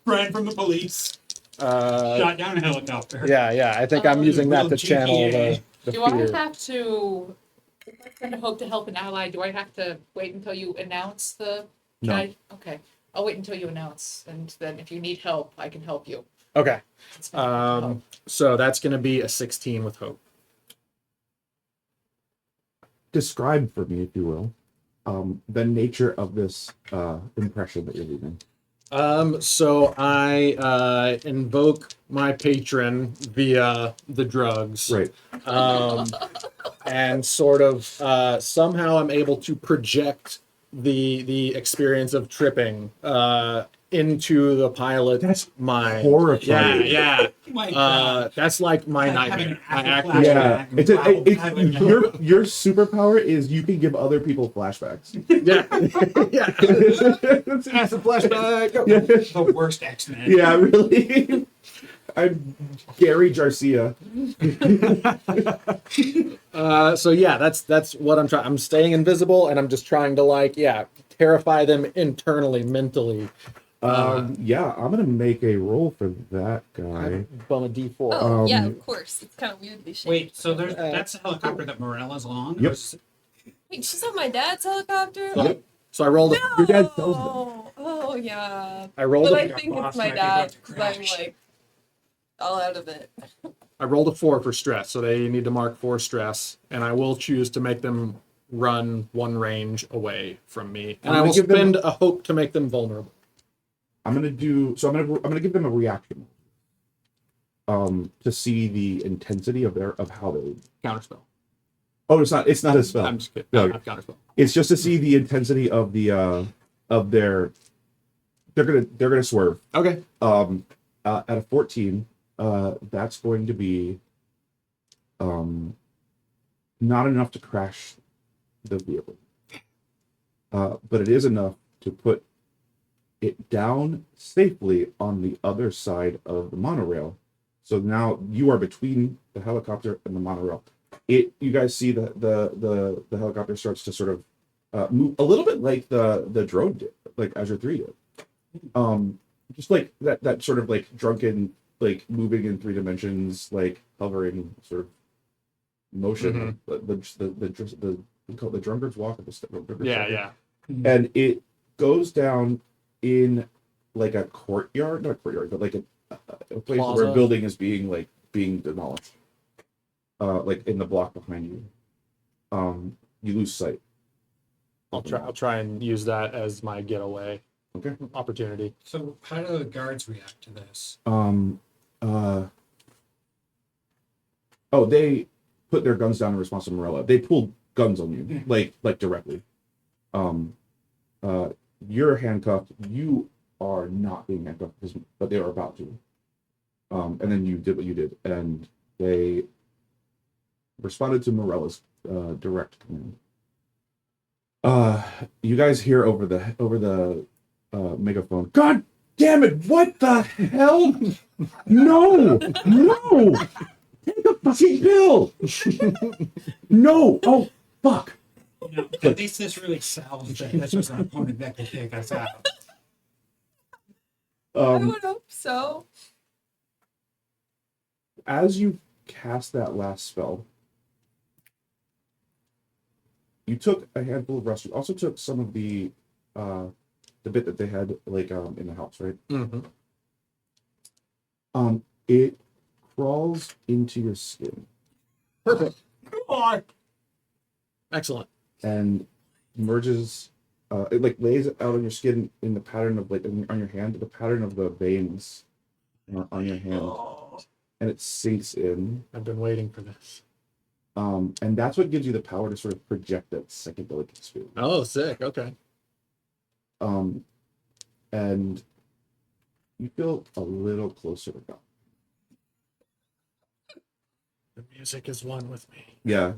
S4: ran from the police,
S5: Uh,
S4: shot down a helicopter.
S5: yeah. I think I'm using that to channel the
S2: Do I
S5: fear.
S2: have to, if I send a hope to help an ally, do I have to wait until you announce the?
S1: No.
S2: Okay, I'll wait until you announce, and then if you need help, I can help you.
S5: Okay.
S2: It's fine.
S5: So that's going to be a 16 with hope.
S1: Describe for me, if you will, the nature of this impression that you're leaving.
S5: So I invoke my patron via the drugs.
S1: Right.
S5: And sort of somehow I'm able to project the experience of tripping into the pilot's
S1: That's
S5: mind.
S1: horrifying.
S5: Yeah.
S4: My God.
S5: That's like my
S4: Like having
S5: nightmare.
S4: an
S5: I
S4: acid
S5: actually,
S1: Yeah,
S4: flashback.
S1: it's your superpower is you can give other people flashbacks.
S5: yeah. Acid flashback. Go.
S1: Yeah,
S4: The worst X-Men.
S1: yeah, really. I'm Gary Garcia.
S5: So yeah, that's what I'm trying. I'm staying invisible, and I'm just trying to terrify them internally, mentally.
S1: Yeah, I'm gonna make a roll for that guy.
S5: Bum a D4.
S3: Oh, yeah, of course. It's kind of weirdly shaped.
S4: Wait, so that's a helicopter that Morella's on?
S1: Yep.
S4: Or is-
S3: Wait, she's on my dad's helicopter?
S5: Yep. So I rolled.
S1: Your dad tells them.
S3: Oh, yeah.
S5: I rolled.
S3: But
S5: A,
S3: I think
S4: boss
S3: it's my
S4: might be about
S3: dad
S4: to
S3: because I'm
S4: crash.
S3: like all out of it.
S5: I rolled a 4 for stress, so they need to mark 4 stress, and I will choose to make them run 1 range away from me, and
S1: I'm
S5: I will
S1: gonna give them-
S5: spend a hope to make them vulnerable.
S1: I'm gonna give them a reaction. To see the intensity of how they.
S5: Counterspell.
S1: Oh, it's not a spell.
S5: I'm just kidding.
S1: No.
S5: Not counterspell.
S1: It's just to see the intensity of their. They're gonna swerve.
S5: Okay.
S1: At a 14, that's going to be not enough to crash the vehicle, but it is enough to put it down safely on the other side of the monorail. So now you are between the helicopter and the monorail. You guys see the helicopter starts to sort of move a little bit like the drone did, like Azure 3 did. Just like that sort of like drunken, like moving in 3 dimensions, like hovering sort of motion. The drunkard's walk of the
S5: Yeah.
S1: and it goes down in like a courtyard, not a courtyard, but like a place where
S5: Plaza.
S1: a building is being demolished. Like in the block behind you. You lose sight.
S5: I'll try and use that as my getaway
S1: Okay.
S5: opportunity.
S4: So how do the guards react to this?
S1: They put their guns down in response to Morella. They pulled guns on you, like directly. You're handcuffed. You are not being handcuffed, but they are about to. And then you did what you did, and they responded to Morella's direct command. You guys hear over the megaphone, God damn it, what the hell? No! Take a fucking pill! No! Oh, fuck!
S4: You know, at least this really sells that this was an opponent that could take us out.
S3: I would hope so.
S1: As you cast that last spell, you took a handful of rust. You also took some of the bit that they had like in the house, right?
S5: Mm-hmm.
S1: It crawls into your skin
S5: Perfect. Excellent.
S1: and merges. It like lays it out on your skin in the pattern of like on your hand, the pattern of the veins on your hand, and it sinks in.
S5: I've been waiting for this.
S1: And that's what gives you the power to sort of project that psychedelic experience.
S5: Oh, sick. Okay.
S1: And you feel a little closer to God.
S5: The music is one with me.
S1: Yeah.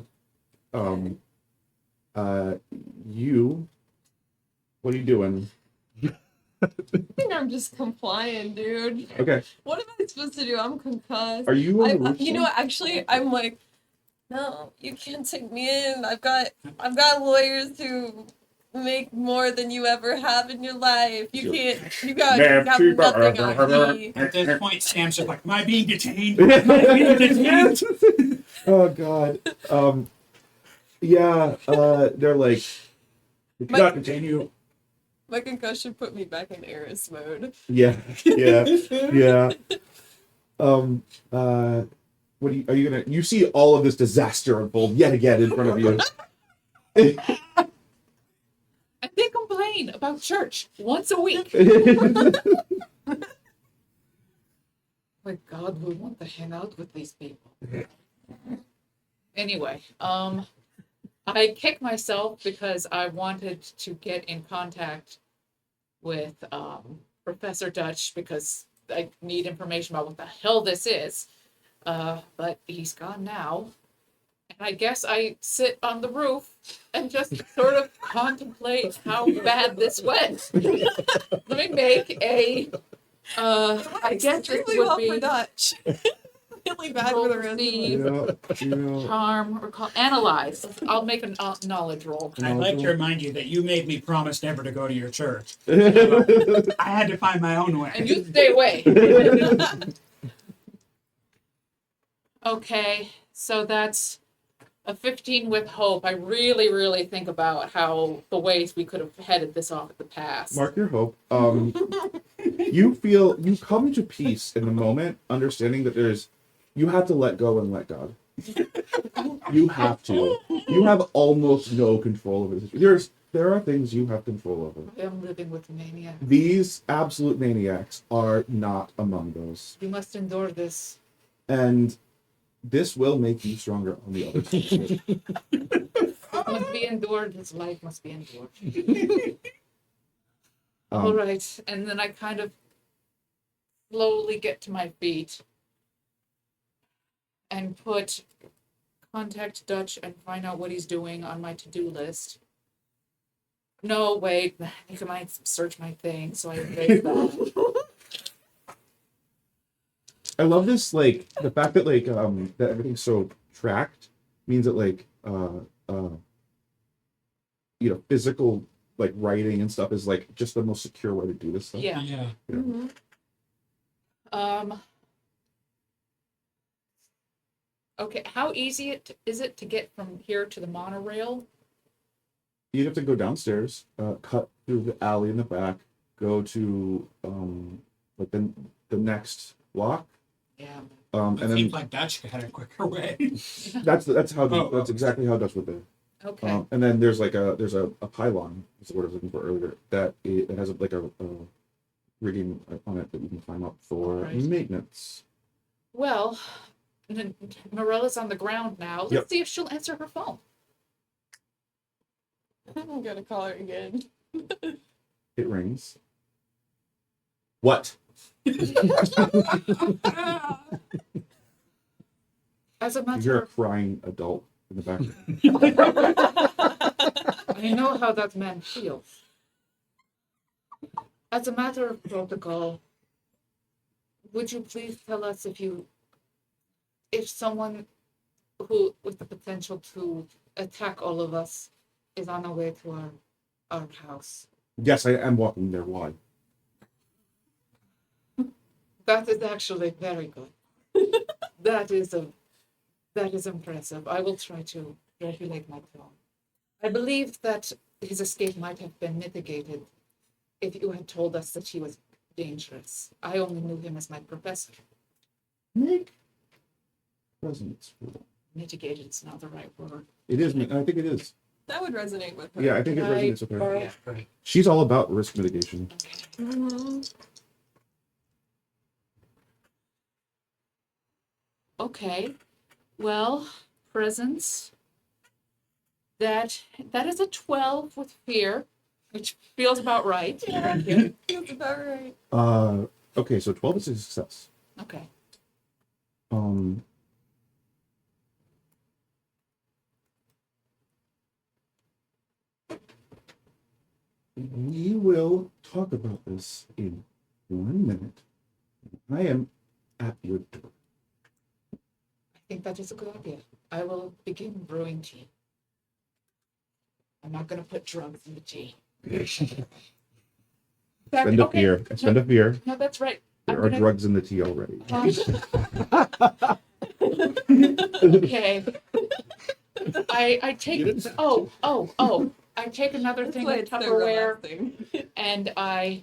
S1: You, what are you doing?
S3: I think I'm just complying, dude.
S1: Okay.
S3: What am I supposed to do? I'm concussed.
S1: Are you on the roof?
S3: You know what? Actually, I'm like, no, you can't take me in. I've got lawyers who make more than you ever have in your life. You can't. You got nothing on me.
S4: At this point, Sam's just like, am I being detained? Am I being detained?
S1: Oh God. Yeah. They're like, we cannot continue.
S3: My concussion put me back in Eris mode.
S1: Yeah. Yeah. What are you gonna? You see all of this disaster unfold yet again in front of you.
S2: And they complain about church once a week. My God, we want to hang out with these people. Anyway, I kicked myself because I wanted to get in contact with Professor Dutch because I need information about what the hell this is. But he's gone now. And I guess I sit on the roof and just sort of contemplate how bad this went. Let me make a I guess this
S3: Extremely
S2: would
S3: well
S2: be
S3: for Dutch. Really bad for the rest of us.
S1: Yeah.
S2: charm or analyze. I'll make a knowledge roll.
S4: I'd like to remind you that you made me promise never to go to your church.
S1: Yeah.
S4: I had to find my own way.
S2: And you stay away. Okay, so that's a 15 with hope. I really, really think about how the ways we could have headed this off at the pass.
S1: Mark your hope. You come to peace in the moment, understanding that you have to let go and let God. You have to. You have almost no control over this. There are things you have control over.
S2: I am living with mania.
S1: These absolute maniacs are not among those.
S2: You must endure this.
S1: And this will make you stronger on the other side.
S2: It must be endured. His life must be endured. All right, and then I kind of slowly get to my feet and contact Dutch and find out what he's doing on my to-do list. No, wait, you might search my thing, so I erase that.
S1: I love this, like, the fact that, like, that everything's so tracked means that, like, physical, like, writing and stuff is, like, just the most secure way to do this stuff.
S2: Yeah.
S4: Yeah.
S3: Mhm.
S2: Okay, how easy is it to get from here to the monorail?
S1: You'd have to go downstairs, cut through the alley in the back, go to, like, the next block.
S2: Yeah.
S1: And
S4: It
S1: then
S4: seems like Dutch had a quicker way.
S1: that's
S4: Oh.
S1: exactly how Dutch would do.
S2: Okay.
S1: And then there's a pylon, is the word I was looking for earlier, that it has like a rigging on it that you can climb up for
S2: Right.
S1: maintenance.
S2: Well, Morella's on the ground now. Let's
S1: Yep.
S2: see if she'll answer her phone.
S3: I'm gonna call her again.
S1: It rings. What?
S2: As a
S1: You
S2: matter
S1: hear a
S2: of
S1: crying adult in the background.
S2: I know how that man feels. As a matter of protocol, would you please tell us if someone who with the potential to attack all of us is on their way to our house?
S1: Yes, I am walking there. Why?
S2: That is actually very good. That is impressive. I will try to regulate my tone. I believe that his escape might have been mitigated if you had told us that he was dangerous. I only knew him as my professor.
S1: Make presence.
S2: Mitigated is not the right word.
S1: It is. I think it is.
S3: That would resonate with her.
S1: Yeah, I think it
S2: Can I
S1: resonates with her.
S2: borrow-
S4: Yeah, right.
S1: She's all about risk mitigation.
S2: Okay.
S3: Mhm.
S2: Okay. Well, presence. That is a 12 with fear, which feels about right.
S3: Yeah.
S2: Thank you.
S3: Feels about right.
S1: Okay, so 12 is a success.
S2: Okay.
S1: Um, we will talk about this in 1 minute. I am at your door.
S2: I think that is a good idea. I will begin brewing tea. I'm not going to put drugs in the tea.
S1: Spend a fear. Spend a fear.
S2: No, that's right.
S1: There
S2: I'm
S1: are
S2: gonna-
S1: drugs in the tea already.
S2: Okay. I take I take another
S3: That's
S2: thing
S3: why
S2: of
S3: it's so
S2: Tupperware
S3: relaxing.
S2: and I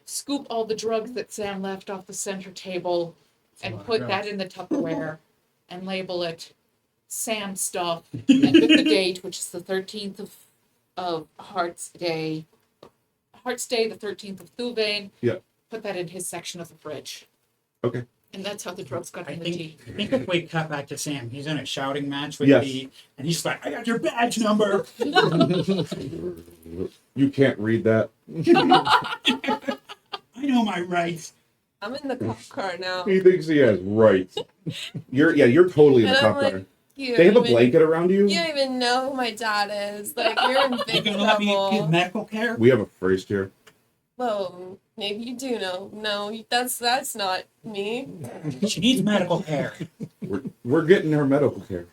S2: scoop all the drugs that Sam left off the center table and put that in the Tupperware and label it Sam stuff and with the date, which is the 13th of Heart's Day. Heart's Day, the 13th of Thuvain.
S1: Yeah.
S2: Put that in his section of the fridge.
S1: Okay.
S2: And that's how the drugs got
S4: I
S2: in the
S4: think,
S2: tea.
S4: I think if we cut back to Sam, he's in a shouting match with
S1: Yes.
S4: the, and he's like, I got your badge number.
S1: You can't read that.
S4: I know my rights.
S3: I'm in the cop car now.
S1: He thinks he has rights. You're totally in the
S3: And
S1: cop
S3: I'm like,
S1: car.
S3: You
S1: They have a
S3: even-
S1: blanket around you.
S3: You don't even know who my dad is. Like, you're in
S4: You
S3: big
S4: gonna let me get
S3: trouble.
S4: medical care?
S1: We have a phrase here.
S3: Well, maybe you do know. No, that's not me.
S4: She needs medical care.
S1: We're getting her medical care.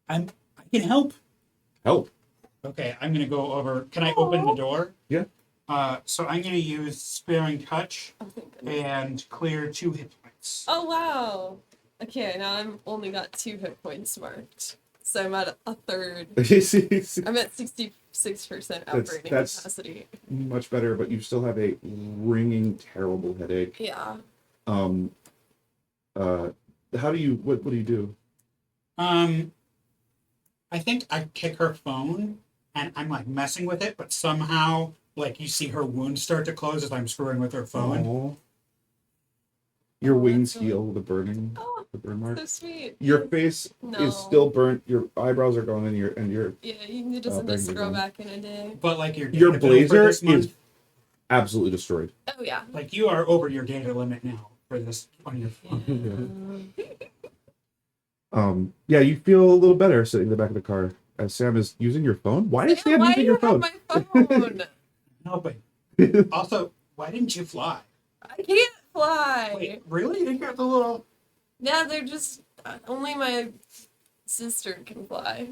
S4: I can help.
S1: Help.
S4: Okay, I'm gonna go over. Can I open the door?
S1: Yeah.
S4: So I'm gonna use sparing touch
S3: Oh, thank goodness.
S4: and clear 2 hit points.
S3: Oh, wow. Okay, now I'm only got 2 hit points marked. So I'm at a third. I'm at 66% operating
S1: that's-
S3: capacity.
S1: Much better, but you still have a ringing, terrible headache.
S3: Yeah.
S1: How do you? What do you do?
S4: I think I kick her phone and I'm like messing with it, but somehow like you see her wound start to close as I'm screwing with her phone.
S1: Aw. Your
S3: Oh,
S1: wings
S3: that's
S1: heal the burning,
S3: Oh,
S1: the burn mark.
S3: so sweet.
S1: Your face
S3: No.
S1: is still burnt. Your eyebrows are gone, and your
S3: Yeah, you can just
S1: thank
S3: just
S1: you,
S3: grow
S1: John.
S3: back in a day.
S4: But like your
S1: your
S4: data bill for
S1: blazer
S4: this month,
S1: is absolutely destroyed.
S3: Oh, yeah.
S4: like you are over your data limit now for this on your phone.
S1: Yeah, you feel a little better sitting in the back of the car as Sam is using your phone. Why is Sam
S3: Why
S1: using
S3: do
S1: your
S3: you have
S1: phone?
S3: my phone?
S4: No, but also, why didn't you fly?
S3: I can't fly.
S4: Wait, really? They got the little.
S3: Yeah, they're just only my sister can fly.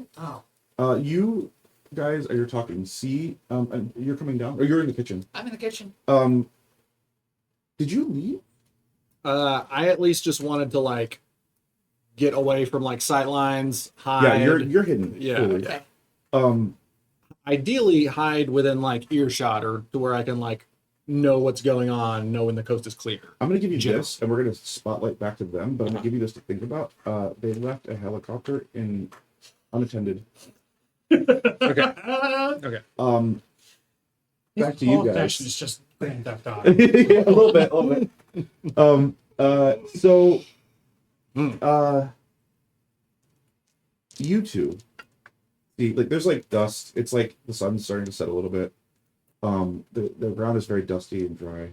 S4: Oh,
S1: You guys you're talking. See, and you're coming down, or you're in the kitchen.
S2: I'm in the kitchen.
S1: Did you leave?
S5: I at least just wanted to like get away from like sight lines, hide.
S1: Yeah, you're hidden.
S5: Yeah,
S1: fully.
S5: yeah.
S2: Okay.
S5: Ideally hide within like earshot or to where I can like know what's going on, know when the coast is clear.
S1: I'm gonna give you
S5: Jim.
S1: this, and we're gonna spotlight back to them. But I'm gonna give you this to think about. They left a helicopter in unattended.
S5: Okay.
S1: Back to you
S4: whole
S1: guys.
S4: session is just Grand Theft Auto.
S1: Yeah, a little bit. So, you two, see, like, there's like dust. It's like the sun's starting to set a little bit. The ground is very dusty and dry.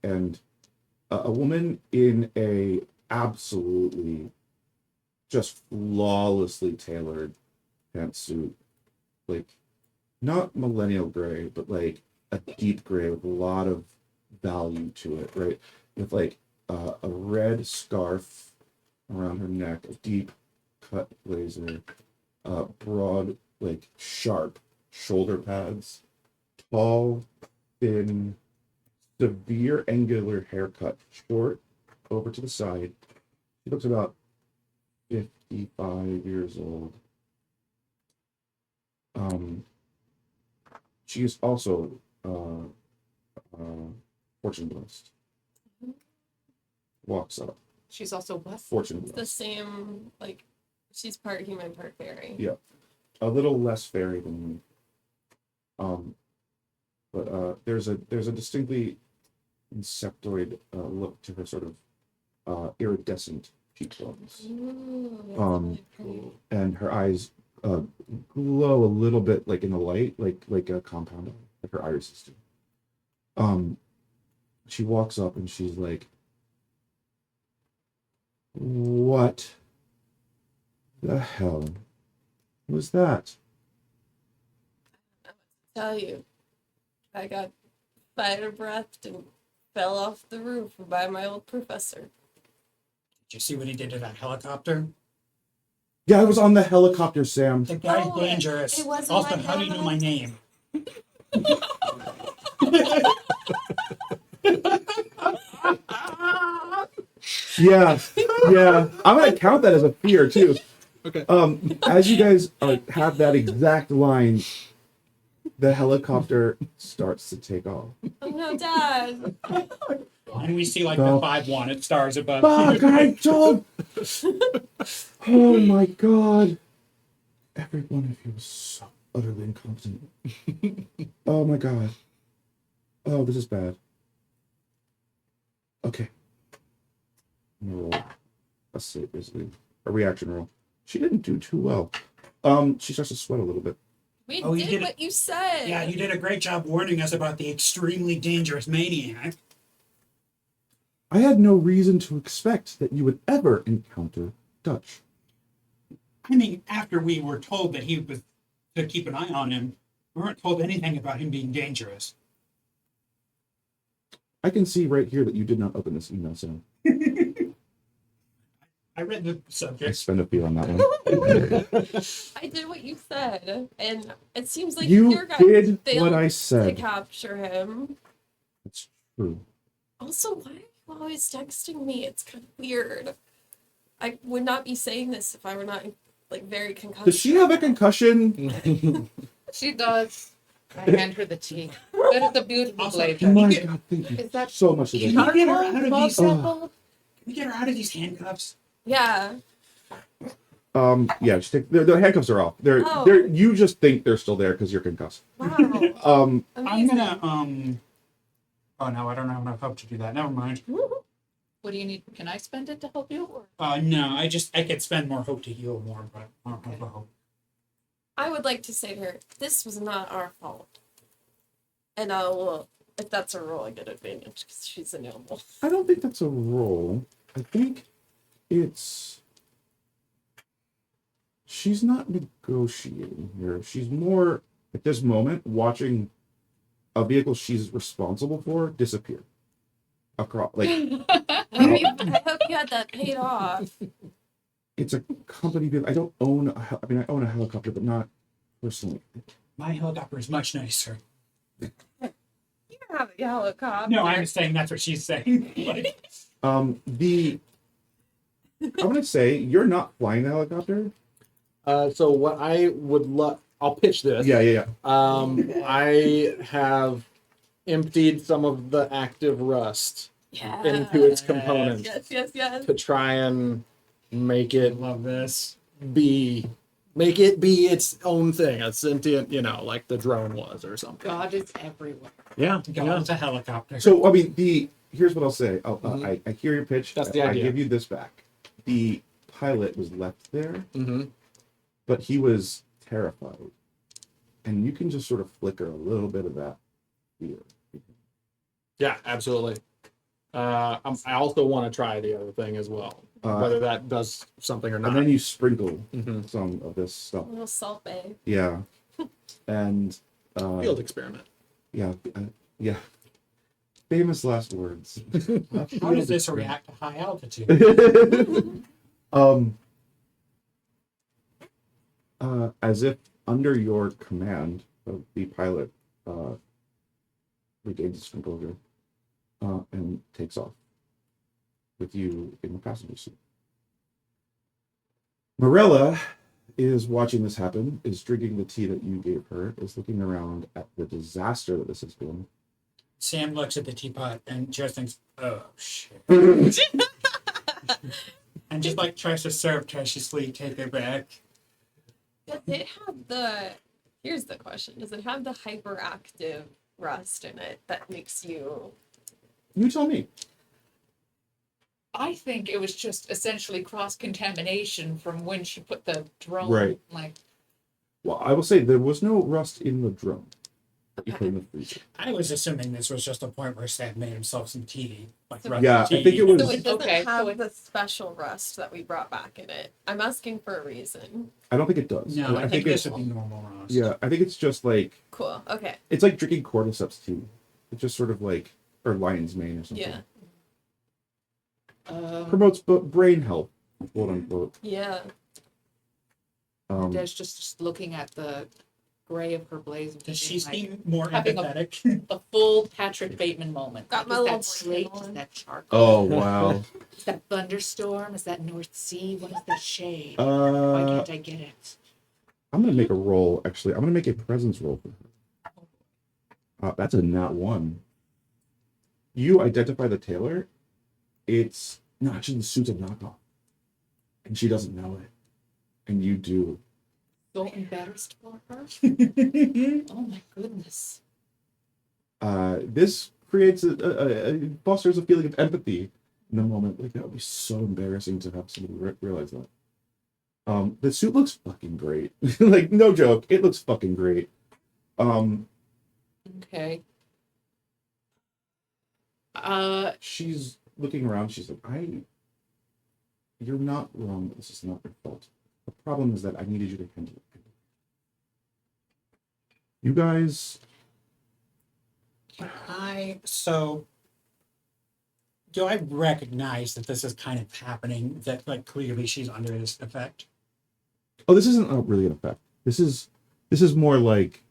S1: And a woman in a absolutely just flawlessly tailored pantsuit, like, not millennial gray, but like a deep gray with a lot of value to it, right? With like a red scarf around her neck, a deep cut blazer, broad, like sharp shoulder pads, tall, thin, severe angular haircut, short over to the side. She looks about 55 years old. She is also fortune blessed. Walks up.
S2: She's also what?
S1: Fortune
S3: It's the
S1: blessed.
S3: same, like, she's part human, part fairy.
S1: Yeah. A little less fairy than me. But there's a distinctly insectoid look to her sort of iridescent cheekbones.
S3: Ooh, that's
S1: Um,
S3: really pretty.
S1: And her eyes glow a little bit like in the light, like a compound eye, like her irises do. She walks up and she's like, "What the hell was that?"
S3: Tell you, I got fire breathed and fell off the roof by my old professor.
S4: Did you see what he did to that helicopter?
S1: Yeah, I was on the helicopter, Sam.
S4: The guy's
S3: Oh,
S4: dangerous.
S3: it wasn't
S4: Also,
S3: my
S4: how do you know my
S3: dad.
S4: name?
S1: Yeah, yeah. I'm gonna count that as a fear too.
S5: Okay.
S1: As you guys have that exact line, the helicopter starts to take off.
S3: Oh no, Dad!
S4: And we see like
S1: No.
S4: the 5 wanted stars above.
S1: Fuck! I told. Oh my god! Every one of you is so utterly incompetent. Oh my god. Oh, this is bad. Okay. I'm gonna roll a save, basically. A reaction roll. She didn't do too well. She starts to sweat a little bit.
S3: We
S4: Oh, you
S3: did
S4: did it.
S3: what you said.
S4: Yeah, you did a great job warning us about the extremely dangerous maniac.
S1: I had no reason to expect that you would ever encounter Dutch.
S4: I mean, after we were told that he was to keep an eye on him, we weren't told anything about him being dangerous.
S1: I can see right here that you did not open this email, Sam.
S4: I read the
S1: I
S4: subject.
S1: spend a fear on that one.
S3: I did what you said, and it seems like
S1: You
S3: your guys
S1: did
S3: failed
S1: what I
S3: to
S1: said.
S3: capture him.
S1: It's true.
S3: Also, why are you always texting me? It's kind of weird. I would not be saying this if I were not like very concussed.
S1: Does she have a concussion?
S2: She does. I hand her the tea. That is a beautiful
S4: Also,
S2: blade.
S1: Oh my
S4: get-
S1: god, thank you
S2: Is that
S1: so much.
S4: Can
S1: Elizabeth.
S4: we get her out of
S2: Love
S4: these?
S2: sample?
S4: Can we get her out of these handcuffs?
S3: Yeah.
S1: Yeah, just take, the handcuffs are off. They're
S3: Oh.
S1: you just think they're still there because you're concussed.
S3: Wow.
S1: Um,
S4: I'm
S3: Amazing.
S4: gonna Oh no, I don't have enough hope to do that. Never mind.
S2: What do you need? Can I spend it to help you? Or?
S4: No, I could spend more hope to heal more, but I don't have the hope.
S3: I would like to say to her, this was not our fault. And I will, if that's a roll, I get advantage because she's a noble.
S1: I don't think that's a roll. I think it's she's not negotiating here. She's more at this moment watching a vehicle she's responsible for disappear across. Like
S3: I hope you had that paid off.
S1: it's a company vehicle. I don't own. I mean, I own a helicopter, but not personally.
S4: My helicopter is much nicer.
S3: You don't have a helicopter.
S4: No, I'm saying that's what she's saying. Like,
S1: I'm gonna say you're not flying the helicopter.
S5: So what I would love, I'll pitch this.
S1: Yeah.
S5: I have emptied some of the active rust
S3: Yeah.
S5: into its components
S3: Yes.
S5: to try and make
S4: I
S5: it
S4: love this.
S5: be its own thing, a sentient, like the drone was or something.
S2: God is everywhere.
S5: Yeah,
S4: Go it's a helicopter.
S1: So I mean, here's what I'll say.
S5: Mhm.
S1: I hear your pitch.
S5: That's the
S1: I
S5: idea.
S1: give you this back. The pilot was left there,
S5: Mm-hmm.
S1: but he was terrified, and you can just sort of flicker a little bit of that fear.
S5: Yeah, absolutely. I also want to try the other thing as well, whether that does something or not.
S1: And then you sprinkle
S5: Mhm.
S1: some of this stuff.
S3: A little salt bay.
S1: Yeah, and
S5: Field experiment.
S1: yeah, famous last words.
S4: How does this react to high altitude?
S1: As if under your command, the pilot regains his composure and takes off with you in the passenger seat. Marilla is watching this happen, is drinking the tea that you gave her, is looking around at the disaster that this has been.
S4: Sam looks at the teapot and just thinks, "Oh shit," and just like tries to surreptitiously take it back.
S3: Does it have the? Here's the question: does it have the hyperactive rust in it that makes you?
S1: You tell me.
S2: I think it was just essentially cross-contamination from when she put the drone,
S1: Right.
S2: like,
S1: Well, I will say there was no rust in the drum. You put in the freezer.
S4: I was assuming this was just a point where Sam made himself some tea, like
S3: So-
S4: rusty
S1: Yeah, I
S4: tea.
S1: think it was-
S3: So it doesn't
S2: Okay,
S3: have
S2: so it-
S3: the special rust that we brought back in it. I'm asking for a reason.
S1: I don't think it does.
S4: No, I think
S1: it's
S4: this would be normal rust.
S1: yeah. I think it's just like
S3: Cool. Okay.
S1: it's like drinking cordyceps tea. It's just sort of like or lion's mane or something.
S3: Yeah.
S1: Promotes brain health, quote unquote.
S3: Yeah.
S2: Des just looking at the gray of her blaze.
S4: Does she
S2: being like,
S4: seem more
S2: having a-
S4: empathetic?
S2: a full Patrick Bateman moment?
S3: Got my
S2: Is
S3: little
S2: that slate?
S3: blanket
S2: Is
S3: on.
S2: that charcoal?
S1: Oh wow.
S2: Is that thunderstorm? Is that North Sea? What is that shade? Why
S1: uh,
S2: can't I get it?
S1: I'm gonna make a roll. Actually, I'm gonna make a presence roll for her. That's a nat 1. You identify the tailor. It's no, actually the suit's a knockoff, and she doesn't know it, and you do.
S2: So embarrassed for her. Oh my goodness.
S1: This creates fosters a feeling of empathy in the moment. Like that would be so embarrassing to have somebody realize that. The suit looks fucking great. Like no joke, it looks fucking great.
S2: Okay.
S1: She's looking around. She's like, you're not wrong. This is not your fault. The problem is that I needed you to handle it. You guys,
S4: Do I recognize that this is kind of happening, that like clearly she's under this effect?
S1: oh, this isn't really an effect. This is more like,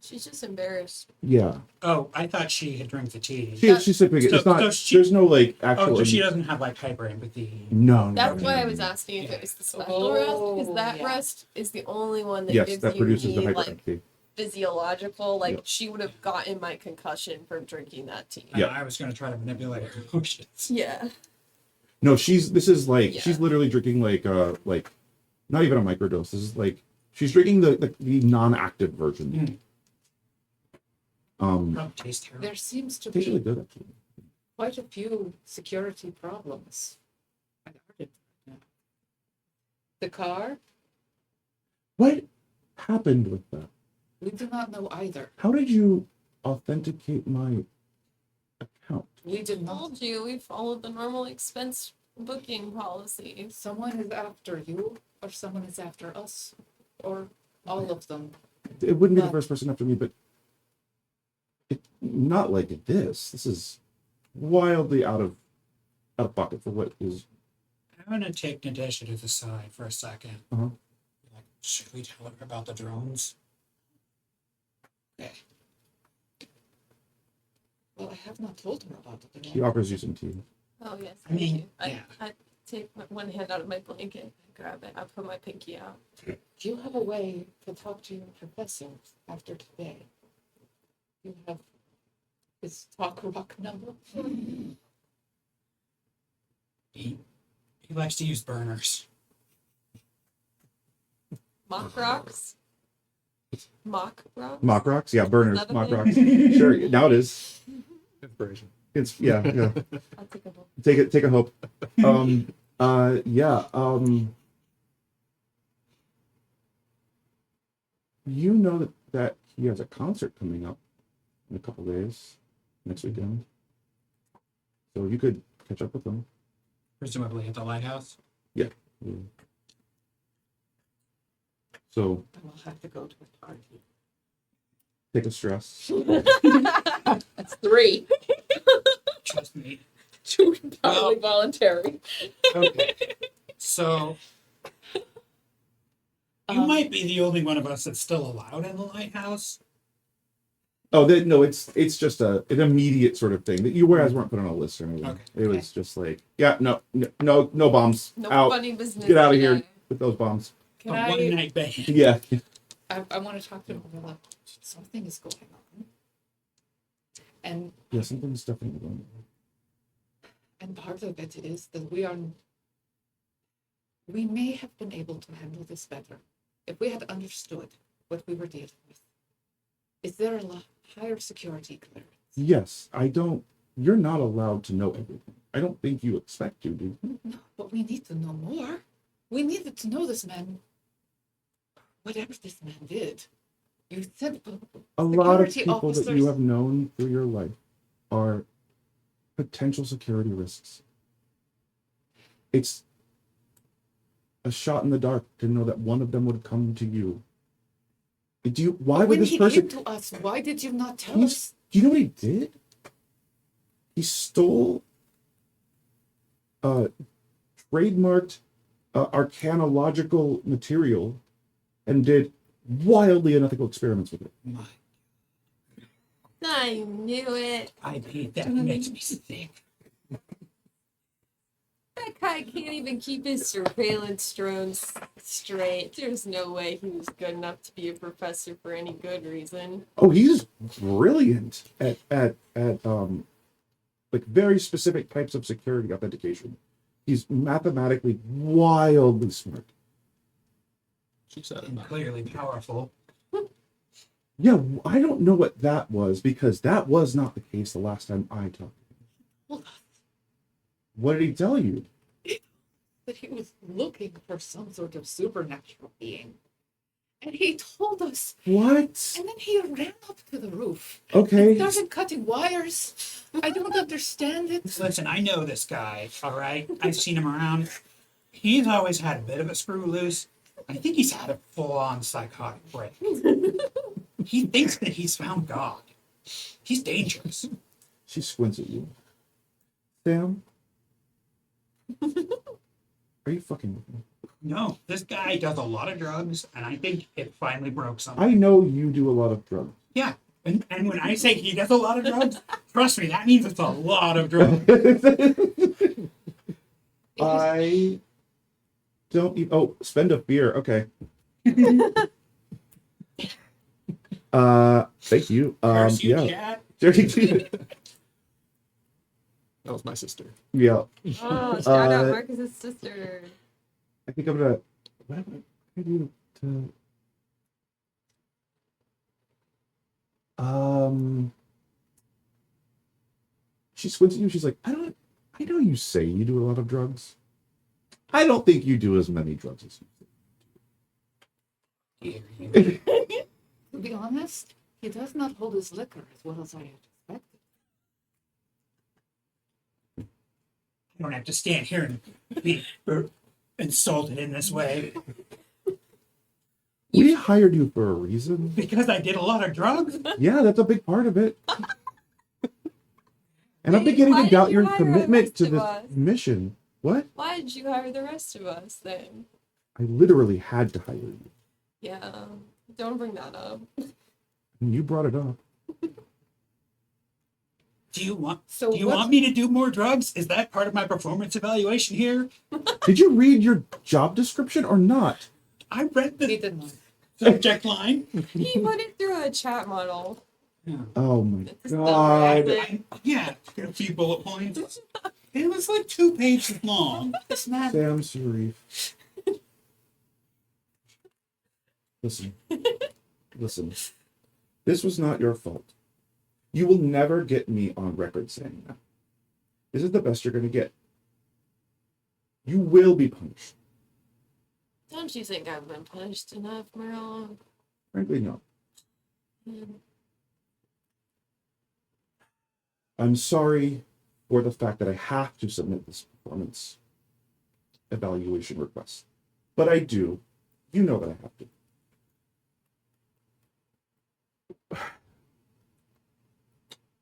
S3: She's just embarrassed.
S1: yeah.
S4: Oh, I thought she had drank the tea.
S1: She's sipping it.
S4: So-
S1: It's not.
S4: so she-
S1: There's no like actual.
S4: Oh, so she doesn't have like hyper empathy.
S1: No.
S3: That's
S1: no,
S3: why
S1: no,
S3: I was
S1: no.
S3: asking if it was the special
S2: Oh,
S3: rust, because that
S2: yeah.
S3: rust is the only one that
S1: Yes,
S3: gives
S1: that
S3: you
S1: produces the
S3: the
S1: hyper
S3: like
S1: empathy.
S3: physiological. Like
S1: Yep.
S3: she would have gotten my concussion from drinking that tea.
S1: Yeah.
S4: I was going to try to manipulate her emotions.
S3: Yeah.
S1: No, this is like
S3: Yeah.
S1: she's literally drinking like not even a microdose. This is like she's drinking the non-active version.
S4: Probably tastes terrible.
S2: There seems to
S1: Tastes really
S2: be
S1: good actually.
S2: quite a few security problems. The car?
S1: What happened with that?
S2: We do not know either.
S1: How did you authenticate my account?
S2: We did not.
S3: Told you we followed the normal expense booking policy.
S2: Someone is after you, or someone is after us, or all of them.
S1: It wouldn't be the
S2: No.
S1: first person after me, but not like this. This is wildly out of pocket for what is.
S4: I'm going to take Nadezhda to the side for a second.
S1: Uh-huh.
S4: Like, should we tell her about the drones?
S2: Okay. Well, I have not told her about it.
S1: He offers you some tea.
S3: Oh yes.
S4: I mean,
S3: thank you.
S4: yeah.
S3: I take one hand out of my blanket, and grab it. I put my pinky out.
S2: Do you have a way to talk to your professor after today? You have his talk rock number?
S4: He likes to use burners.
S3: Mock rocks. Mock rocks.
S1: Mock rocks, yeah, burners,
S3: Is that a
S1: mock
S3: thing?
S1: rocks. Sure, now it is.
S5: Inspiration.
S1: It's yeah.
S3: I'll take a book.
S1: Take a hope. You know that he has a concert coming up in a couple days, next weekend. So you could catch up with him.
S4: Presumably at the lighthouse.
S1: Yeah. So
S2: I will have to go to a party.
S1: take a stress.
S2: That's 3.
S4: Trust me.
S2: 2 entirely voluntary.
S4: Okay. So you might be the only one of us that's still allowed in the lighthouse.
S1: Oh, no, it's just an immediate sort of thing that you guys weren't put on a list or anything.
S4: Okay.
S1: It was just like, yeah, no bombs.
S3: No
S1: out.
S3: funny business.
S1: Get out of here
S3: today.
S1: with those bombs.
S2: Can
S4: A
S2: I?
S4: one-night band.
S1: Yeah.
S2: I want to talk to Marilla. Something is going on, and
S1: Yeah, something's definitely going on.
S2: part of it is that we may have been able to handle this better if we had understood what we were dealing with. Is there a higher security clearance?
S1: Yes, you're not allowed to know everything. I don't think you expect to, do you?
S2: No, but we need to know more. We needed to know this man. Whatever this man did, you said
S1: A lot of
S2: security
S1: people that you
S2: officers-
S1: have known through your life are potential security risks. It's a shot in the dark to know that one of them would come to you. Why would
S2: when
S1: this
S2: he
S1: person?
S2: came to us, why did you not tell us?
S1: Do you know what he did? He stole trademarked arcanological material and did wildly unethical experiments with it.
S4: My,
S3: I knew it.
S4: I hate that. Makes me sick.
S3: That guy can't even keep his surveillance drones straight. There's no way he was good enough to be a professor for any good reason.
S1: Oh, he's brilliant at like very specific types of security authentication. He's mathematically wildly smart.
S5: She said it.
S4: And clearly powerful.
S1: Yeah, I don't know what that was because that was not the case the last time I talked to him.
S2: Hold on.
S1: What did he tell you?
S2: That he was looking for some sort of supernatural being. And he told us.
S1: What?
S2: And then he ran up to the roof.
S1: Okay.
S2: And started cutting wires. I don't understand it.
S4: Listen, I know this guy, all right? I've seen him around. He's always had a bit of a screw loose. I think he's had a full-on psychotic break. He thinks that he's found God. He's dangerous.
S1: She squints at you. Sam? Are you fucking with me?
S4: No, this guy does a lot of drugs, and I think it finally broke something.
S1: I know you do a lot of drugs.
S4: Yeah, and when I say he does a lot of drugs, trust me, that means it's a lot of drugs.
S1: I don't even. Oh, spend a beer. Okay. Thank you.
S4: Curse you,
S1: Yeah.
S4: Chad.
S5: That was my sister.
S1: Yeah.
S3: Oh, shout out Marcus's sister.
S1: I think I'm gonna. What am I gonna do to? She squints at you. She's like, I know you say you do a lot of drugs. I don't think you do as many drugs as you do.
S2: To be honest, he does not hold his liquor as well as I had expected.
S4: You don't have to stand here and be insulted in this way.
S1: We hired you for a reason.
S4: Because I did a lot of drugs?
S1: Yeah, that's a big part of it. And I'm
S3: Wait,
S1: beginning
S3: why
S1: to
S3: did
S1: doubt
S3: you
S1: your
S3: hire the
S1: commitment
S3: rest
S1: to
S3: of
S1: this
S3: us?
S1: mission. What?
S3: Why did you hire the rest of us then?
S1: I literally had to hire you.
S3: Yeah, don't bring that up.
S1: And you brought it up.
S4: Do you want
S2: So
S4: do you
S2: what-
S4: want me to do more drugs? Is that part of my performance evaluation here?
S1: Did you read your job description or not?
S4: I read
S2: He
S4: the
S2: did not.
S4: subject line.
S3: He put it through a chat model.
S4: Yeah.
S1: Oh my
S3: It's not
S1: god.
S3: right.
S4: Yeah, a few bullet points. It was like 2 pages long.
S2: This man.
S1: Sam Sharif. Listen. Listen. This was not your fault. You will never get me on record saying that. This is the best you're going to get. You will be punished.
S3: Don't you think I've been punished enough, Merle?
S1: Frankly, no. I'm sorry for the fact that I have to submit this performance evaluation request. But I do. You know that I have to.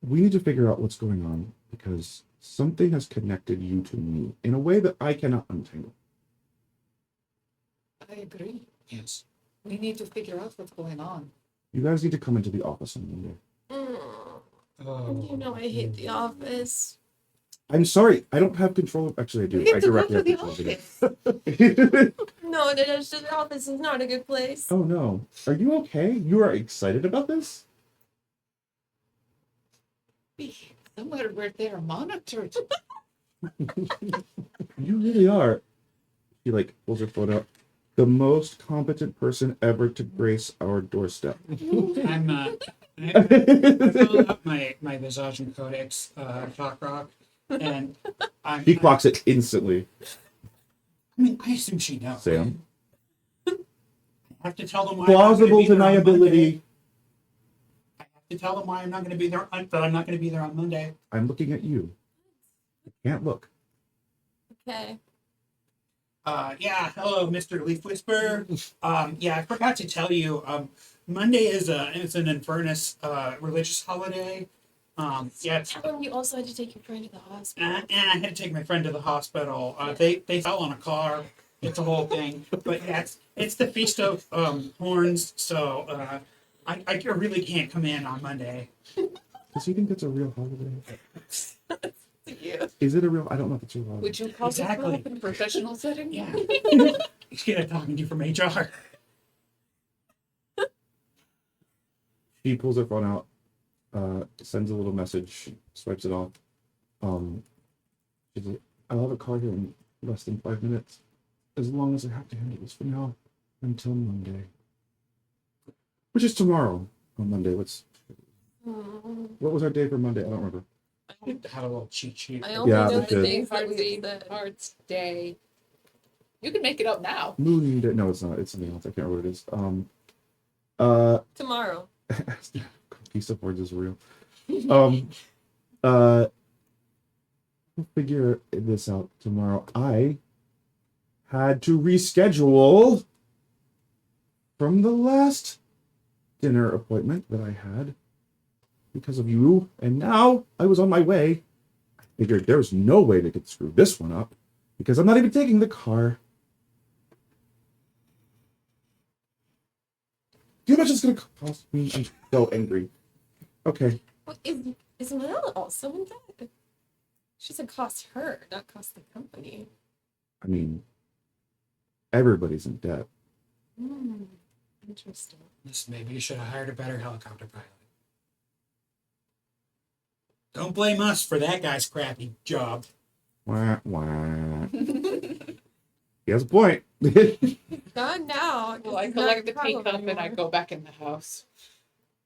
S1: We need to figure out what's going on because something has connected you to me in a way that I cannot untangle.
S2: I agree.
S4: Yes.
S2: We need to figure out what's going on.
S1: You guys need to come into the office on Monday.
S3: You know I hate the office.
S1: I'm sorry, I don't have control. Actually, I do.
S2: We get
S1: I
S2: to go
S1: directly
S2: to
S1: have
S2: the
S1: control of
S2: office.
S1: it.
S3: No, the office is not a good place.
S1: Oh no. Are you okay? You are excited about this?
S2: Somewhere where they are monitored.
S1: You really are. He like pulls her phone out. The most competent person ever to grace our doorstep.
S4: I pull out my Visage and Codex talk rock, and
S1: He clocks it instantly.
S4: I mean, I assume she knows.
S1: Sam.
S4: I have to tell them why
S1: Plausible
S4: I'm not gonna be there on Monday.
S1: deniability.
S4: I have to tell them why I'm not going to be there. That I'm not going to be there on Monday.
S1: I'm looking at you. I can't look.
S3: Okay.
S4: Yeah. Hello, Mr. Leaf Whisperer. Yeah, I forgot to tell you. Monday is an Infernus religious holiday. Yeah, it's,
S3: Oh, you also had to take your friend to the hospital.
S4: and I had to take my friend to the hospital. They fell on a car. It's a whole thing. But yeah, it's the Feast of Horns. So I really can't come in on Monday.
S1: Does he think it's a real holiday?
S3: Yeah.
S1: Is it a real? I don't know if it's a real holiday.
S2: Would you call
S4: Exactly.
S2: this in a professional setting?
S4: Yeah. He's gonna talking to you from HR.
S1: She pulls her phone out, sends a little message, swipes it off. She's like, I'll have a car here in less than 5 minutes. As long as I have to handle this for now until Monday. Which is tomorrow. On Monday. What was our day for Monday? I don't remember.
S4: I had a little cheat sheet.
S3: I only
S1: Yeah,
S3: know the
S1: because-
S3: things that we
S2: Hearts,
S3: said.
S2: Hearts Day. You can make it up now.
S1: Moon Day. No, it's not. It's something else. I can't remember what it is.
S3: Tomorrow.
S1: Piece of words is real. We'll figure this out tomorrow. I had to reschedule from the last dinner appointment that I had because of you, and now I was on my way. I figured there's no way they could screw this one up because I'm not even taking the car. Do you know how much it's gonna cost me? I'm so angry. Okay.
S3: What, is Manella also in debt? She said cost her, not cost the company.
S1: I mean, everybody's in debt.
S3: Interesting.
S4: This maybe you should have hired a better helicopter pilot. Don't blame us for that guy's crappy job.
S1: Wah, wah. He has a point.
S3: Not now.
S2: Well, I
S3: It's not
S2: collect the
S3: your problem
S2: teacup and I
S3: anymore.
S2: go back in the house.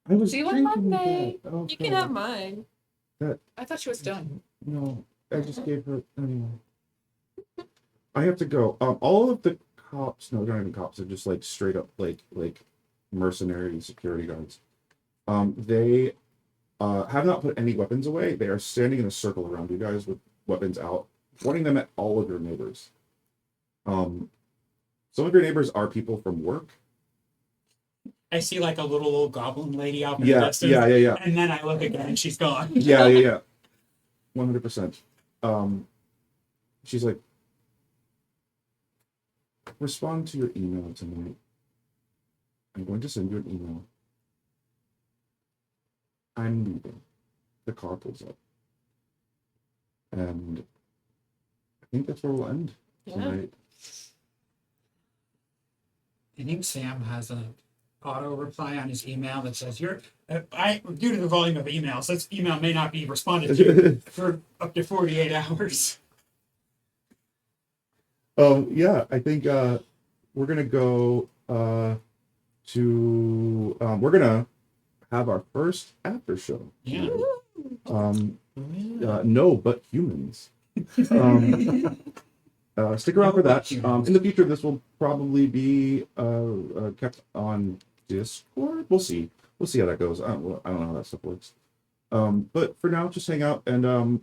S1: I was
S2: See you on
S1: drinking
S2: Monday.
S1: that. Oh,
S3: You can
S1: God.
S3: have mine.
S2: I thought she was done.
S1: No, I just gave her anyway. I have to go. All of the cops, no, they're not even cops. They're just like straight up like mercenary security guards. They have not put any weapons away. They are standing in a circle around you guys with weapons out, pointing them at all of your neighbors. Some of your neighbors are people from work.
S4: I see like a little old goblin lady out in the
S1: Yeah,
S4: distance.
S1: yeah.
S4: And then I look again and she's gone.
S1: Yeah. 100%. She's like, respond to your email tonight. I'm going to send you an email. I'm leaving. The car pulls up. And I think that's where we'll end tonight.
S4: I think Sam has an auto reply on his email that says due to the volume of emails, this email may not be responded to for up to 48 hours.
S1: Yeah, I think we're gonna go to we're gonna have our first after show.
S4: Yeah.
S1: No, but humans. Stick around for that. In the future, this will probably be kept on Discord. We'll see. We'll see how that goes. I don't know how that stuff works. But for now, just hang out, and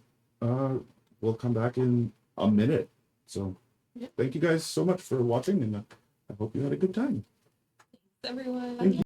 S1: we'll come back in a minute. So, thank you guys so much for watching, and I hope you had a good time.
S3: Everyone.
S1: Thank you.